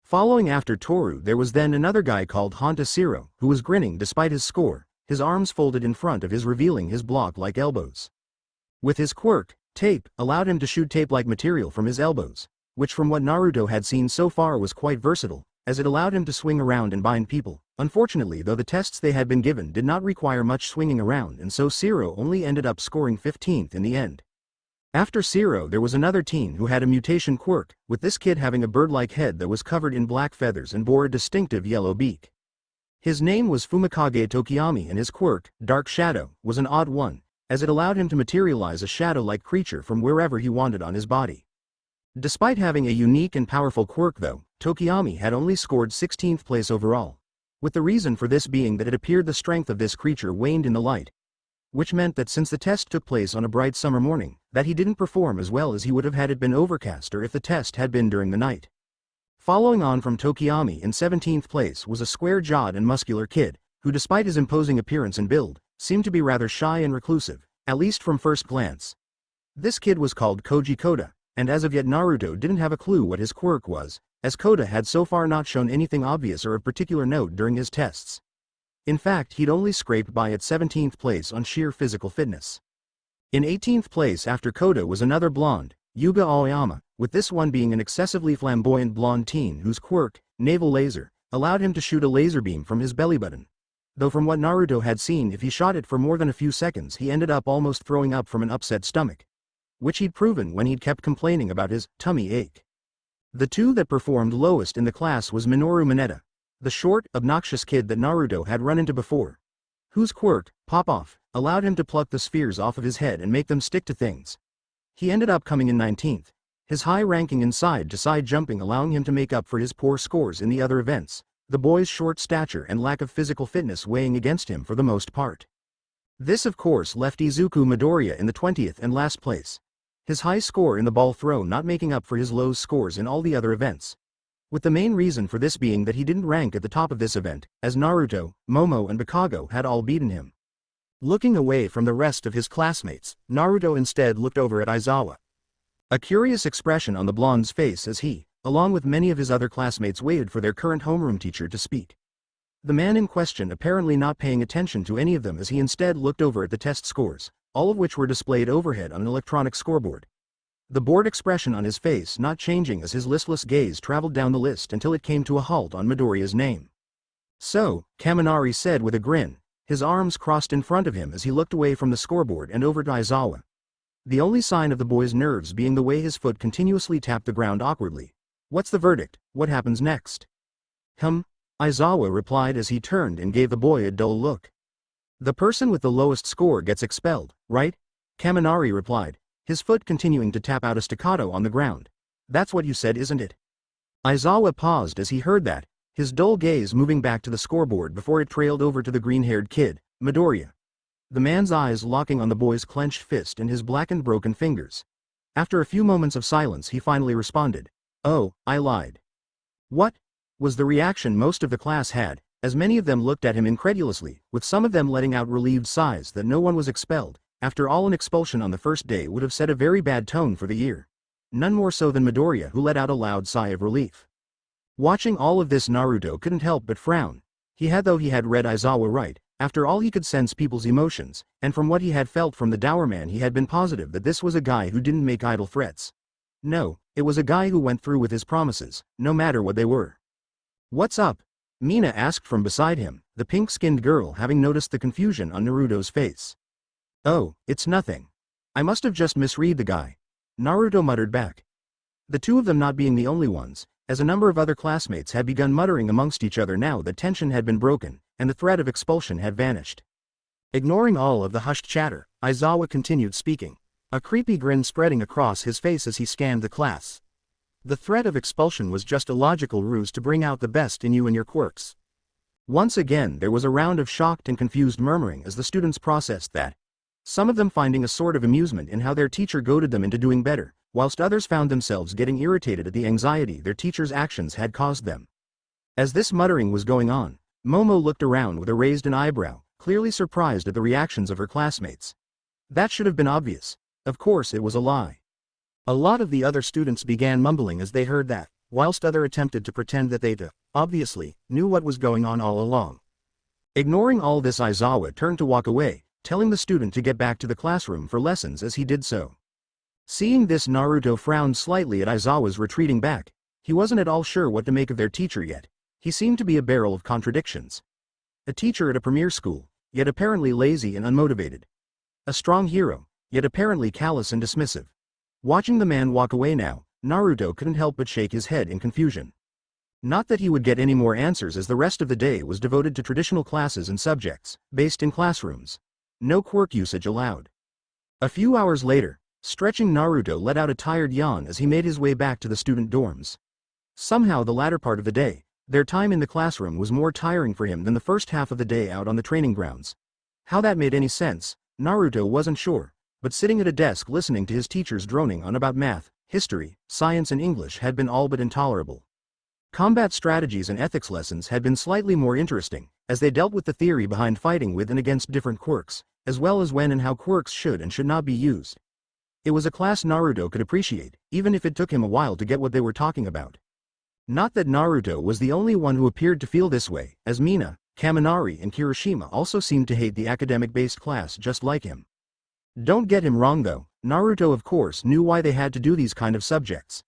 Following after Toru there was then another guy called Honta Siro, who was grinning despite his score, his arms folded in front of his revealing his block-like elbows. With his quirk, tape allowed him to shoot tape-like material from his elbows, which from what Naruto had seen so far was quite versatile, as it allowed him to swing around and bind people. Unfortunately though, the tests they had been given did not require much swinging around, and so Zero only ended up scoring 15th in the end. After Zero there was another teen who had a mutation quirk, with this kid having a bird-like head that was covered in black feathers and bore a distinctive yellow beak. His name was Fumikage Tokiyami, and his quirk, Dark Shadow, was an odd one, as it allowed him to materialize a shadow-like creature from wherever he wanted on his body. Despite having a unique and powerful quirk though, Tokiyami had only scored 16th place overall, with the reason for this being that it appeared the strength of this creature waned in the light, which meant that since the test took place on a bright summer morning, that he didn't perform as well as he would have had it been overcast or if the test had been during the night. Following on from Tokiyami, in 17th place was a square-jawed and muscular kid, who despite his imposing appearance and build, seemed to be rather shy and reclusive, at least from first glance. This kid was called Koji Koda, and as of yet Naruto didn't have a clue what his quirk was, as Koda had so far not shown anything obvious or of particular note during his tests. In fact, he'd only scraped by at 17th place on sheer physical fitness. In 18th place after Koda was another blonde, Yuga Aoyama, with this one being an excessively flamboyant blonde teen whose quirk, Naval Laser, allowed him to shoot a laser beam from his belly button. Though from what Naruto had seen, if he shot it for more than a few seconds he ended up almost throwing up from an upset stomach, which he'd proven when he'd kept complaining about his tummy ache. The two that performed lowest in the class was Minoru Mineta, the short, obnoxious kid that Naruto had run into before, whose quirk, Pop-Off, allowed him to pluck the spheres off of his head and make them stick to things. He ended up coming in 19th, his high ranking in side-to-side jumping allowing him to make up for his poor scores in the other events, the boy's short stature and lack of physical fitness weighing against him for the most part. This of course left Izuku Midoriya in the 20th and last place, his high score in the ball throw not making up for his low scores in all the other events, with the main reason for this being that he didn't rank at the top of this event, as Naruto, Momo and Bakago had all beaten him. Looking away from the rest of his classmates, Naruto instead looked over at Aizawa. A curious expression on the blonde's face as he, along with many of his other classmates, waited for their current homeroom teacher to speak. The man in question apparently not paying attention to any of them as he instead looked over at the test scores, all of which were displayed overhead on an electronic scoreboard. The bored expression on his face not changing as his listless gaze traveled down the list until it came to a halt on Midoriya's name. "So," Kaminari said with a grin, his arms crossed in front of him as he looked away from the scoreboard and over to Aizawa. The only sign of the boy's nerves being the way his foot continuously tapped the ground awkwardly. "What's the verdict? What happens next?" Aizawa replied as he turned and gave the boy a dull look. "The person with the lowest score gets expelled, right?" Kaminari replied, his foot continuing to tap out a staccato on the ground. "That's what you said, isn't it?" Aizawa paused as he heard that, his dull gaze moving back to the scoreboard before it trailed over to the green-haired kid, Midoriya. The man's eyes locking on the boy's clenched fist and his blackened broken fingers. After a few moments of silence he finally responded, "Oh, I lied." "What?" was the reaction most of the class had, as many of them looked at him incredulously, with some of them letting out relieved sighs that no one was expelled. After all, an expulsion on the first day would have set a very bad tone for the year. None more so than Midoriya, who let out a loud sigh of relief. Watching all of this, Naruto couldn't help but frown. He had read Aizawa right. After all, he could sense people's emotions, and from what he had felt from the dour man he had been positive that this was a guy who didn't make idle threats. No, it was a guy who went through with his promises, no matter what they were. "What's up?" Mina asked from beside him, the pink-skinned girl having noticed the confusion on Naruto's face. "Oh, it's nothing. I must have just misread the guy," Naruto muttered back. The two of them not being the only ones, as a number of other classmates had begun muttering amongst each other now that tension had been broken, and the threat of expulsion had vanished. Ignoring all of the hushed chatter, Aizawa continued speaking, a creepy grin spreading across his face as he scanned the class. The threat of expulsion was just a logical ruse to bring out the best in you and your quirks. Once again there was a round of shocked and confused murmuring as the students processed that, some of them finding a sort of amusement in how their teacher goaded them into doing better, whilst others found themselves getting irritated at the anxiety their teacher's actions had caused them. As this muttering was going on, Momo looked around with a raised an eyebrow, clearly surprised at the reactions of her classmates. That should have been obvious. Of course it was a lie. A lot of the other students began mumbling as they heard that, whilst others attempted to pretend that they obviously knew what was going on all along. Ignoring all this, Aizawa turned to walk away, telling the student to get back to the classroom for lessons as he did so. Seeing this, Naruto frowned slightly at Aizawa's retreating back. He wasn't at all sure what to make of their teacher yet. He seemed to be a barrel of contradictions. A teacher at a premier school, yet apparently lazy and unmotivated. A strong hero, yet apparently callous and dismissive. Watching the man walk away now, Naruto couldn't help but shake his head in confusion. Not that he would get any more answers, as the rest of the day was devoted to traditional classes and subjects, based in classrooms. No quirk usage allowed. A few hours later, stretching, Naruto let out a tired yawn as he made his way back to the student dorms. Somehow the latter part of the day, their time in the classroom, was more tiring for him than the first half of the day out on the training grounds. How that made any sense, Naruto wasn't sure, but sitting at a desk listening to his teachers droning on about math, history, science and English had been all but intolerable. Combat strategies and ethics lessons had been slightly more interesting, as they dealt with the theory behind fighting with and against different quirks, as well as when and how quirks should and should not be used. It was a class Naruto could appreciate, even if it took him a while to get what they were talking about. Not that Naruto was the only one who appeared to feel this way, as Mina, Kaminari and Kirishima also seemed to hate the academic-based class just like him. Don't get him wrong though, Naruto of course knew why they had to do these kind of subjects.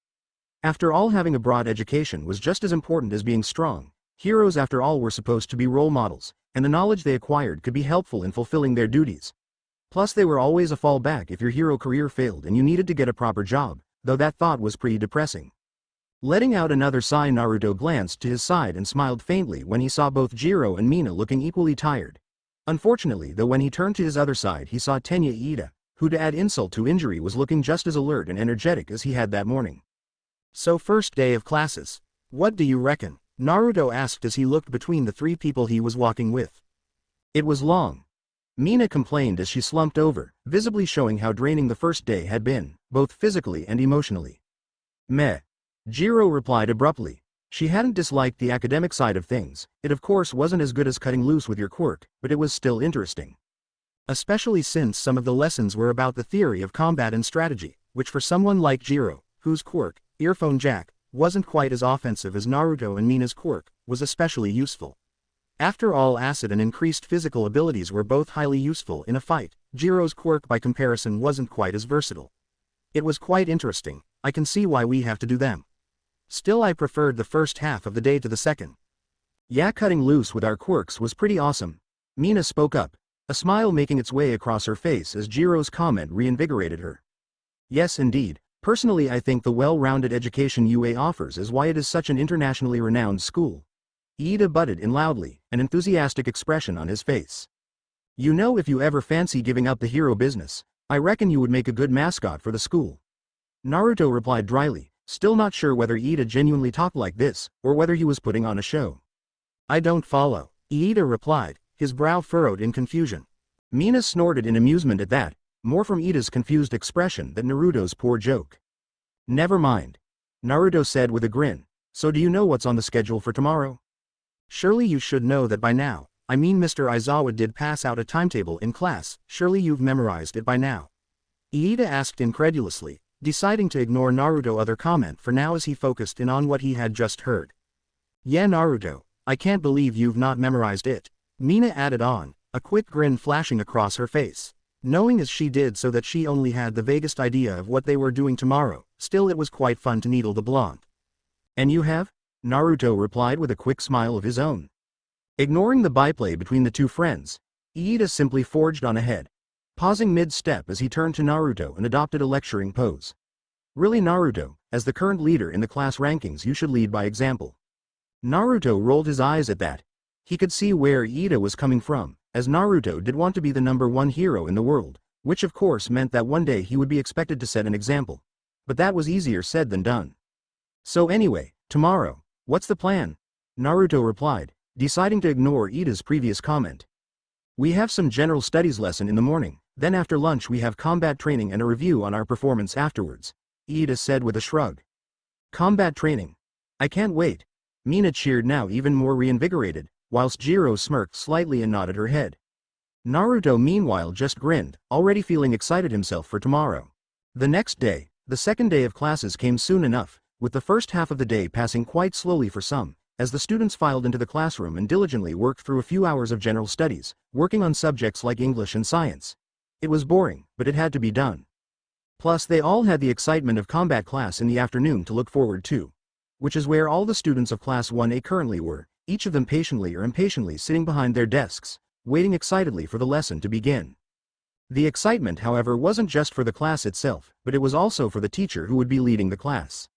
After all, having a broad education was just as important as being strong. Heroes after all were supposed to be role models, and the knowledge they acquired could be helpful in fulfilling their duties. Plus they were always a fallback if your hero career failed and you needed to get a proper job, though that thought was pretty depressing. Letting out another sigh, Naruto glanced to his side and smiled faintly when he saw both Jiro and Mina looking equally tired. Unfortunately though, when he turned to his other side he saw Tenya Iida, who to add insult to injury was looking just as alert and energetic as he had that morning.
So, first day of classes. What do you reckon? Naruto asked as he looked between the three people he was walking with.
It was long. Mina complained as she slumped over, visibly showing how draining the first day had been, both physically and emotionally. Meh. Jiro replied abruptly. She hadn't disliked the academic side of things. It of course wasn't as good as cutting loose with your quirk, but it was still interesting.
Especially since some of the lessons were about the theory of combat and strategy, which for someone like Jiro, whose quirk, Earphone Jack, wasn't quite as offensive as Naruto and Mina's quirk, was especially useful. After all, acid and increased physical abilities were both highly useful in a fight. Jiro's quirk by comparison wasn't quite as versatile. It was quite interesting. I can see why we have to do them. Still, I preferred the first half of the day to the second.
Yeah, cutting loose with our quirks was pretty awesome. Mina spoke up, a smile making its way across her face as Jiro's comment reinvigorated her. Yes indeed, personally I think the well-rounded education UA offers is why it is such an internationally renowned school. Iida butted in loudly, an enthusiastic expression on his face. You know, if you ever fancy giving up the hero business, I reckon you would make a good mascot for the school. Naruto replied dryly, still not sure whether Iida genuinely talked like this, or whether he was putting on a show.
I don't follow, Iida replied, his brow furrowed in confusion.
Mina snorted in amusement at that, more from Iida's confused expression than Naruto's poor joke. Never mind. Naruto said with a grin, so do you know what's on the schedule for tomorrow?
Surely you should know that by now. I mean, Mr. Aizawa did pass out a timetable in class, surely you've memorized it by now. Iida asked incredulously, deciding to ignore Naruto's other comment for now as he focused in on what he had just heard. Yeah, Naruto, I can't believe you've not memorized it. Mina added on, a quick grin flashing across her face. Knowing as she did so that she only had the vaguest idea of what they were doing tomorrow, still it was quite fun to needle the blonde.
And you have? Naruto replied with a quick smile of his own. Ignoring the byplay between the two friends, Iida simply forged on ahead, pausing mid-step as he turned to Naruto and adopted a lecturing pose. Really, Naruto, as the current leader in the class rankings, you should lead by example. Naruto rolled his eyes at that. He could see where Iida was coming from, as Naruto did want to be the #1 hero in the world, which of course meant that one day he would be expected to set an example. But that was easier said than done. So anyway, tomorrow, what's the plan? Naruto replied, deciding to ignore Iida's previous comment. We have some general studies lesson in the morning, then after lunch we have combat training and a review on our performance afterwards, Iida said with a shrug. Combat training. I can't wait. Mina cheered, now even more reinvigorated, whilst Jiro smirked slightly and nodded her head. Naruto meanwhile just grinned, already feeling excited himself for tomorrow. The next day, the second day of classes came soon enough, with the first half of the day passing quite slowly for some, as the students filed into the classroom and diligently worked through a few hours of general studies, working on subjects like English and science. It was boring, but it had to be done. Plus they all had the excitement of combat class in the afternoon to look forward to. Which is where all the students of Class 1A currently were, each of them patiently or impatiently sitting behind their desks, waiting excitedly for the lesson to begin. The excitement, however, wasn't just for the class itself, but it was also for the teacher who would be leading the class.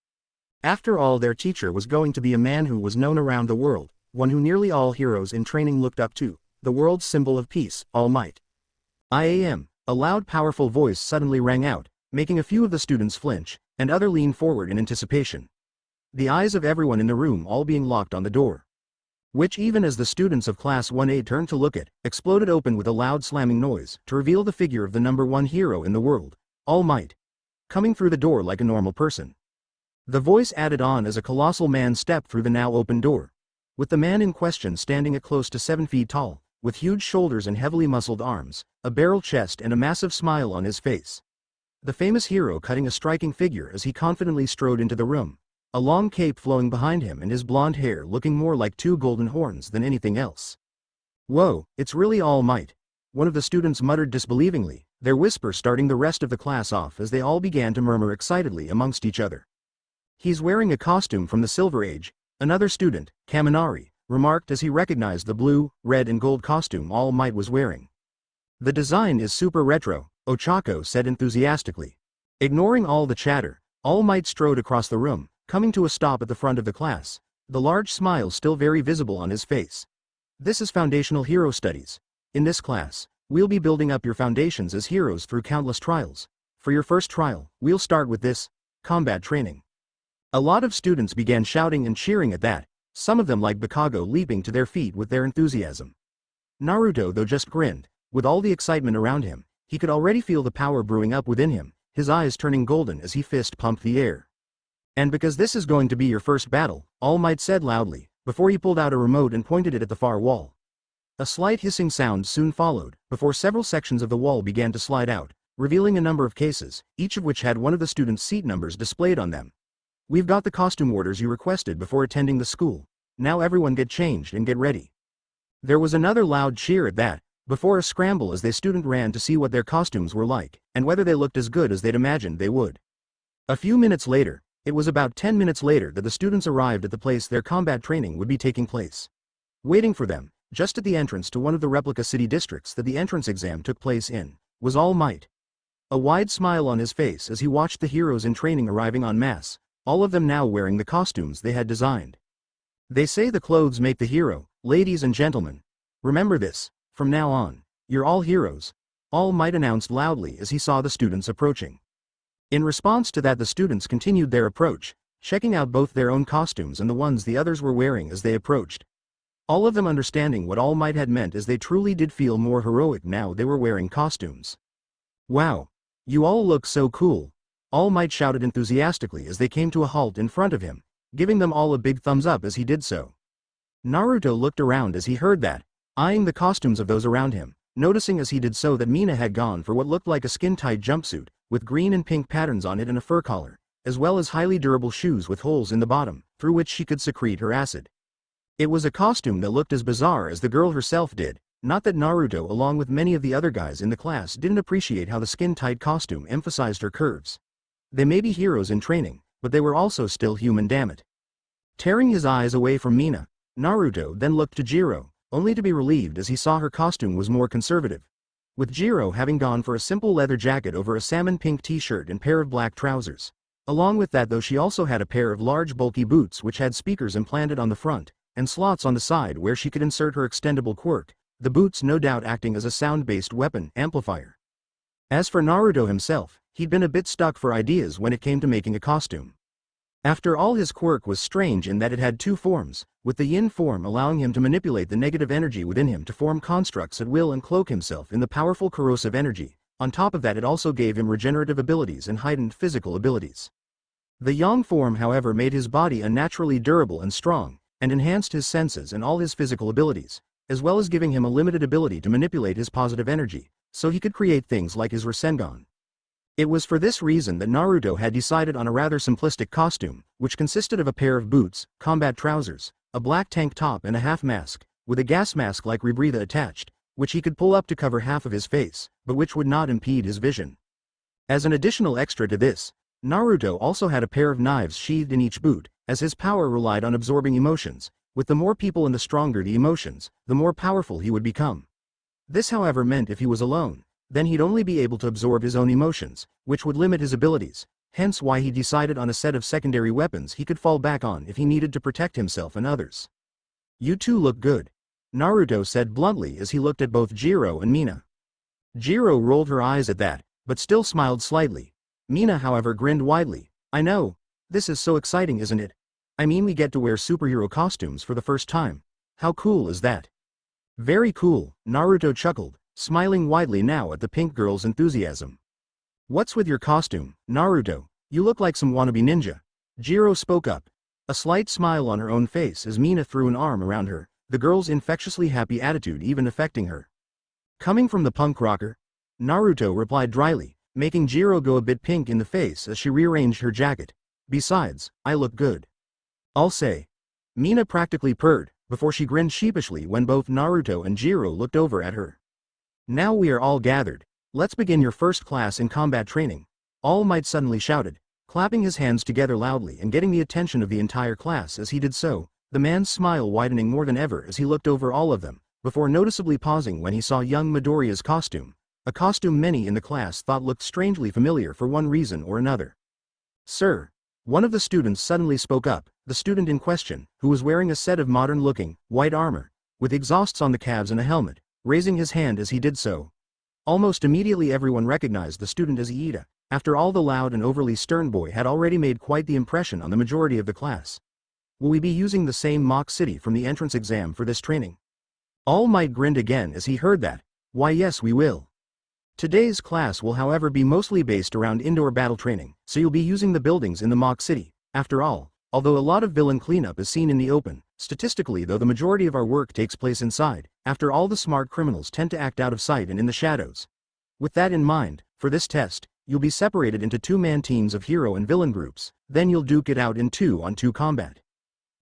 After all, their teacher was going to be a man who was known around the world, one who nearly all heroes in training looked up to, the world's symbol of peace, All Might.
"I am," a loud powerful voice suddenly rang out, making a few of the students flinch, and others lean forward in anticipation. The eyes of everyone in the room all being locked on the door. Which, even as the students of Class 1A turned to look at, exploded open with a loud slamming noise, to reveal the figure of the number one hero in the world, All Might, coming through the door like a normal person. The voice added on as a colossal man stepped through the now open door, with the man in question standing at close to 7 feet tall, with huge shoulders and heavily muscled arms, a barrel chest and a massive smile on his face. The famous hero cutting a striking figure as he confidently strode into the room, a long cape flowing behind him and his blonde hair looking more like 2 golden horns than anything else. "Whoa, it's really All Might," one of the students muttered disbelievingly, their whisper starting the rest of the class off as they all began to murmur excitedly amongst each other. "He's wearing a costume from the Silver Age," another student, Kaminari, remarked as he recognized the blue, red and gold costume All Might was wearing. "The design is super retro," Ochako said enthusiastically. Ignoring all the chatter, All Might strode across the room, coming to a stop at the front of the class, the large smile still very visible on his face. "This is Foundational Hero Studies. In this class, we'll be building up your foundations as heroes through countless trials. For your first trial, we'll start with this, combat training." A lot of students began shouting and cheering at that, some of them like Bakago leaping to their feet with their enthusiasm. Naruto though just grinned, with all the excitement around him, he could already feel the power brewing up within him, his eyes turning golden as he fist-pumped the air. "And because this is going to be your first battle," All Might said loudly, before he pulled out a remote and pointed it at the far wall. A slight hissing sound soon followed, before several sections of the wall began to slide out, revealing a number of cases, each of which had one of the students' seat numbers displayed on them. "We've got the costume orders you requested before attending the school. Now everyone get changed and get ready." There was another loud cheer at that, before a scramble as the student ran to see what their costumes were like, and whether they looked as good as they'd imagined they would. A few minutes later, it was about 10 minutes later that the students arrived at the place their combat training would be taking place. Waiting for them, just at the entrance to one of the replica city districts that the entrance exam took place in, was All Might. A wide smile on his face as he watched the heroes in training arriving en masse, all of them now wearing the costumes they had designed. "They say the clothes make the hero, ladies and gentlemen. Remember this, from now on, you're all heroes," All Might announced loudly as he saw the students approaching. In response to that, the students continued their approach, checking out both their own costumes and the ones the others were wearing as they approached. All of them understanding what All Might had meant, as they truly did feel more heroic now they were wearing costumes. "Wow! You all look so cool," All Might shouted enthusiastically as they came to a halt in front of him, giving them all a big thumbs up as he did so. Naruto looked around as he heard that, eyeing the costumes of those around him, noticing as he did so that Mina had gone for what looked like a skin-tight jumpsuit, with green and pink patterns on it and a fur collar, as well as highly durable shoes with holes in the bottom, through which she could secrete her acid. It was a costume that looked as bizarre as the girl herself did, not that Naruto along with many of the other guys in the class didn't appreciate how the skin-tight costume emphasized her curves. They may be heroes in training, but they were also still human, damn it. Tearing his eyes away from Mina, Naruto then looked to Jiro, only to be relieved as he saw her costume was more conservative, with Jiro having gone for a simple leather jacket over a salmon pink t-shirt and pair of black trousers. Along with that though, she also had a pair of large bulky boots which had speakers implanted on the front, and slots on the side where she could insert her extendable quirk, the boots no doubt acting as a sound-based weapon amplifier. As for Naruto himself, he'd been a bit stuck for ideas when it came to making a costume. After all, his quirk was strange in that it had 2 forms, with the yin form allowing him to manipulate the negative energy within him to form constructs at will and cloak himself in the powerful corrosive energy. On top of that, it also gave him regenerative abilities and heightened physical abilities. The yang form, however, made his body unnaturally durable and strong, and enhanced his senses and all his physical abilities, as well as giving him a limited ability to manipulate his positive energy, so he could create things like his Rasengan. It was for this reason that Naruto had decided on a rather simplistic costume, which consisted of a pair of boots, combat trousers, a black tank top and a half mask, with a gas mask like rebreather attached, which he could pull up to cover half of his face, but which would not impede his vision. As an additional extra to this, Naruto also had a pair of knives sheathed in each boot, as his power relied on absorbing emotions. With the more people and the stronger the emotions, the more powerful he would become. This however meant if he was alone, then he'd only be able to absorb his own emotions, which would limit his abilities, hence why he decided on a set of secondary weapons he could fall back on if he needed to protect himself and others. "You two look good," Naruto said bluntly as he looked at both Jiro and Mina. Jiro rolled her eyes at that, but still smiled slightly. Mina however grinned widely. "I know. This is so exciting, isn't it? I mean, we get to wear superhero costumes for the first time. How cool is that?" "Very cool," Naruto chuckled, smiling widely now at the pink girl's enthusiasm. "What's with your costume, Naruto? You look like some wannabe ninja." Jiro spoke up, a slight smile on her own face as Mina threw an arm around her, the girl's infectiously happy attitude even affecting her. "Coming from the punk rocker?" Naruto replied dryly, making Jiro go a bit pink in the face as she rearranged her jacket. "Besides, I look good. I'll say." Mina practically purred, before she grinned sheepishly when both Naruto and Jiro looked over at her. "Now we are all gathered. Let's begin your first class in combat training," All Might suddenly shouted, clapping his hands together loudly and getting the attention of the entire class as he did so, the man's smile widening more than ever as he looked over all of them, before noticeably pausing when he saw young Midoriya's costume, a costume many in the class thought looked strangely familiar for one reason or another. "Sir," one of the students suddenly spoke up, the student in question, who was wearing a set of modern-looking, white armor, with exhausts on the calves and a helmet, raising his hand as he did so. Almost immediately everyone recognized the student as Iida. After all, the loud and overly stern boy had already made quite the impression on the majority of the class. "Will we be using the same mock city from the entrance exam for this training?" All Might grinned again as he heard that. "Why yes, we will. Today's class will however be mostly based around indoor battle training, so you'll be using the buildings in the mock city. After all, although a lot of villain cleanup is seen in the open, statistically though the majority of our work takes place inside, after all the smart criminals tend to act out of sight and in the shadows. With that in mind, for this test, you'll be separated into two-man teams of hero and villain groups, then you'll duke it out in 2-on-2 combat."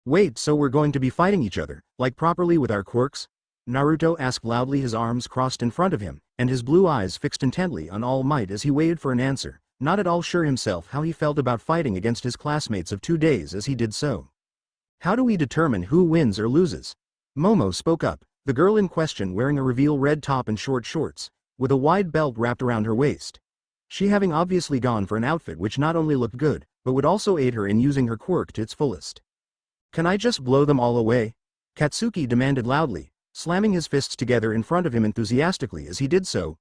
"Wait, so we're going to be fighting each other, like properly with our quirks?" Naruto asked loudly, his arms crossed in front of him, and his blue eyes fixed intently on All Might as he waited for an answer, not at all sure himself how he felt about fighting against his classmates of 2 days as he did so. "How do we determine who wins or loses?" Momo spoke up, the girl in question wearing a reveal red top and short shorts, with a wide belt wrapped around her waist. She having obviously gone for an outfit which not only looked good, but would also aid her in using her quirk to its fullest. "Can I just blow them all away?" Katsuki demanded loudly, slamming his fists together in front of him enthusiastically as he did so.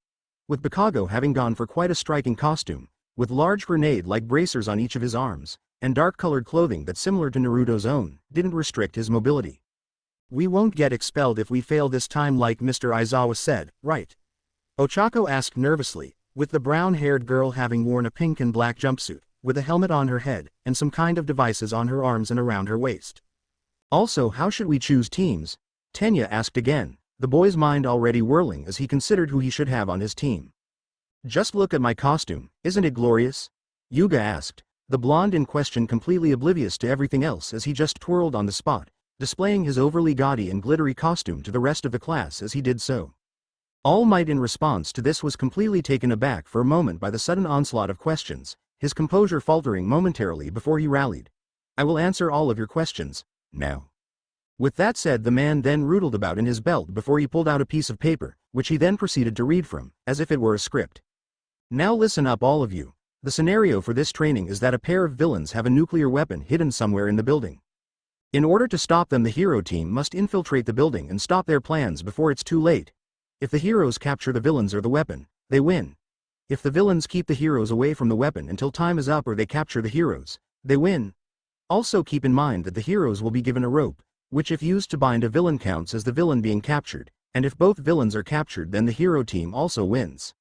With Bakago having gone for quite a striking costume, with large grenade-like bracers on each of his arms, and dark-colored clothing that similar to Naruto's own, didn't restrict his mobility. "We won't get expelled if we fail this time like Mr. Aizawa said, right?" Ochako asked nervously, with the brown-haired girl having worn a pink and black jumpsuit, with a helmet on her head, and some kind of devices on her arms and around her waist. "Also, how should we choose teams?" Tenya asked again, the boy's mind already whirling as he considered who he should have on his team. "Just look at my costume, isn't it glorious?" Yuga asked, the blonde in question completely oblivious to everything else as he just twirled on the spot, displaying his overly gaudy and glittery costume to the rest of the class as he did so. All Might in response to this was completely taken aback for a moment by the sudden onslaught of questions, his composure faltering momentarily before he rallied. "I will answer all of your questions, now." With that said, the man then rootled about in his belt before he pulled out a piece of paper, which he then proceeded to read from, as if it were a script. "Now listen up all of you. The scenario for this training is that a pair of villains have a nuclear weapon hidden somewhere in the building. In order to stop them, the hero team must infiltrate the building and stop their plans before it's too late. If the heroes capture the villains or the weapon, they win. If the villains keep the heroes away from the weapon until time is up or they capture the heroes, they win. Also keep in mind that the heroes will be given a rope, which if used to bind a villain counts as the villain being captured, and if both villains are captured then the hero team also wins."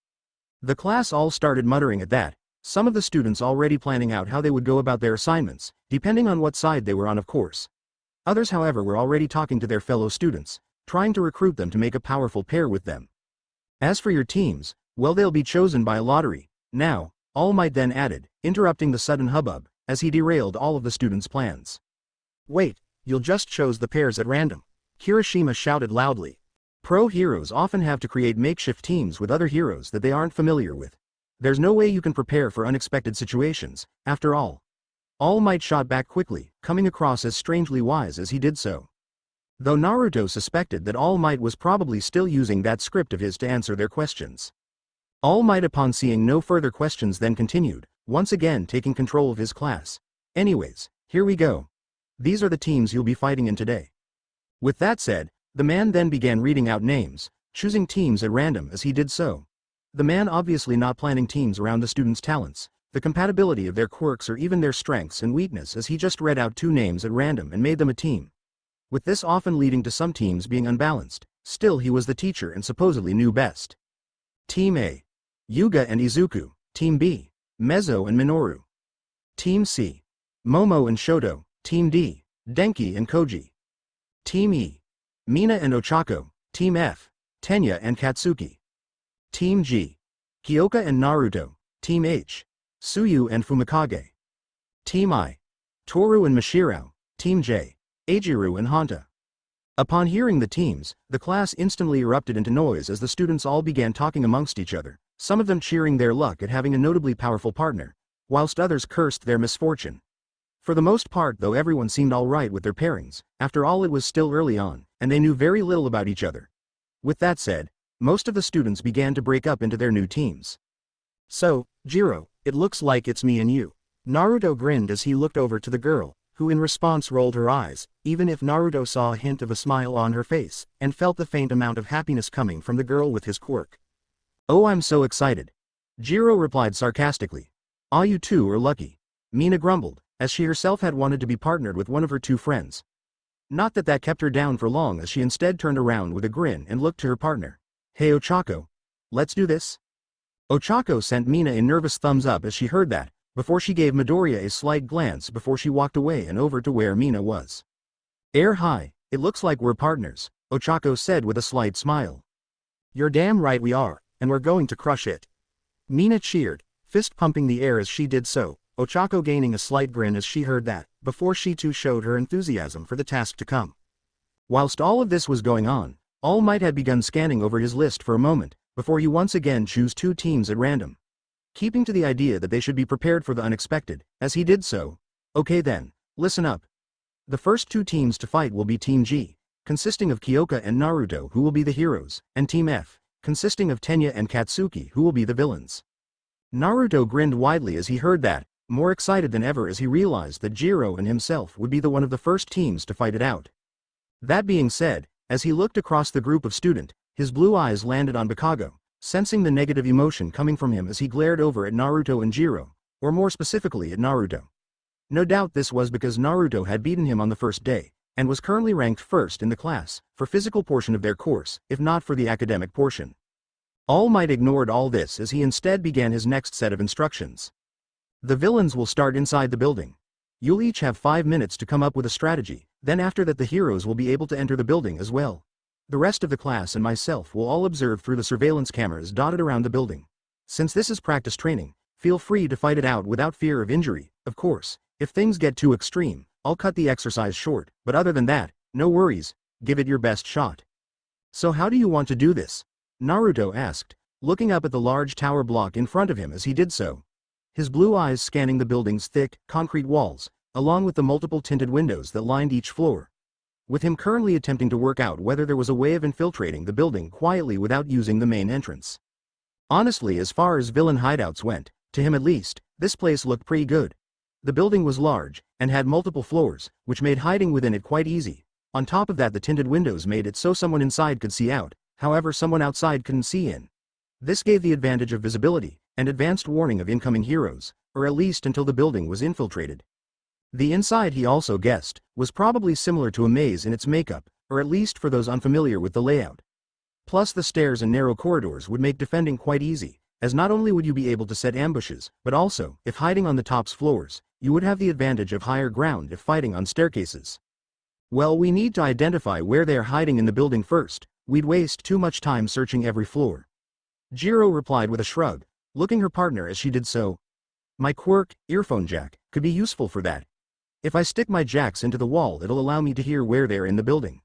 The class all started muttering at that, some of the students already planning out how they would go about their assignments, depending on what side they were on of course. Others however were already talking to their fellow students, trying to recruit them to make a powerful pair with them. "As for your teams, well, they'll be chosen by a lottery. Now," All Might then added, interrupting the sudden hubbub, as he derailed all of the students' plans. "Wait,
you'll just chose the pairs at random. Kirishima shouted loudly.
Pro heroes often have to create makeshift teams with other heroes that they aren't familiar with. There's no way you can prepare for unexpected situations, after all. All Might shot back quickly, coming across as strangely wise as he did so. Though Naruto suspected that All Might was probably still using that script of his to answer their questions. All Might, upon seeing no further questions, then continued, once again taking control of his class. Anyways, here we go. These are the teams you'll be fighting in today. With that said, the man then began reading out names, choosing teams at random as he did so. The man obviously not planning teams around the students' talents, the compatibility of their quirks, or even their strengths and weakness, as he just read out 2 names at random and made them a team. With this often leading to some teams being unbalanced, still he was the teacher and supposedly knew best. Team A. Yuga and Izuku. Team B. Mezzo and Minoru. Team C. Momo and Shoto. Team D. Denki and Koji. Team E. Mina and Ochako. Team F. Tenya and Katsuki. Team G. Kyoka and Naruto. Team H. Suyu and Fumikage. Team I. Toru and Mashirao. Team J. Eijiru and Honta. Upon hearing the teams, the class instantly erupted into noise as the students all began talking amongst each other, some of them cheering their luck at having a notably powerful partner, whilst others cursed their misfortune. For the most part, though, everyone seemed alright with their pairings. After all, it was still early on, and they knew very little about each other. With that said, most of the students began to break up into their new teams.
So, Jiro, it looks like it's me and you. Naruto grinned as he looked over to the girl, who in response rolled her eyes, even if Naruto saw a hint of a smile on her face, and felt the faint amount of happiness coming from the girl with his quirk.
Oh, I'm so excited. Jiro replied sarcastically. Ah, you two are lucky. Mina grumbled, as she herself had wanted to be partnered with one of her 2 friends. Not that that kept her down for long, as she instead turned around with a grin and looked to her partner. Hey Ochako. Let's do this? Ochako sent Mina a nervous thumbs up as she heard that, before she gave Midoriya a slight glance before she walked away and over to where Mina was. Hi, it looks like we're partners, Ochako said with a slight smile.
You're damn right we are, and we're going to crush it. Mina cheered, fist pumping the air as she did so, Ochako gaining a slight grin as she heard that, before she too showed her enthusiasm for the task to come.
Whilst all of this was going on, All Might had begun scanning over his list for a moment, before he once again chose 2 teams at random. Keeping to the idea that they should be prepared for the unexpected, as he did so. Okay then, listen up. The first 2 teams to fight will be Team G, consisting of Kyoka and Naruto, who will be the heroes, and Team F, consisting of Tenya and Katsuki, who will be the villains. Naruto grinned widely as he heard that, more excited than ever as he realized that Jiro and himself would be the one of the first teams to fight it out. That being said, as he looked across the group of student, his blue eyes landed on Bakago, sensing the negative emotion coming from him as he glared over at Naruto and Jiro, or more specifically at Naruto. No doubt this was because Naruto had beaten him on the first day, and was currently ranked first in the class, for physical portion of their course, if not for the academic portion. All Might ignored all this as he instead began his next set of instructions. The villains will start inside the building. You'll each have 5 minutes to come up with a strategy, then after that the heroes will be able to enter the building as well. The rest of the class and myself will all observe through the surveillance cameras dotted around the building. Since this is practice training, feel free to fight it out without fear of injury. Of course, if things get too extreme, I'll cut the exercise short, but other than that, no worries, give it your best shot. So how do you want to do this? Naruto asked, looking up at the large tower block in front of him as he did so. His blue eyes scanning the building's thick, concrete walls, along with the multiple tinted windows that lined each floor. With him currently attempting to work out whether there was a way of infiltrating the building quietly without using the main entrance. Honestly, as far as villain hideouts went, to him at least, this place looked pretty good. The building was large, and had multiple floors, which made hiding within it quite easy. On top of that, the tinted windows made it so someone inside could see out, however someone outside couldn't see in. This gave the advantage of visibility, and advanced warning of incoming heroes, or at least until the building was infiltrated. The inside, he also guessed, was probably similar to a maze in its makeup, or at least for those unfamiliar with the layout. Plus the stairs and narrow corridors would make defending quite easy, as not only would you be able to set ambushes, but also, if hiding on the top's floors, you would have the advantage of higher ground if fighting on staircases. Well, we need to identify where they are hiding in the building first. We'd waste too much time searching every floor. Jiro replied with a shrug, looking her partner as she did so. My quirk, earphone jack, could be useful for that. If I stick my jacks into the wall it'll allow me to hear where they're in the building.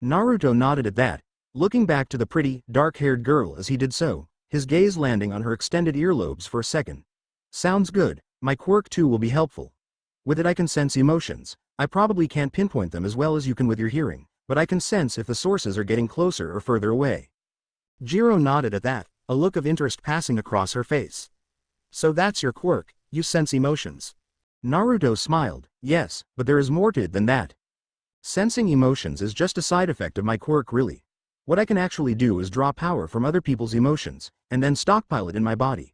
Naruto nodded at that, looking back to the pretty, dark-haired girl as he did so, his gaze landing on her extended earlobes for a second. Sounds good, my quirk too will be helpful. With it I can sense emotions. I probably can't pinpoint them as well as you can with your hearing, but I can sense if the sources are getting closer or further away.
Jiro nodded at that, a look of interest passing across her face. So that's your quirk, you sense emotions.
Naruto smiled, yes, but there is more to it than that. Sensing emotions is just a side effect of my quirk really. What I can actually do is draw power from other people's emotions, and then stockpile it in my body.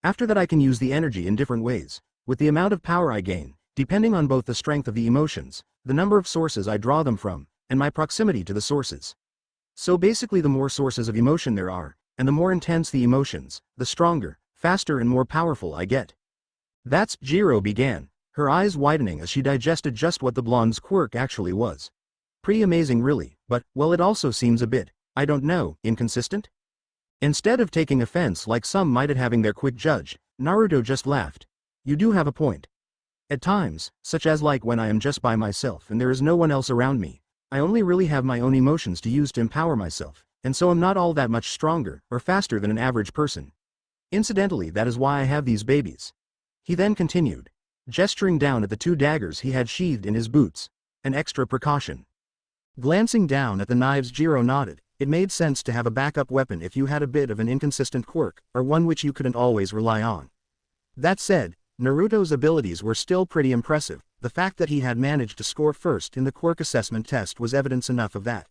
After that I can use the energy in different ways, with the amount of power I gain, depending on both the strength of the emotions, the number of sources I draw them from, and my proximity to the sources. So basically the more sources of emotion there are, and the more intense the emotions, the stronger, faster and more powerful I get. That's, Jiro began, her eyes widening as she digested just what the blonde's quirk actually was. Pretty amazing really, but, well it also seems a bit, I don't know, inconsistent? Instead of taking offense like some might at having their quick judge, Naruto just laughed. You do have a point. At times, such as like when I am just by myself and there is no one else around me, I only really have my own emotions to use to empower myself, and so I'm not all that much stronger or faster than an average person. Incidentally that is why I have these babies. He then continued, gesturing down at the 2 daggers he had sheathed in his boots, an extra precaution.
Glancing down at the knives Jiro nodded, it made sense to have a backup weapon if you had a bit of an inconsistent quirk, or one which you couldn't always rely on. That said, Naruto's abilities were still pretty impressive, the fact that he had managed to score first in the quirk assessment test was evidence enough of that.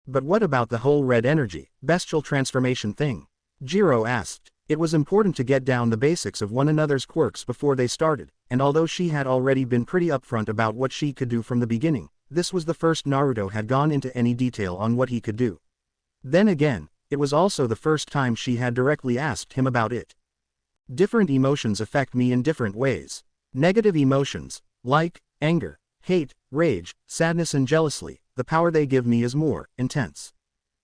But what about the whole red energy, bestial transformation thing? Jiro asked. It was important to get down the basics of one another's quirks before they started, and although she had already been pretty upfront about what she could do from the beginning, this was the first Naruto had gone into any detail on what he could do. Then again, it was also the first time she had directly asked him about it. Different emotions affect me in different ways. Negative emotions, like anger, hate, rage, sadness and jealousy, the power they give me is more intense.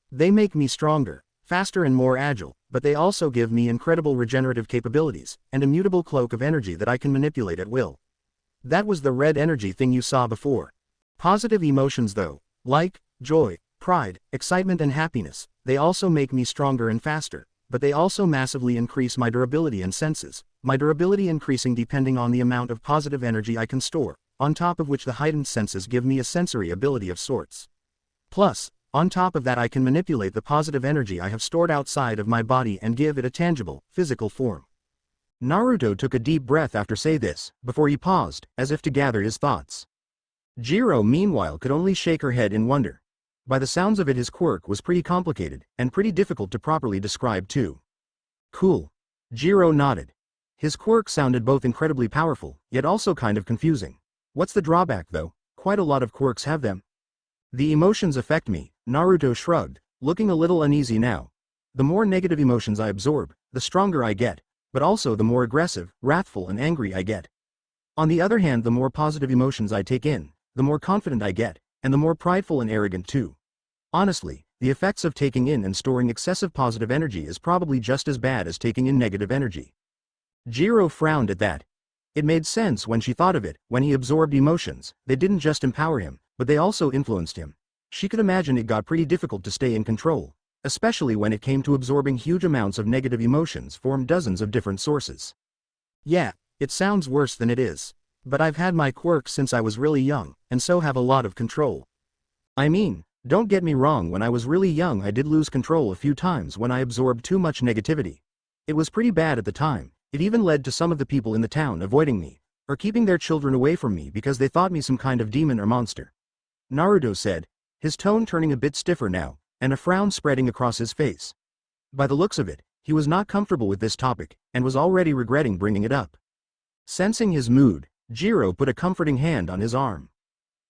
They make me stronger, faster and more agile, but they also give me incredible regenerative capabilities, and a mutable cloak of energy that I can manipulate at will. That was the red energy thing you saw before. Positive emotions though, like joy, pride, excitement and happiness, they also make me stronger and faster, but they also massively increase my durability and senses, my durability increasing depending on the amount of positive energy I can store, on top of which the heightened senses give me a sensory ability of sorts. Plus, on top of that I can manipulate the positive energy I have stored outside of my body and give it a tangible, physical form.
Naruto took a deep breath after saying this, before he paused, as if to gather his thoughts. Jiro meanwhile could only shake her head in wonder. By the sounds of it his quirk was pretty complicated, and pretty difficult to properly describe too. Cool. Jiro nodded. His quirk sounded both incredibly powerful, yet also kind of confusing. What's the drawback though? Quite a lot of quirks have them. The emotions affect me, Naruto shrugged, looking a little uneasy now. The more negative emotions I absorb, the stronger I get, but also the more aggressive, wrathful and angry I get. On the other hand the more positive emotions I take in, the more confident I get, and the more prideful and arrogant too. Honestly, the effects of taking in and storing excessive positive energy is probably just as bad as taking in negative energy. Jiro frowned at that. It made sense when she thought of it. When he absorbed emotions, they didn't just empower him, but they also influenced him. She could imagine it got pretty difficult to stay in control, especially when it came to absorbing huge amounts of negative emotions from dozens of different sources.
Yeah, it sounds worse than it is. But I've had my quirk since I was really young, and so have a lot of control.
I mean, don't get me wrong, when I was really young I did lose control a few times when I absorbed too much negativity. It was pretty bad at the time. It even led to some of the people in the town avoiding me, or keeping their children away from me because they thought me some kind of demon or monster. Naruto said, his tone turning a bit stiffer now, and a frown spreading across his face. By the looks of it, he was not comfortable with this topic, and was already regretting bringing it up. Sensing his mood, Jiro put a comforting hand on his arm.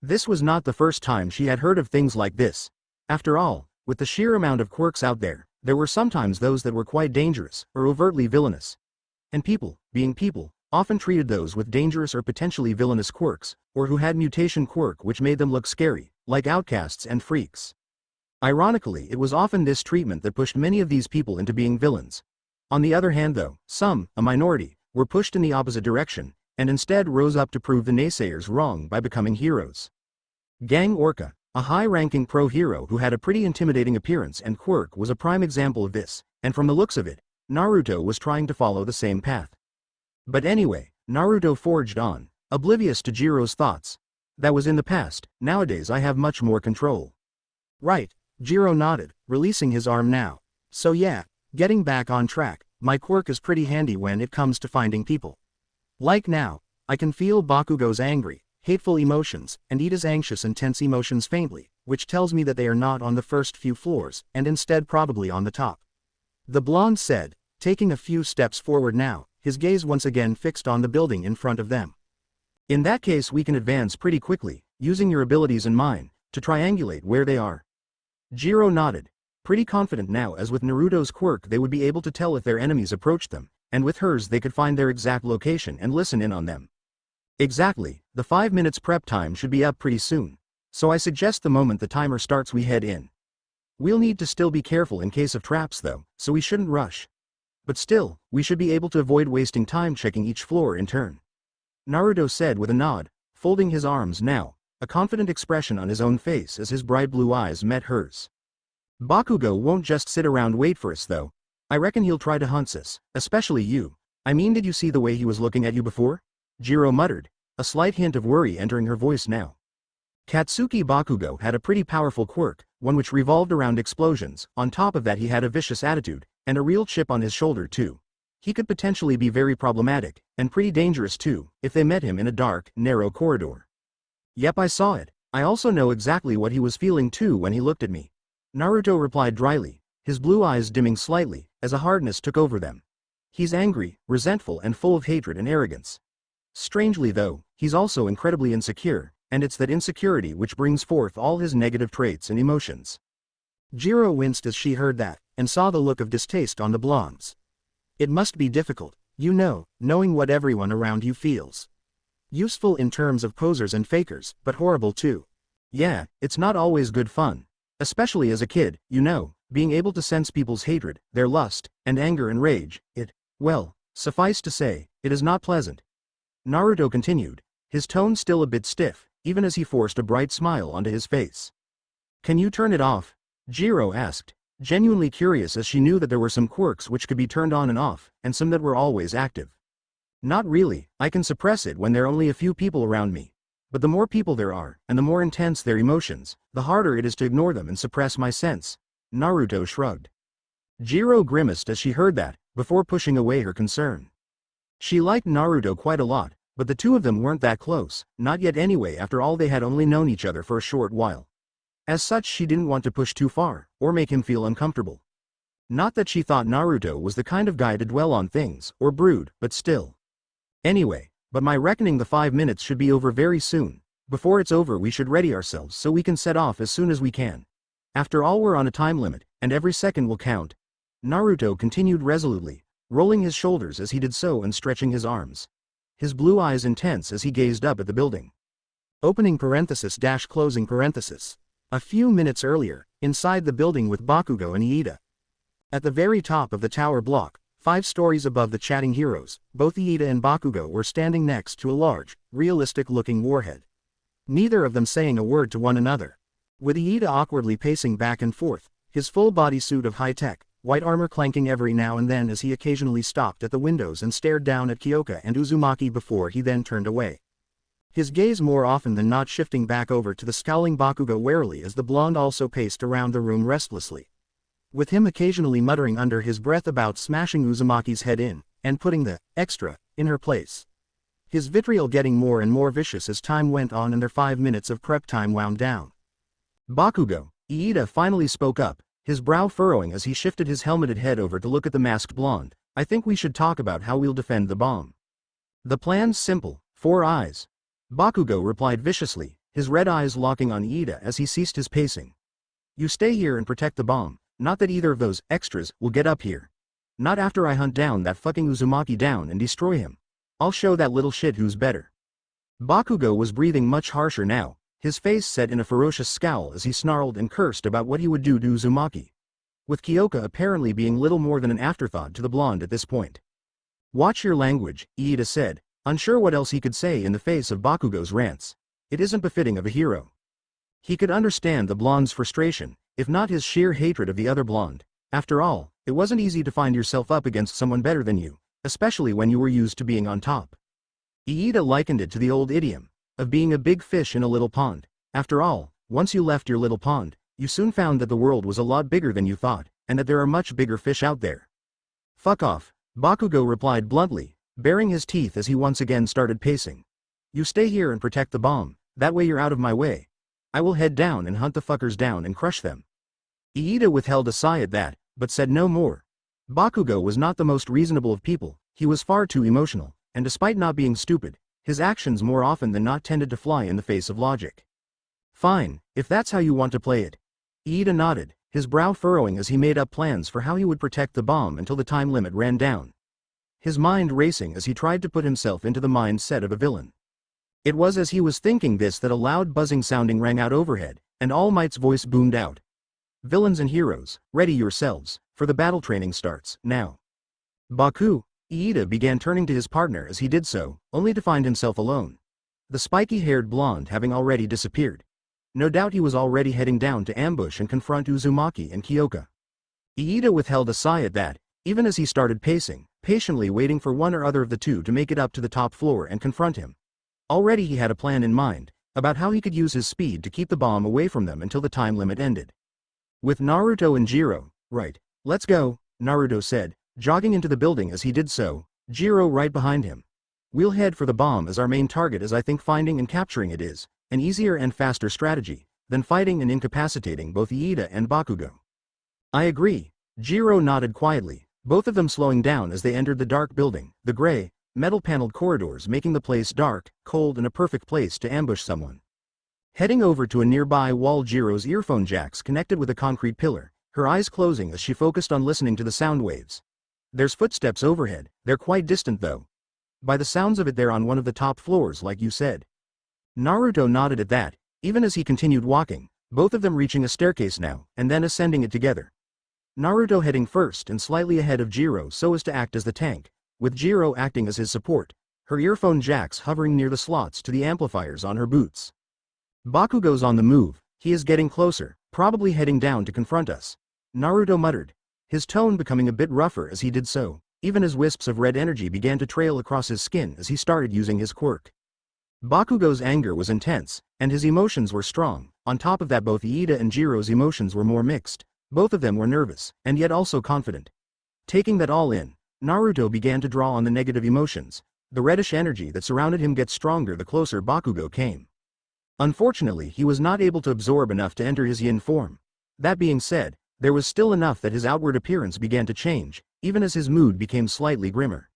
This was not the first time she had heard of things like this. After all, with the sheer amount of quirks out there were sometimes those that were quite dangerous, or overtly villainous. And people, being people, often treated those with dangerous or potentially villainous quirks, or who had mutation quirk which made them look scary, like outcasts and freaks. Ironically, it was often this treatment that pushed many of these people into being villains. On the other hand though, some, a minority, were pushed in the opposite direction, and instead rose up to prove the naysayers wrong by becoming heroes. Gang Orca, a high-ranking pro-hero who had a pretty intimidating appearance, and Quirk was a prime example of this, and from the looks of it, Naruto was trying to follow the same path. But anyway, Naruto forged on, oblivious to Jiro's thoughts. That was in the past, nowadays I have much more control.
Right, Jiro nodded, releasing his arm now. So yeah, getting back on track, my quirk is pretty handy when it comes to finding people. Like now, I can feel Bakugo's angry, hateful emotions, and Iida's anxious and tense emotions faintly, which tells me that they are not on the first few floors, and instead probably on the top. The blonde said, taking a few steps forward now, his gaze once again fixed on the building in front of them.
In that case we can advance pretty quickly, using your abilities and mine, to triangulate where they are. Jiro nodded, pretty confident now, as with Naruto's quirk they would be able to tell if their enemies approached them, and with hers they could find their exact location and listen in on them. Exactly, the 5 minutes prep time should be up pretty soon, so I suggest the moment the timer starts we head in. We'll need to still be careful in case of traps though, so we shouldn't rush. But still, we should be able to avoid wasting time checking each floor in turn. Naruto said with a nod, folding his arms now, a confident expression on his own face as his bright blue eyes met hers. Bakugo won't just sit around wait for us though. I reckon he'll try to hunt us, especially you. I mean, did you see the way he was looking at you before? Jiro muttered, a slight hint of worry entering her voice now. Katsuki Bakugo had a pretty powerful quirk, one which revolved around explosions. On top of that he had a vicious attitude, and a real chip on his shoulder too. He could potentially be very problematic, and pretty dangerous too, if they met him in a dark, narrow corridor. Yep, I saw it. I also know exactly what he was feeling too when he looked at me. Naruto replied dryly, his blue eyes dimming slightly, as a hardness took over them. He's angry, resentful, and full of hatred and arrogance. Strangely though, he's also incredibly insecure, and it's that insecurity which brings forth all his negative traits and emotions.
Jiro winced as she heard that, and saw the look of distaste on the blonde's. It must be difficult, you know, knowing what everyone around you feels. Useful in terms of posers and fakers, but horrible too.
Yeah, it's not always good fun. Especially as a kid, you know, being able to sense people's hatred, their lust, and anger and rage, well, suffice to say, it is not pleasant. Naruto continued, his tone still a bit stiff, even as he forced a bright smile onto his face. Can you turn it off? Jiro asked, genuinely curious as she knew that there were some quirks which could be turned on and off, and some that were always active. Not really, I can suppress it when there are only a few people around me. But the more people there are, and the more intense their emotions, the harder it is to ignore them and suppress my sense. Naruto shrugged. Jiro grimaced as she heard that, before pushing away her concern. She liked Naruto quite a lot, but the two of them weren't that close, not yet anyway, after all they had only known each other for a short while. As such she didn't want to push too far, or make him feel uncomfortable. Not that she thought Naruto was the kind of guy to dwell on things, or brood, but still. Anyway, but my reckoning the 5 minutes should be over very soon. Before it's over we should ready ourselves so we can set off as soon as we can. After all we're on a time limit, and every second will count. Naruto continued resolutely, rolling his shoulders as he did so and stretching his arms. His blue eyes intense as he gazed up at the building. Opening parenthesis dash closing parenthesis. A few minutes earlier, inside the building with Bakugo and Iida. At the very top of the tower block, 5 stories above the chatting heroes, both Iida and Bakugo were standing next to a large, realistic-looking warhead. Neither of them saying a word to one another. With Iida awkwardly pacing back and forth, his full bodysuit of high-tech, white armor clanking every now and then as he occasionally stopped at the windows and stared down at Kyoka and Uzumaki before he then turned away. His gaze more often than not shifting back over to the scowling Bakugo warily as the blonde also paced around the room restlessly. With him occasionally muttering under his breath about smashing Uzumaki's head in, and putting the extra in her place. His vitriol getting more and more vicious as time went on and their 5 minutes of prep time wound down. Bakugo, Iida finally spoke up, his brow furrowing as he shifted his helmeted head over to look at the masked blonde. I think we should talk about how we'll defend the bomb. The plan's simple, 4 eyes. Bakugo replied viciously, his red eyes locking on Iida as he ceased his pacing. You stay here and protect the bomb, not that either of those extras will get up here. Not after I hunt down that fucking Uzumaki down and destroy him. I'll show that little shit who's better. Bakugo was breathing much harsher now, his face set in a ferocious scowl as he snarled and cursed about what he would do to Uzumaki. With Kyoka apparently being little more than an afterthought to the blonde at this point. Watch your language, Iida said, unsure what else he could say in the face of Bakugo's rants. It isn't befitting of a hero. He could understand the blonde's frustration, if not his sheer hatred of the other blonde. After all, it wasn't easy to find yourself up against someone better than you, especially when you were used to being on top. Iida likened it to the old idiom of being a big fish in a little pond. After all, once you left your little pond, you soon found that the world was a lot bigger than you thought, and that there are much bigger fish out there. Fuck off, Bakugo replied bluntly, baring his teeth as he once again started pacing. You stay here and protect the bomb, that way you're out of my way. I will head down and hunt the fuckers down and crush them. Iida withheld a sigh at that, but said no more. Bakugo was not the most reasonable of people, he was far too emotional, and despite not being stupid, his actions more often than not tended to fly in the face of logic. Fine, if that's how you want to play it. Iida nodded, his brow furrowing as he made up plans for how he would protect the bomb until the time limit ran down. His mind racing as he tried to put himself into the mindset of a villain. It was as he was thinking this that a loud buzzing sounding rang out overhead, and All Might's voice boomed out. Villains and heroes, ready yourselves, for the battle training starts, now. Baku, Iida began turning to his partner as he did so, only to find himself alone. The spiky-haired blonde having already disappeared. No doubt he was already heading down to ambush and confront Uzumaki and Kyoka. Iida withheld a sigh at that, even as he started pacing, patiently waiting for one or other of the two to make it up to the top floor and confront him. Already he had a plan in mind, about how he could use his speed to keep the bomb away from them until the time limit ended. With Naruto and Jiro, right, let's go, Naruto said, jogging into the building as he did so, Jiro right behind him. We'll head for the bomb as our main target, as I think finding and capturing it is an easier and faster strategy than fighting and incapacitating both Iida and Bakugo. I agree, Jiro nodded quietly, both of them slowing down as they entered the dark building, the gray, metal-paneled corridors making the place dark, cold and a perfect place to ambush someone. Heading over to a nearby wall, Jiro's earphone jacks connected with a concrete pillar, her eyes closing as she focused on listening to the sound waves. There's footsteps overhead, they're quite distant though. By the sounds of it they're on one of the top floors like you said. Naruto nodded at that, even as he continued walking, both of them reaching a staircase now, and then ascending it together. Naruto heading first and slightly ahead of Jiro so as to act as the tank, with Jiro acting as his support, her earphone jacks hovering near the slots to the amplifiers on her boots. Bakugo's on the move, he is getting closer, probably heading down to confront us. Naruto muttered, his tone becoming a bit rougher as he did so, even as wisps of red energy began to trail across his skin as he started using his quirk. Bakugo's anger was intense, and his emotions were strong. On top of that, both Iida and Jiro's emotions were more mixed. Both of them were nervous, and yet also confident. Taking that all in, Naruto began to draw on the negative emotions. The reddish energy that surrounded him gets stronger the closer Bakugo came. Unfortunately, he was not able to absorb enough to enter his yin form. That being said, there was still enough that his outward appearance began to change, even as his mood became slightly grimmer.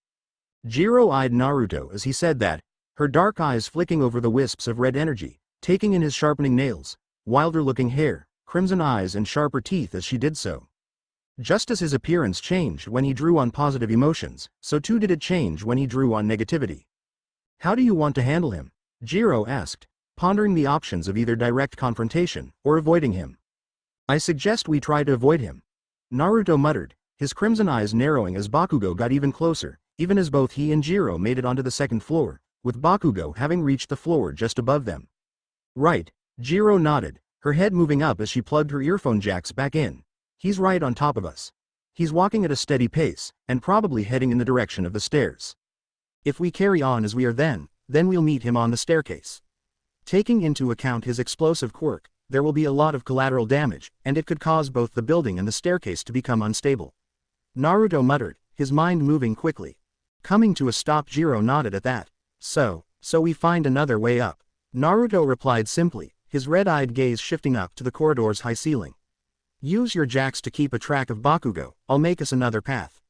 Jiro eyed Naruto as he said that, her dark eyes flicking over the wisps of red energy, taking in his sharpening nails, wilder-looking hair, crimson eyes and sharper teeth as she did so. Just as his appearance changed when he drew on positive emotions, so too did it change when he drew on negativity. How do you want to handle him? Jiro asked, pondering the options of either direct confrontation or avoiding him. I suggest we try to avoid him. Naruto muttered, his crimson eyes narrowing as Bakugo got even closer, even as both he and Jiro made it onto the second floor, with Bakugo having reached the floor just above them. Right, Jiro nodded, her head moving up as she plugged her earphone jacks back in. He's right on top of us. He's walking at a steady pace, and probably heading in the direction of the stairs. If we carry on as we are then we'll meet him on the staircase. Taking into account his explosive quirk, there will be a lot of collateral damage, and it could cause both the building and the staircase to become unstable. Naruto muttered, his mind moving quickly. Coming to a stop, Jiro nodded at that. So we find another way up. Naruto replied simply, his red-eyed gaze shifting up to the corridor's high ceiling. Use your jacks to keep a track of Bakugo, I'll make us another path.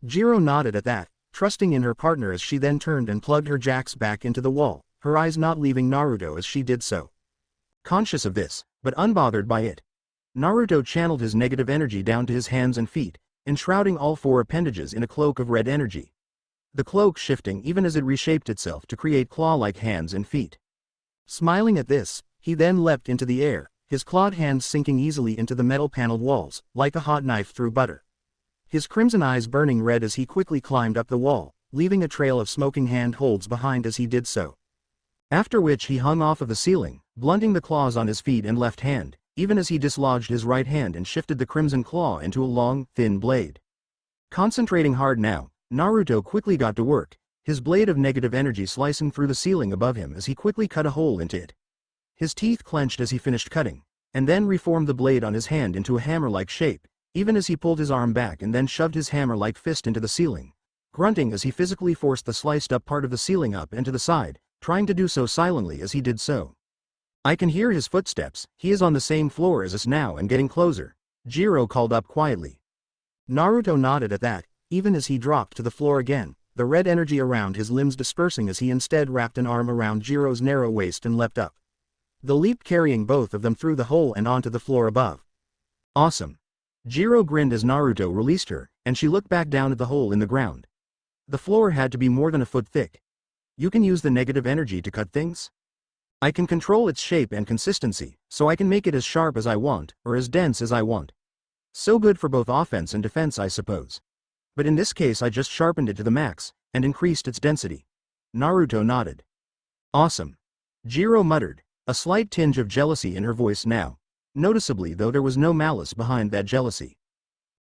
Jiro nodded at that, trusting in her partner as she then turned and plugged her jacks back into the wall, her eyes not leaving Naruto as she did so. Conscious of this, but unbothered by it, Naruto channeled his negative energy down to his hands and feet, enshrouding all four appendages in a cloak of red energy. The cloak shifting even as it reshaped itself to create claw-like hands and feet. Smiling at this, he then leapt into the air, his clawed hands sinking easily into the metal-paneled walls, like a hot knife through butter. His crimson eyes burning red as he quickly climbed up the wall,
leaving a trail of smoking handholds behind as he did so.
After which he hung off of the ceiling, blunting the claws on his feet and left hand, even as he dislodged his right hand and shifted the crimson claw into a long, thin blade. Concentrating hard now, Naruto quickly got to work, his blade of negative energy slicing through the ceiling above him as he quickly cut a hole into it. His teeth clenched as he finished cutting, and then reformed the blade on his hand into a hammer-like shape, even as he pulled his arm back and then shoved his hammer-like fist into the ceiling, grunting as he physically forced the sliced-up part of the ceiling up and to the side, trying to do so silently as he did so. "I can hear his footsteps, he is on the same floor as us now and getting closer," Jiro called up quietly.
Naruto nodded at that, even as he dropped to the floor again, the red energy around his limbs dispersing as he instead wrapped an arm around Jiro's narrow waist and leapt up. The leap carrying both of them through the hole and onto the floor above.
"Awesome." Jiro grinned as Naruto released her, and she looked back down at the hole in the ground. The floor had to be more than a foot thick. "You can use the negative energy to cut things? I can control its shape and consistency, so I can make it as sharp as I want, or as dense as I want. So good for both offense and defense, I suppose. But in this case I just sharpened it to the max, and increased its density." Naruto nodded. "Awesome." Jiro muttered, a slight tinge of jealousy in her voice now. Noticeably though there was no malice behind that jealousy.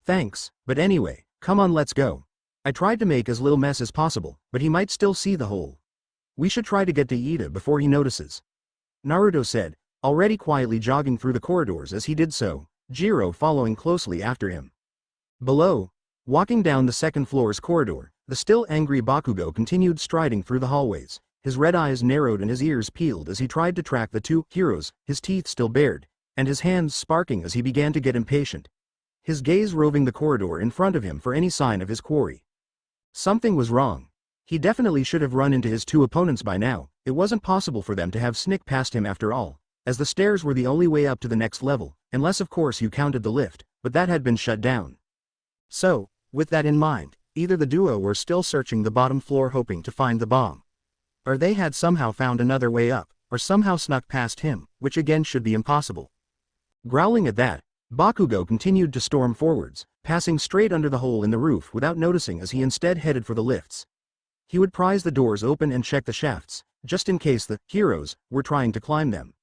"Thanks, but anyway, come on, let's go. I tried to make as little mess as possible, but he might still see the hole. We should try to get to Ida before he notices," Naruto said, already quietly jogging through the corridors as he did so, Jiro following closely after him. Below, walking down the second floor's corridor, the still angry Bakugo continued striding through the hallways, his red eyes narrowed and his ears peeled as he tried to track the two heroes, his teeth still bared, and his hands sparking as he began to get impatient. His gaze roving the corridor in front of him for any sign of his quarry. Something was wrong. He definitely should have run into his two opponents by now. It wasn't possible for them to have snicked past him after all, as the stairs were the only way up to the next level, unless of course you counted the lift, but that had been shut down.
So, with that in mind, either the duo were still searching the bottom floor hoping to find the bomb, or they had somehow found another way up, or somehow snuck past him, which again should be impossible.
Growling at that, Bakugo continued to storm forwards, passing straight under the hole in the roof without noticing as he instead headed for the lifts. He would prise the doors open and check the shafts, just in case the heroes were trying to climb them.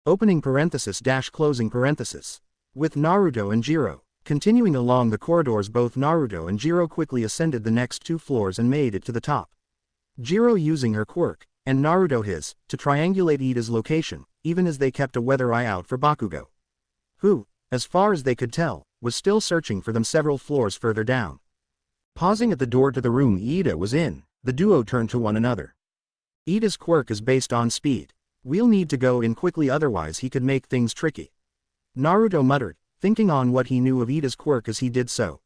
Opening parenthesis dash closing parenthesis. With Naruto and Jiro continuing along the corridors, both Naruto and Jiro quickly ascended the next two floors and made it to the top. Jiro using her quirk, and Naruto his, to triangulate Ida's location, even as they kept a weather eye out for Bakugo, who, as far as they could tell, was still searching for them several floors further down. Pausing at the door to the room Ida was in, the duo turned to one another. "Ida's quirk is based on speed. We'll need to go in quickly, otherwise he could make things tricky," Naruto muttered, thinking on what he knew of Ida's quirk as he did so.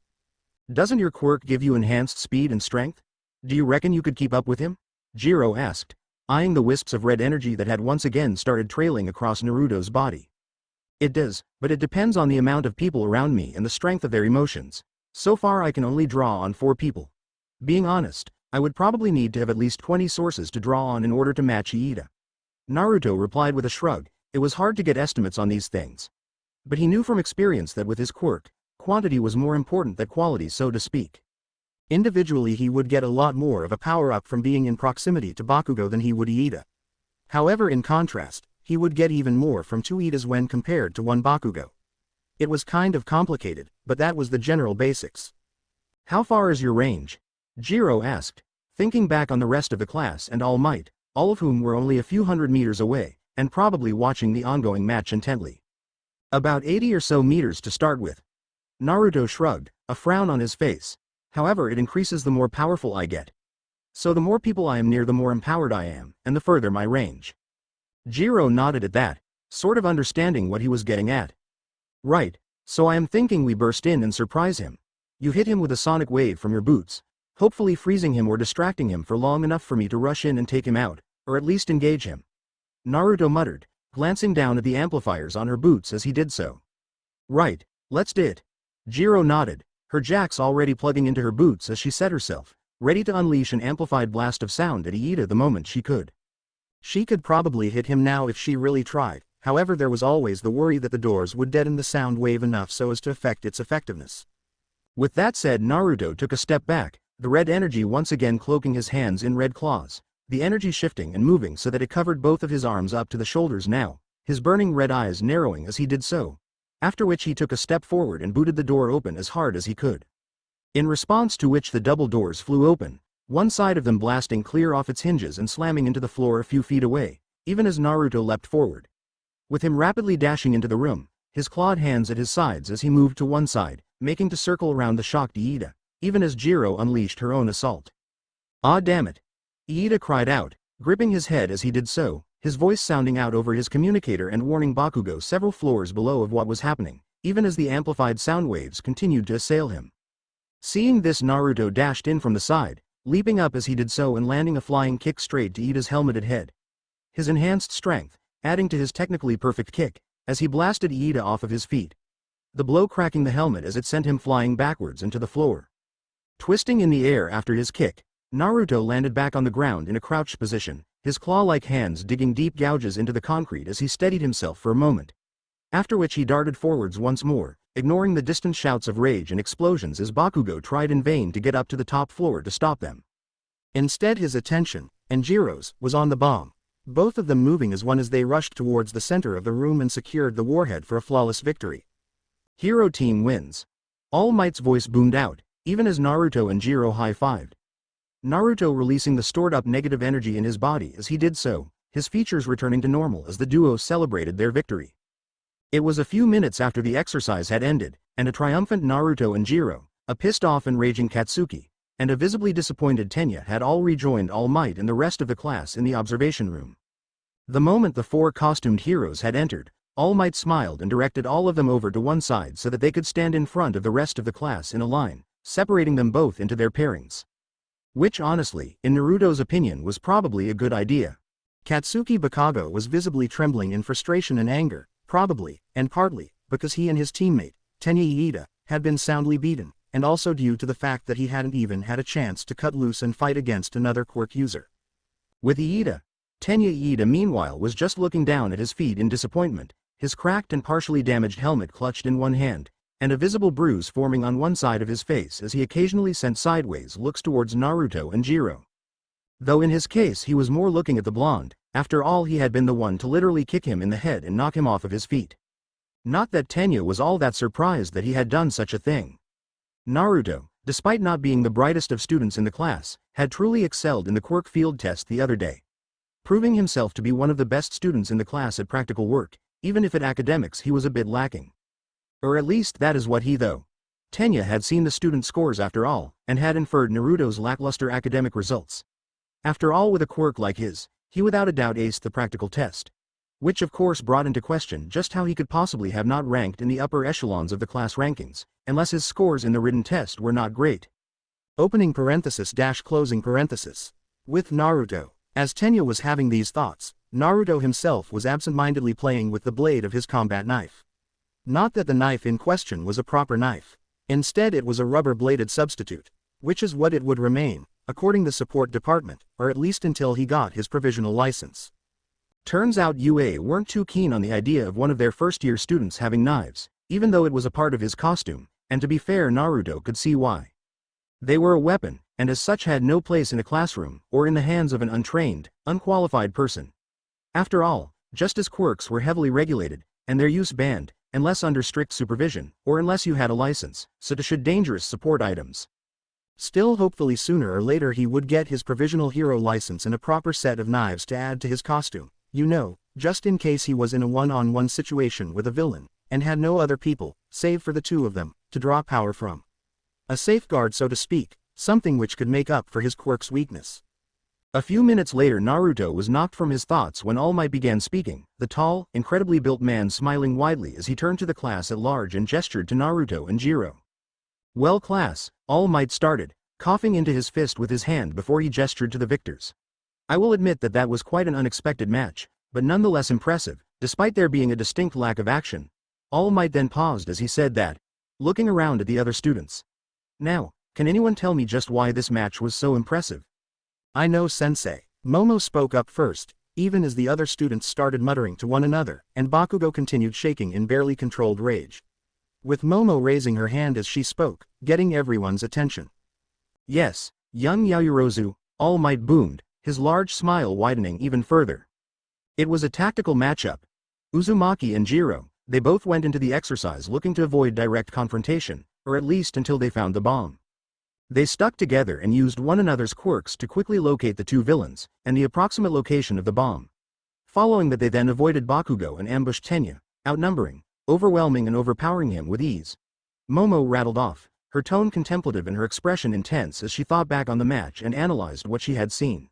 "Doesn't your quirk give you enhanced speed and strength? Do you reckon you could keep up with him?" Jiro asked, eyeing the wisps of red energy that had once again started trailing across Naruto's body. "It does, but it depends on the amount of people around me and the strength of their emotions. So far I can only draw on 4 people. Being honest, I would probably need to have at least 20 sources to draw on in order to match Ida." Naruto replied with a shrug. It was hard to get estimates on these things. But he knew from experience that with his quirk, quantity was more important than quality, so to speak. Individually he would get a lot more of a power-up from being in proximity to Bakugo than he would Ida. However, in contrast, he would get even more from 2 Idas when compared to 1 Bakugo. It was kind of complicated, but that was the general basics. "How far is your range?" Jiro asked, thinking back on the rest of the class and All Might, all of whom were only a few hundred meters away, and probably watching the ongoing match intently. "About 80 or so meters to start with." Naruto shrugged, a frown on his face. "However, it increases the more powerful I get. So the more people I am near, the more empowered I am, and the further my range." Jiro nodded at that, sort of understanding what he was getting at. "Right, so I am thinking we burst in and surprise him. You hit him with a sonic wave from your boots, hopefully freezing him or distracting him for long enough for me to rush in and take him out, or at least engage him," Naruto muttered, glancing down at the amplifiers on her boots as he did so. "Right, let's do it." Jiro nodded, her jacks already plugging into her boots as she set herself, ready to unleash an amplified blast of sound at Ida the moment she could. She could probably hit him now if she really tried, however there was always the worry that the doors would deaden the sound wave enough so as to affect its effectiveness. With that said, Naruto took a step back, the red energy once again cloaking his hands in red claws, the energy shifting and moving so that it covered both of his arms up to the shoulders now, his burning red eyes narrowing as he did so. After which he took a step forward and booted the door open as hard as he could. In response to which the double doors flew open, one side of them blasting clear off its hinges and slamming into the floor a few feet away, even as Naruto leapt forward. With him rapidly dashing into the room, his clawed hands at his sides as he moved to one side, making to circle around the shocked Iida, even as Jiro unleashed her own assault. "Ah, damn it!" Iida cried out, gripping his head as he did so, his voice sounding out over his communicator and warning Bakugo several floors below of what was happening, even as the amplified sound waves continued to assail him. Seeing this, Naruto dashed in from the side, leaping up as he did so and landing a flying kick straight to Iida's helmeted head. His enhanced strength, adding to his technically perfect kick, as he blasted Iida off of his feet. The blow cracking the helmet as it sent him flying backwards into the floor. Twisting in the air after his kick, Naruto landed back on the ground in a crouched position, his claw-like hands digging deep gouges into the concrete as he steadied himself for a moment. After which he darted forwards once more, ignoring the distant shouts of rage and explosions as Bakugo tried in vain to get up to the top floor to stop them. Instead his attention, and Jiro's, was on the bomb, both of them moving as one as they rushed towards the center of the room and secured the warhead for a flawless victory. Hero team wins. All Might's voice boomed out, even as Naruto and Jiro high-fived. Naruto releasing the stored-up negative energy in his body as he did so, his features returning to normal as the duo celebrated their victory. It was a few minutes after the exercise had ended, and a triumphant Naruto and Jiro, a pissed-off and raging Katsuki, and a visibly disappointed Tenya had all rejoined All Might and the rest of the class in the observation room. The moment the four costumed heroes had entered, All Might smiled and directed all of them over to one side so that they could stand in front of the rest of the class in a line, separating them both into their pairings. Which honestly, in Naruto's opinion, was probably a good idea. Katsuki Bakago was visibly trembling in frustration and anger, probably, and partly, because he and his teammate, Tenya Iida, had been soundly beaten, and also due to the fact that he hadn't even had a chance to cut loose and fight against another quirk user. With Iida, Tenya Iida meanwhile was just looking down at his feet in disappointment, his cracked and partially damaged helmet clutched in one hand, and a visible bruise forming on one side of his face as he occasionally sent sideways looks towards Naruto and Jiro. Though in his case he was more looking at the blonde, after all he had been the one to literally kick him in the head and knock him off of his feet. Not that Tenya was all that surprised that he had done such a thing. Naruto, despite not being the brightest of students in the class, had truly excelled in the quirk field test the other day, proving himself to be one of the best students in the class at practical work, even if at academics he was a bit lacking. Or at least that is what he though. Tenya had seen the student scores after all, and had inferred Naruto's lackluster academic results. After all, with a quirk like his, he without a doubt aced the practical test. Which of course brought into question just how he could possibly have not ranked in the upper echelons of the class rankings, unless his scores in the written test were not great. Opening parenthesis dash closing parenthesis. With Naruto. As Tenya was having these thoughts, Naruto himself was absent-mindedly playing with the blade of his combat knife. Not that the knife in question was a proper knife. Instead it was a rubber-bladed substitute, which is what it would remain, according the support department, or at least until he got his provisional license. Turns out UA weren't too keen on the idea of one of their first-year students having knives, even though it was a part of his costume, and to be fair, Naruto could see why. They were a weapon, and as such had no place in a classroom, or in the hands of an untrained, unqualified person. After all, just as quirks were heavily regulated, and their use banned, unless under strict supervision, or unless you had a license, so should dangerous support items. Still, hopefully sooner or later he would get his provisional hero license and a proper set of knives to add to his costume, you know, just in case he was in a one-on-one situation with a villain, and had no other people, save for the two of them, to draw power from. A safeguard, so to speak, something which could make up for his quirk's weakness. A few minutes later Naruto was knocked from his thoughts when All Might began speaking, the tall, incredibly built man smiling widely as he turned to the class at large and gestured to Naruto and Jiro. "Well class," All Might started, coughing into his fist with his hand before he gestured to the victors. "I will admit that that was quite an unexpected match, but nonetheless impressive, despite there being a distinct lack of action." All Might then paused as he said that, looking around at the other students. "Now, can anyone tell me just why this match was so impressive?" "I know, sensei." Momo spoke up first, even as the other students started muttering to one another, and Bakugo continued shaking in barely controlled rage. With Momo raising her hand as she spoke, getting everyone's attention. Yes, young Yaoyorozu, All Might boomed, his large smile widening even further. It was a tactical matchup. Uzumaki and Jiro, they both went into the exercise looking to avoid direct confrontation, or at least until they found the bomb. They stuck together and used one another's quirks to quickly locate the two villains, and the approximate location of the bomb. Following that, they then avoided Bakugo and ambushed Tenya, outnumbering, overwhelming and overpowering him with ease. Momo rattled off, her tone contemplative and her expression intense as she thought back on the match and analyzed what she had seen.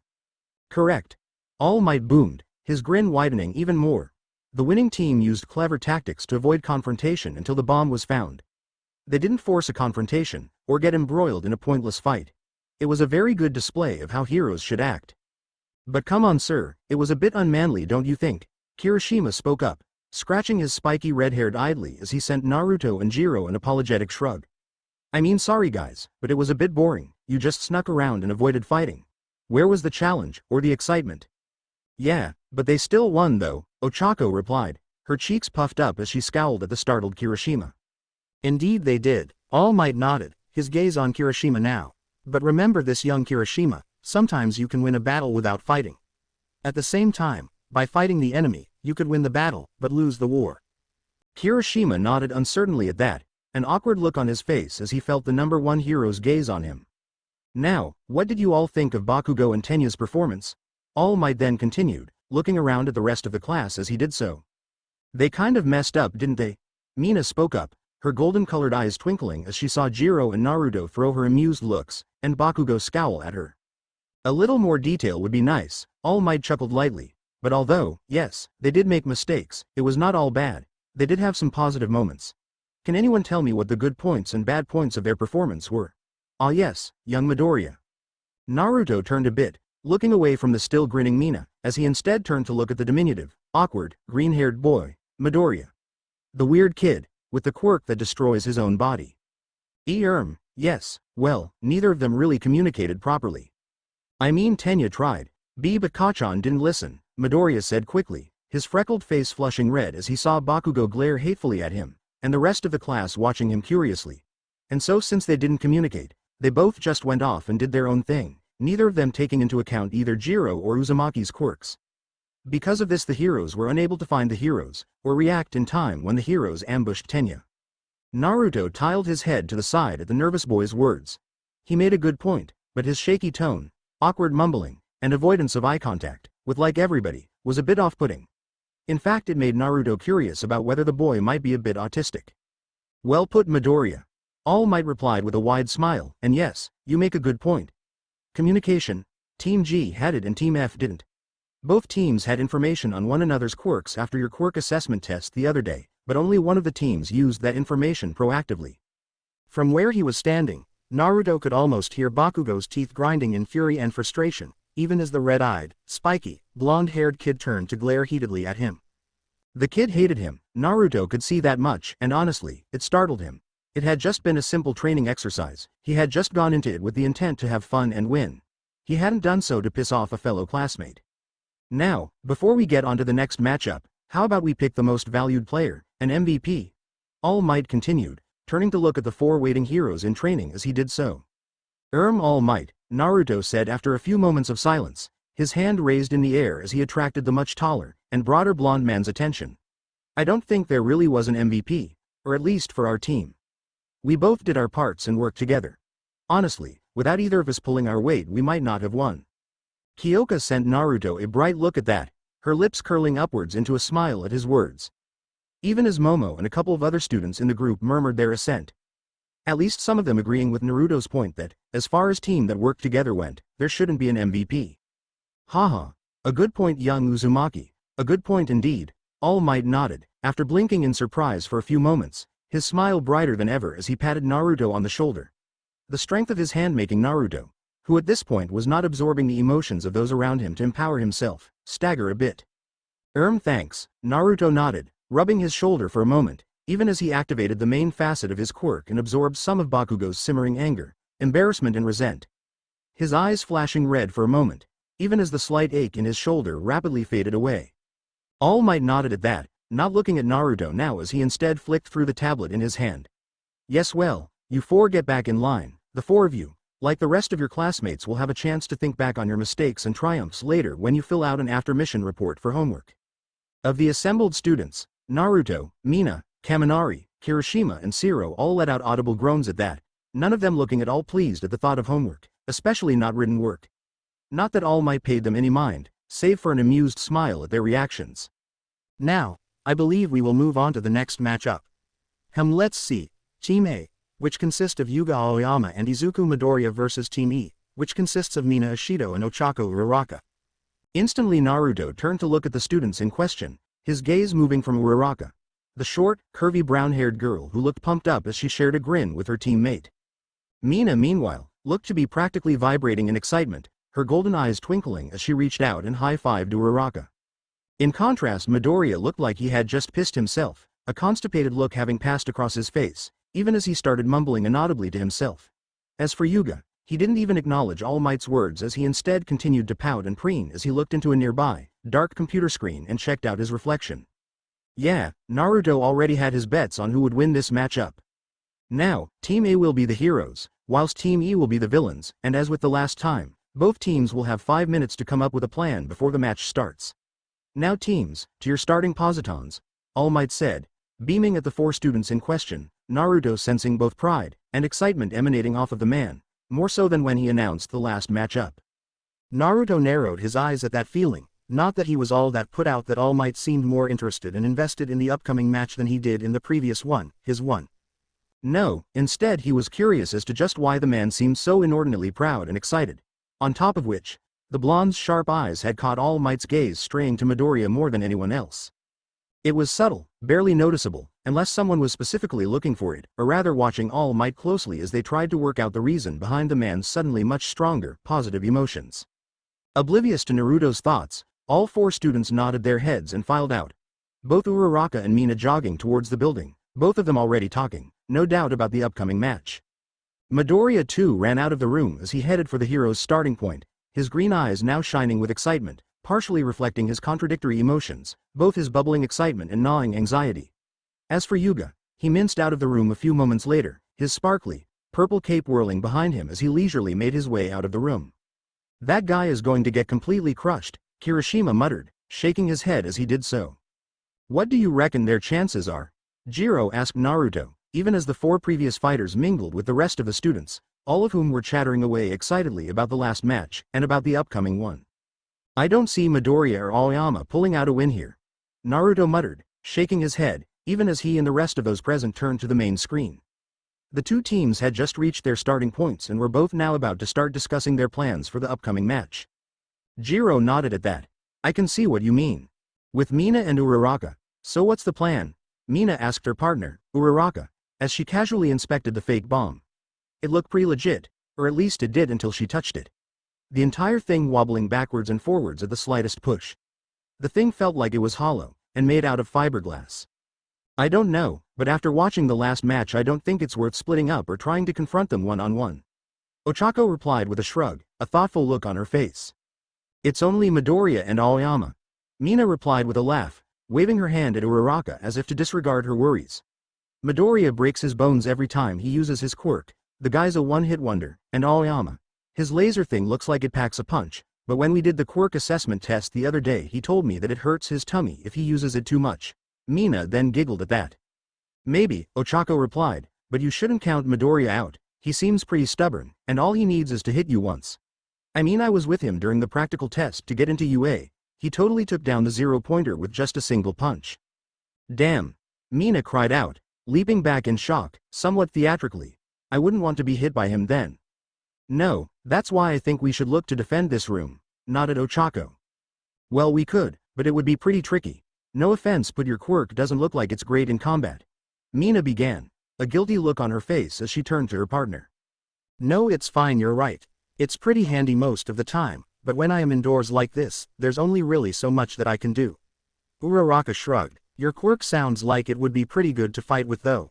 Correct. All Might boomed, his grin widening even more. The winning team used clever tactics to avoid confrontation until the bomb was found. They didn't force a confrontation, or get embroiled in a pointless fight. It was a very good display of how heroes should act. But come on sir, it was a bit unmanly, don't you think? Kirishima spoke up, scratching his spiky red-haired idly as he sent Naruto and Jiro an apologetic shrug. I mean, sorry guys, but it was a bit boring. You just snuck around and avoided fighting. Where was the challenge, or the excitement? Yeah, but they still won though, Ochako replied, her cheeks puffed up as she scowled at the startled Kirishima.
Indeed they did, All Might nodded, his gaze on Kirishima now. But remember this, young Kirishima, sometimes you can win a battle without fighting. At the same time, by fighting the enemy, you could win the battle, but lose the war.
Kirishima nodded uncertainly at that, an awkward look on his face as he felt the number one hero's gaze on him. Now, what did you all think of Bakugo and Tenya's performance? All Might then continued, looking around at the rest of the class as he did so. They kind of messed up, didn't they? Mina spoke up, her golden-colored eyes twinkling as she saw Jiro and Naruto throw her amused looks, and Bakugo scowl at her. A little more detail would be nice, All Might chuckled lightly, but although, yes, they did make mistakes, it was not all bad. They did have some positive moments. Can anyone tell me what the good points and bad points of their performance were? Ah yes, young Midoriya. Naruto turned a bit, looking away from the still grinning Mina, as he instead turned to look at the diminutive, awkward, green-haired boy, Midoriya. The weird kid, with the quirk that destroys his own body. Yes, well, neither of them really communicated properly. I mean, Tenya tried, but Kachan didn't listen, Midoriya said quickly, his freckled face flushing red as he saw Bakugo glare hatefully at him, and the rest of the class watching him curiously. And so since they didn't communicate, they both just went off and did their own thing, neither of them taking into account either Jiro or Uzumaki's quirks. Because of this, the heroes were unable to find the heroes, or react in time when the heroes ambushed Tenya. Naruto tiled his head to the side at the nervous boy's words. He made a good point, but his shaky tone, awkward mumbling, and avoidance of eye contact, with like everybody, was a bit off-putting. In fact, it made Naruto curious about whether the boy might be a bit autistic. Well put, Midoriya. All Might replied with a wide smile, and yes, you make a good point. Communication, Team G had it and Team F didn't. Both teams had information on one another's quirks after your quirk assessment test the other day, but only one of the teams used that information proactively. From where he was standing, Naruto could almost hear Bakugo's teeth grinding in fury and frustration, even as the red-eyed, spiky, blonde-haired kid turned to glare heatedly at him. The kid hated him, Naruto could see that much, and honestly, it startled him. It had just been a simple training exercise, he had just gone into it with the intent to have fun and win. He hadn't done so to piss off a fellow classmate. Now, before we get onto the next matchup, how about we pick the most valued player, an MVP? All Might continued, turning to look at the four waiting heroes in training as he did so. All Might, Naruto said after a few moments of silence, his hand raised in the air as he attracted the much taller and broader blonde man's attention. I don't think there really was an MVP, or at least for our team. We both did our parts and worked together. Honestly, without either of us pulling our weight, we might not have won. Kyoka sent Naruto a bright look at that, her lips curling upwards into a smile at his words. Even as Momo and a couple of other students in the group murmured their assent. At least some of them agreeing with Naruto's point that, as far as team that worked together went, there shouldn't be an MVP. Haha, a good point, young Uzumaki, a good point indeed, All Might nodded, after blinking in surprise for a few moments, his smile brighter than ever as he patted Naruto on the shoulder. The strength of his hand making Naruto, who at this point was not absorbing the emotions of those around him to empower himself, stagger a bit. Thanks, Naruto nodded, rubbing his shoulder for a moment, even as he activated the main facet of his quirk and absorbed some of Bakugo's simmering anger, embarrassment and resent. His eyes flashing red for a moment, even as the slight ache in his shoulder rapidly faded away. All Might nodded at that, not looking at Naruto now as he instead flicked through the tablet in his hand. Yes, well, you four get back in line, the four of you, Like the rest of your classmates will have a chance to think back on your mistakes and triumphs later when you fill out an after-mission report for homework. Of the assembled students, Naruto, Mina, Kaminari, Kirishima and Shiro all let out audible groans at that, none of them looking at all pleased at the thought of homework, especially not written work. Not that All Might paid them any mind, save for an amused smile at their reactions.
Now, I believe we will move on to the next matchup. Let's see. Team A, which consists of Yuga Aoyama and Izuku Midoriya versus Team E, which consists of Mina Ashido and Ochako Uraraka.
Instantly Naruto turned to look at the students in question, his gaze moving from Uraraka, the short, curvy brown-haired girl who looked pumped up as she shared a grin with her teammate. Mina, meanwhile, looked to be practically vibrating in excitement, her golden eyes twinkling as she reached out and high-fived Uraraka. In contrast, Midoriya looked like he had just pissed himself, a constipated look having passed across his face, even as he started mumbling inaudibly to himself. As for Yuga, he didn't even acknowledge All Might's words as he instead continued to pout and preen as he looked into a nearby, dark computer screen and checked out his reflection. Yeah, Naruto already had his bets on who would win this matchup. Now, Team A will be the heroes, whilst Team E will be the villains, and as with the last time, both teams will have 5 minutes to come up with a plan before the match starts. Now teams, to your starting positons, All Might said, beaming at the 4 students in question, Naruto sensing both pride and excitement emanating off of the man, more so than when he announced the last matchup.
Naruto narrowed his eyes at that feeling, not that he was all that put out that All Might seemed more interested and invested in the upcoming match than he did in the previous one, his one.
No, instead he was curious as to just why the man seemed so inordinately proud and excited. On top of which, the blonde's sharp eyes had caught All Might's gaze straying to Midoriya more than anyone else. It was subtle, barely noticeable, unless someone was specifically looking for it, or rather watching All Might closely as they tried to work out the reason behind the man's suddenly much stronger, positive emotions. Oblivious to Naruto's thoughts, all 4 students nodded their heads and filed out. Both Uraraka and Mina jogging towards the building, both of them already talking, no doubt about the upcoming match. Midoriya too ran out of the room as he headed for the hero's starting point, his green eyes now shining with excitement, partially reflecting his contradictory emotions, both his bubbling excitement and gnawing anxiety. As for Yuga, he minced out of the room a few moments later, his sparkly, purple cape whirling behind him as he leisurely made his way out of the room. That guy is going to get completely crushed, Kirishima muttered, shaking his head as he did so. What do you reckon their chances are? Jiro asked Naruto, even as the 4 previous fighters mingled with the rest of the students, all of whom were chattering away excitedly about the last match, and about the upcoming one. I don't see Midoriya or Aoyama pulling out a win here. Naruto muttered, shaking his head, even as he and the rest of those present turned to the main screen. The 2 teams had just reached their starting points and were both now about to start discussing their plans for the upcoming match. Jiro nodded at that. I can see what you mean. With Mina and Uraraka, so what's the plan? Mina asked her partner, Uraraka, as she casually inspected the fake bomb. It looked pretty legit, or at least it did until she touched it. The entire thing wobbling backwards and forwards at the slightest push. The thing felt like it was hollow, and made out of fiberglass. I don't know, but after watching the last match I don't think it's worth splitting up or trying to confront them one-on-one. Ochako replied with a shrug, a thoughtful look on her face. It's only Midoriya and Aoyama. Mina replied with a laugh, waving her hand at Uraraka as if to disregard her worries. Midoriya breaks his bones every time he uses his quirk, the guy's a one-hit wonder, and Aoyama. His laser thing looks like it packs a punch, but when we did the quirk assessment test the other day he told me that it hurts his tummy if he uses it too much. Mina then giggled at that. Maybe, Ochako replied, but you shouldn't count Midoriya out, he seems pretty stubborn, and all he needs is to hit you once. I mean I was with him during the practical test to get into UA, he totally took down the 0-pointer with just a single punch. Damn. Mina cried out, leaping back in shock, somewhat theatrically. I wouldn't want to be hit by him then. No, that's why I think we should look to defend this room, nodded Ochako. Well we could, but it would be pretty tricky. No offense but your quirk doesn't look like it's great in combat. Mina began, a guilty look on her face as she turned to her partner.
No, it's fine, you're right. It's pretty handy most of the time, but when I am indoors like this, there's only really so much that I can do. Uraraka shrugged. Your quirk sounds like it would be pretty good to fight with though.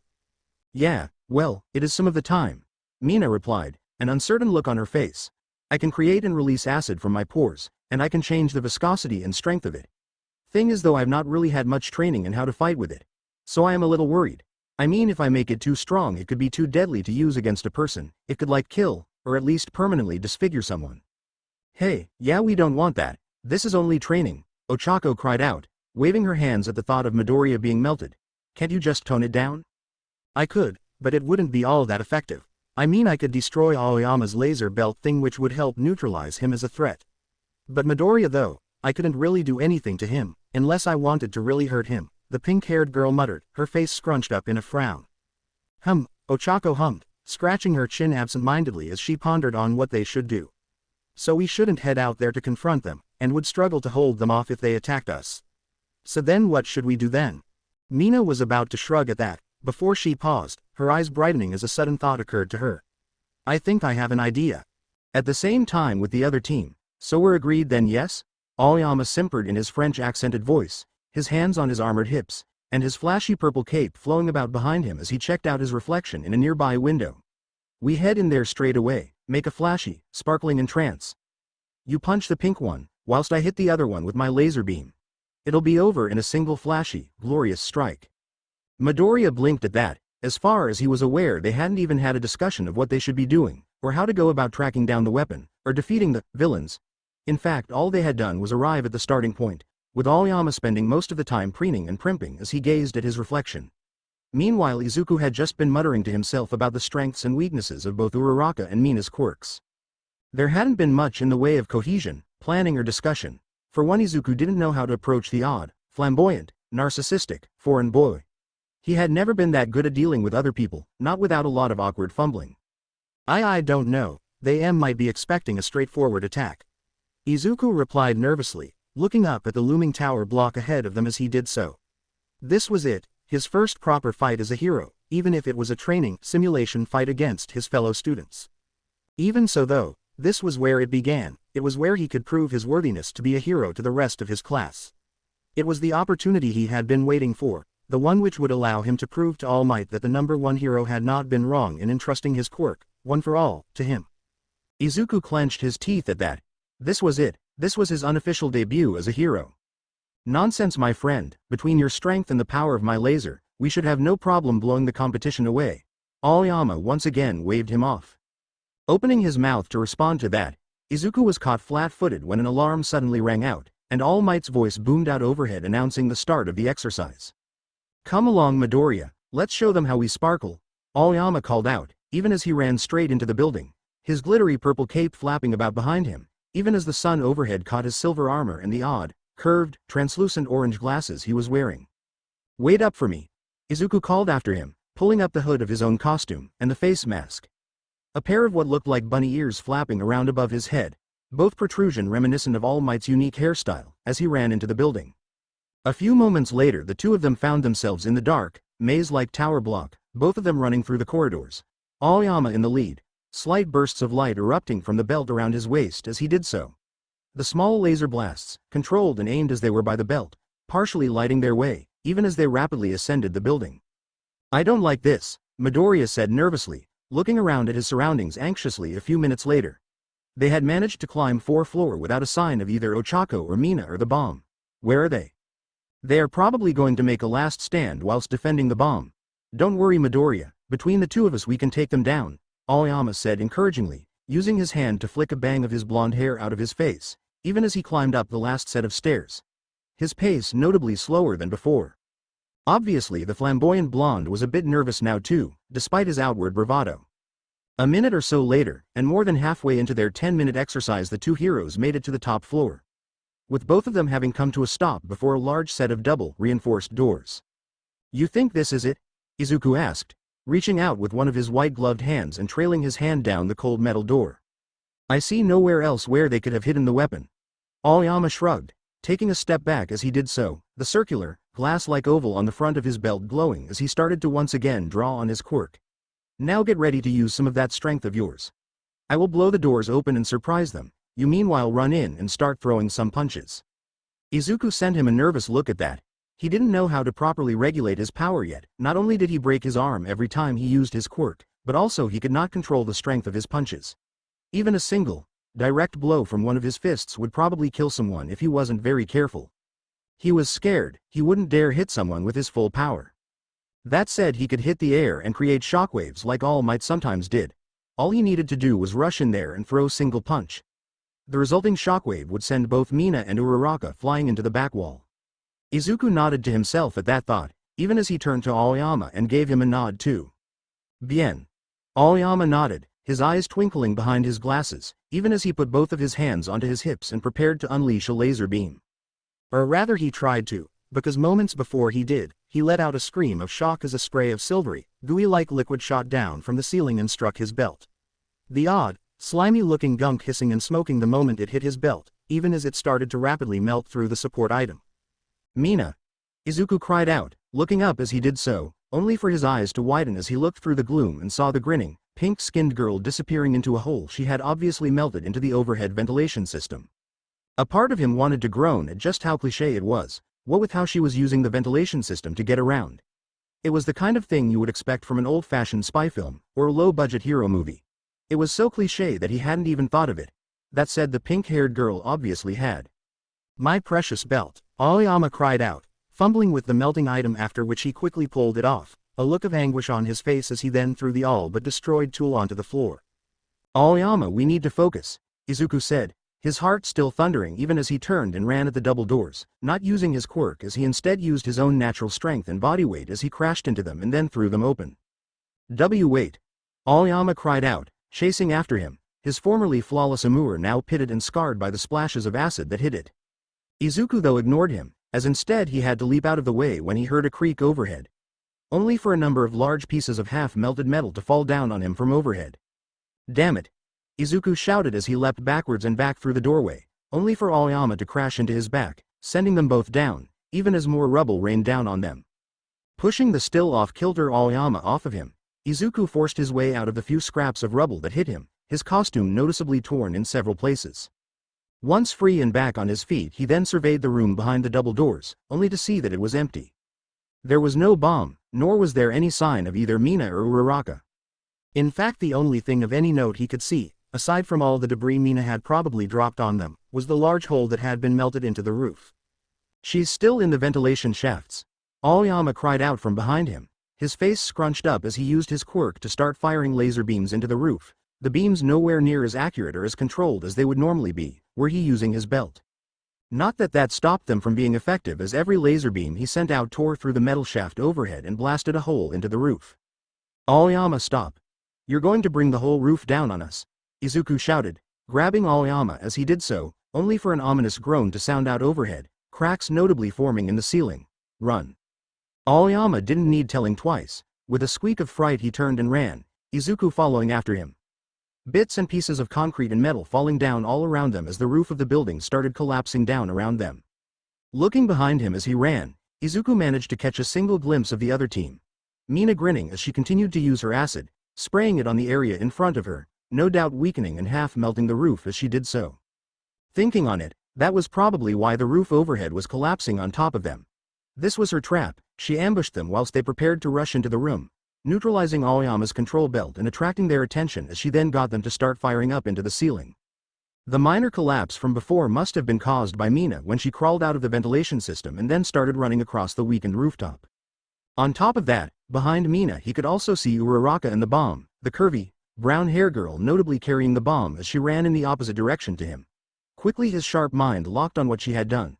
Yeah, well, it is some of the time. Mina replied, an uncertain look on her face. I can create and release acid from my pores, and I can change the viscosity and strength of it. Thing is though I've not really had much training in how to fight with it. So I am a little worried. I mean if I make it too strong it could be too deadly to use against a person, it could like kill, or at least permanently disfigure someone. Hey, yeah, we don't want that. This is only training, Ochako cried out, waving her hands at the thought of Midoriya being melted. Can't you just tone it down?
I could, but it wouldn't be all that effective. I mean, I could destroy Aoyama's laser belt thing, which would help neutralize him as a threat. But Midoriya though, I couldn't really do anything to him, unless I wanted to really hurt him, the pink-haired girl muttered, her face scrunched up in a frown. Ochako hummed, scratching her chin absent-mindedly as she pondered on what they should do. So we shouldn't head out there to confront them, and would struggle to hold them off if they attacked us. So then what should we do then? Mina was about to shrug at that, before she paused, her eyes brightening as a sudden thought occurred to her. I think I have an idea.
At the same time with the other team, so we're agreed then, yes? Aoyama simpered in his French-accented voice, his hands on his armored hips, and his flashy purple cape flowing about behind him as he checked out his reflection in a nearby window. We head in there straight away, make a flashy, sparkling entrance. You punch the pink one, whilst I hit the other one with my laser beam. It'll be over in a single flashy, glorious strike. Midoriya blinked at that. As far as he was aware, they hadn't even had a discussion of what they should be doing, or how to go about tracking down the weapon, or defeating the villains. In fact, all they had done was arrive at the starting point, with Aoyama spending most of the time preening and primping as he gazed at his reflection. Meanwhile, Izuku had just been muttering to himself about the strengths and weaknesses of both Uraraka and Mina's quirks. There hadn't been much in the way of cohesion, planning or discussion. For one, Izuku didn't know how to approach the odd, flamboyant, narcissistic, foreign boy. He had never been that good at dealing with other people, not without a lot of awkward fumbling.
I don't know, they might be expecting a straightforward attack. Izuku replied nervously, looking up at the looming tower block ahead of them as he did so. This was it, his first proper fight as a hero, even if it was a training simulation fight against his fellow students. Even so though, this was where it began, it was where he could prove his worthiness to be a hero to the rest of his class. It was the opportunity he had been waiting for, the one which would allow him to prove to All Might that the number one hero had not been wrong in entrusting his quirk, one for all, to him.
Izuku clenched his teeth at that. This was it, this was his unofficial debut as a hero. Nonsense, my friend, between your strength and the power of my laser, we should have no problem blowing the competition away. Aoyama once again waved him off. Opening his mouth to respond to that, Izuku was caught flat-footed when an alarm suddenly rang out, and All Might's voice boomed out overhead announcing the start of the exercise. Come along, Midoriya, let's show them how we sparkle, Aoyama called out, even as he ran straight into the building, his glittery purple cape flapping about behind him, even as the sun overhead caught his silver armor and the odd, curved, translucent orange glasses he was wearing. Wait up for me, Izuku called after him, pulling up the hood of his own costume, and the face mask. A pair of what looked like bunny ears flapping around above his head, both protrusion reminiscent of All Might's unique hairstyle, as he ran into the building. A few moments later, the two of them found themselves in the dark, maze-like tower block, both of them running through the corridors. Aoyama in the lead, slight bursts of light erupting from the belt around his waist as he did so. The small laser blasts, controlled and aimed as they were by the belt, partially lighting their way, even as they rapidly ascended the building. I don't like this, Midoriya said nervously, looking around at his surroundings anxiously a few minutes later. They had managed to climb 4th floor without a sign of either Ochako or Mina or the bomb. Where are they? They are probably going to make a last stand whilst defending the bomb. Don't worry, Midoriya, between the two of us we can take them down, Aoyama said encouragingly, using his hand to flick a bang of his blonde hair out of his face, even as he climbed up the last set of stairs. His pace notably slower than before. Obviously the flamboyant blonde was a bit nervous now too, despite his outward bravado. A minute or so later, and more than halfway into their 10-minute exercise, the two heroes made it to the top floor, with both of them having come to a stop before a large set of double-reinforced doors. You think this is it? Izuku asked, reaching out with one of his white-gloved hands and trailing his hand down the cold metal door. I see nowhere else where they could have hidden the weapon. Aoyama shrugged, taking a step back as he did so, the circular, glass-like oval on the front of his belt glowing as he started to once again draw on his quirk. Now get ready to use some of that strength of yours. I will blow the doors open and surprise them. You meanwhile run in and start throwing some punches. Izuku sent him a nervous look at that. He didn't know how to properly regulate his power yet. Not only did he break his arm every time he used his quirk, but also he could not control the strength of his punches. Even a single, direct blow from one of his fists would probably kill someone if he wasn't very careful. He was scared, he wouldn't dare hit someone with his full power. That said, he could hit the air and create shockwaves like All Might sometimes did. All he needed to do was rush in there and throw a single punch. The resulting shockwave would send both Mina and Uraraka flying into the back wall. Izuku nodded to himself at that thought, even as he turned to Aoyama and gave him a nod too. Bien. Aoyama nodded, his eyes twinkling behind his glasses, even as he put both of his hands onto his hips and prepared to unleash a laser beam.
Or rather he tried to, because moments before he did, he let out a scream of shock as a spray of silvery, gooey-like liquid shot down from the ceiling and struck his belt. The odd, slimy-looking gunk hissing and smoking the moment it hit his belt, even as it started to rapidly melt through the support item.
Mina! Izuku cried out, looking up as he did so, only for his eyes to widen as he looked through the gloom and saw the grinning, pink-skinned girl disappearing into a hole she had obviously melted into the overhead ventilation system. A part of him wanted to groan at just how cliché it was, what with how she was using the ventilation system to get around. It was the kind of thing you would expect from an old-fashioned spy film, or a low-budget hero movie. It was so cliché that he hadn't even thought of it. That said, the pink-haired girl obviously had.
My precious belt, Aoyama cried out, fumbling with the melting item, after which he quickly pulled it off, a look of anguish on his face as he then threw the all-but-destroyed tool onto the floor.
Aoyama, we need to focus, Izuku said, his heart still thundering even as he turned and ran at the double doors, not using his quirk as he instead used his own natural strength and body weight as he crashed into them and then threw them open. Wait! Aoyama cried out, chasing after him, his formerly flawless armor now pitted and scarred by the splashes of acid that hit it. Izuku though ignored him, as instead he had to leap out of the way when he heard a creak overhead. Only for a number of large pieces of half-melted metal to fall down on him from overhead. Damn it! Izuku shouted as he leapt backwards and back through the doorway, only for Aoyama to crash into his back, sending them both down, even as more rubble rained down on them. Pushing the still off-kilter Aoyama off of him, Izuku forced his way out of the few scraps of rubble that hit him, his costume noticeably torn in several places. Once free and back on his feet, he then surveyed the room behind the double doors, only to see that it was empty. There was no bomb, nor was there any sign of either Mina or Uraraka. In fact, the only thing of any note he could see, aside from all the debris Mina had probably dropped on them, was the large hole that had been melted into the roof. She's still in the ventilation shafts. Aoyama cried out from behind him, his face scrunched up as he used his quirk to start firing laser beams into the roof, the beams nowhere near as accurate or as controlled as they would normally be, were he using his belt. Not that that stopped them from being effective, as every laser beam he sent out tore through the metal shaft overhead and blasted a hole into the roof. Aoyama, stop. You're going to bring the whole roof down on us, Izuku shouted, grabbing Aoyama as he did so, only for an ominous groan to sound out overhead, cracks notably forming in the ceiling. Run. Aoyama didn't need telling twice. With a squeak of fright he turned and ran, Izuku following after him. Bits and pieces of concrete and metal falling down all around them as the roof of the building started collapsing down around them. Looking behind him as he ran, Izuku managed to catch a single glimpse of the other team. Mina grinning as she continued to use her acid, spraying it on the area in front of her, no doubt weakening and half-melting the roof as she did so. Thinking on it, that was probably why the roof overhead was collapsing on top of them. This was her trap. She ambushed them whilst they prepared to rush into the room, neutralizing Aoyama's control belt and attracting their attention as she then got them to start firing up into the ceiling. The minor collapse from before must have been caused by Mina when she crawled out of the ventilation system and then started running across the weakened rooftop. On top of that, behind Mina he could also see Uraraka and the bomb, the curvy, brown hair girl notably carrying the bomb as she ran in the opposite direction to him. Quickly his sharp mind locked on what she had done.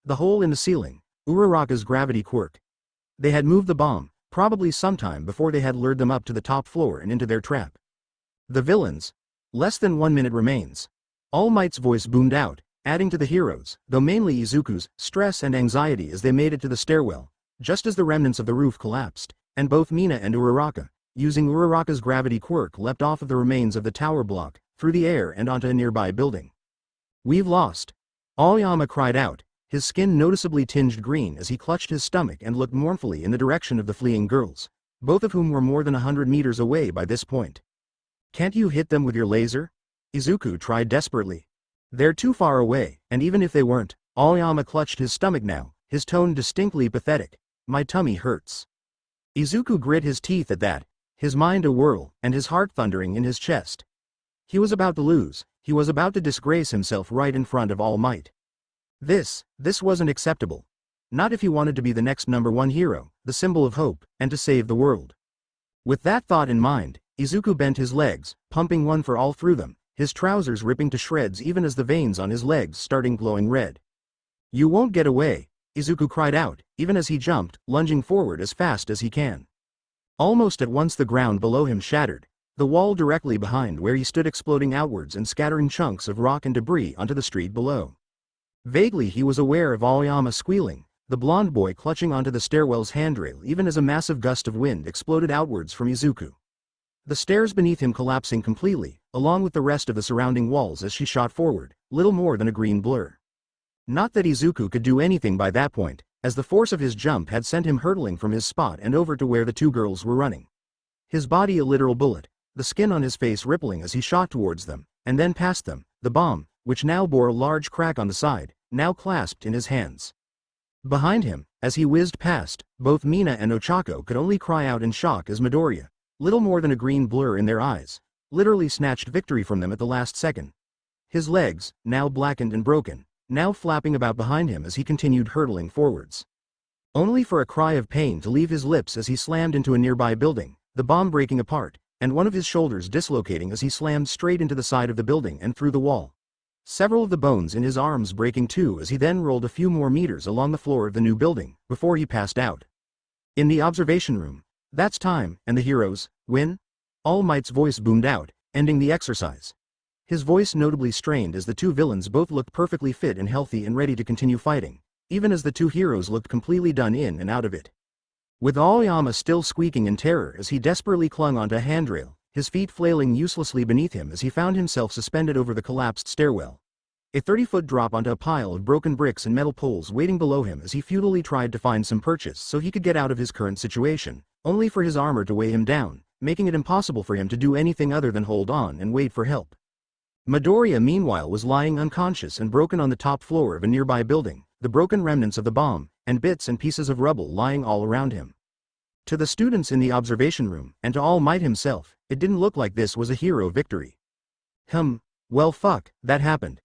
The hole in the ceiling, Uraraka's gravity quirk. They had moved the bomb, probably sometime before they had lured them up to the top floor and into their trap. The villains. Less than 1 minute remains. All Might's voice boomed out, adding to the heroes', though mainly Izuku's, stress and anxiety as they made it to the stairwell, just as the remnants of the roof collapsed, and both Mina and Uraraka, using Uraraka's gravity quirk, leapt off of the remains of the tower block, through the air and onto a nearby building. We've lost. Aoyama cried out, his skin noticeably tinged green as he clutched his stomach and looked mournfully in the direction of the fleeing girls, both of whom were more than 100 meters away by this point. Can't you hit them with your laser? Izuku tried desperately. They're too far away, and even if they weren't, Aoyama clutched his stomach now, his tone distinctly pathetic. My tummy hurts. Izuku grit his teeth at that, his mind a whirl, and his heart thundering in his chest. He was about to lose, he was about to disgrace himself right in front of All Might. This wasn't acceptable. Not if he wanted to be the next #1 hero, the symbol of hope, and to save the world. With that thought in mind, Izuku bent his legs, pumping one for all through them, his trousers ripping to shreds even as the veins on his legs starting glowing red. "You won't get away," Izuku cried out, even as he jumped, lunging forward as fast as he can. Almost at once the ground below him shattered, the wall directly behind where he stood exploding outwards and scattering chunks of rock and debris onto the street below. Vaguely he was aware of Aoyama squealing, the blonde boy clutching onto the stairwell's handrail even as a massive gust of wind exploded outwards from Izuku. The stairs beneath him collapsing completely, along with the rest of the surrounding walls as she shot forward, little more than a green blur. Not that Izuku could do anything by that point, as the force of his jump had sent him hurtling from his spot and over to where the two girls were running. His body a literal bullet, the skin on his face rippling as he shot towards them, and then past them, the bomb, which now bore a large crack on the side, now clasped in his hands. Behind him, as he whizzed past, both Mina and Ochako could only cry out in shock as Midoriya, little more than a green blur in their eyes, literally snatched victory from them at the last second. His legs, now blackened and broken, now flapping about behind him as he continued hurtling forwards. Only for a cry of pain to leave his lips as he slammed into a nearby building, the bomb breaking apart, and one of his shoulders dislocating as he slammed straight into the side of the building and through the wall. Several of the bones in his arms breaking too as he then rolled a few more meters along the floor of the new building, before he passed out. In the observation room, "That's time, and the heroes win?" All Might's voice boomed out, ending the exercise. His voice notably strained as the two villains both looked perfectly fit and healthy and ready to continue fighting, even as the two heroes looked completely done in and out of it. With Aoyama still squeaking in terror as he desperately clung onto a handrail, his feet flailing uselessly beneath him as he found himself suspended over the collapsed stairwell. A 30-foot drop onto a pile of broken bricks and metal poles waiting below him as he futilely tried to find some purchase so he could get out of his current situation, only for his armor to weigh him down, making it impossible for him to do anything other than hold on and wait for help. Midoriya meanwhile was lying unconscious and broken on the top floor of a nearby building, the broken remnants of the bomb, and bits and pieces of rubble lying all around him. To the students in the observation room, and to All Might himself, it didn't look like this was a hero victory. Well fuck, that happened.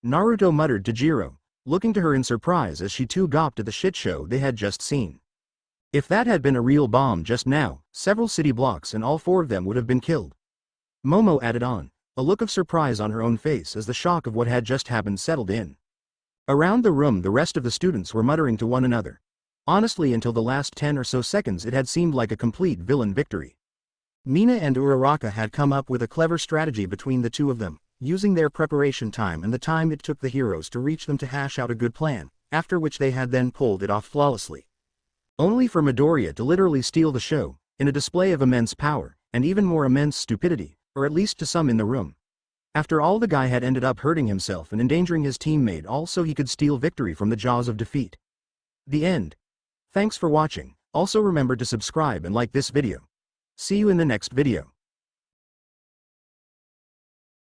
Naruto muttered to Jiro, looking to her in surprise as she too gawped at the shit show they had just seen. If that had been a real bomb just now, several city blocks and all four of them would have been killed. Momo added on, a look of surprise on her own face as the shock of what had just happened settled in. Around the room the rest of the students were muttering to one another. Honestly, until the last 10 or so seconds it had seemed like a complete villain victory. Mina and Uraraka had come up with a clever strategy between the two of them, using their preparation time and the time it took the heroes to reach them to hash out a good plan, after which they had then pulled it off flawlessly. Only for Midoriya to literally steal the show, in a display of immense power, and even more immense stupidity, or at least to some in the room. After all, the guy had ended up hurting himself and endangering his teammate all so he could steal victory from the jaws of defeat. The end. Thanks for watching. Also remember to subscribe and like this video. See you in the next video.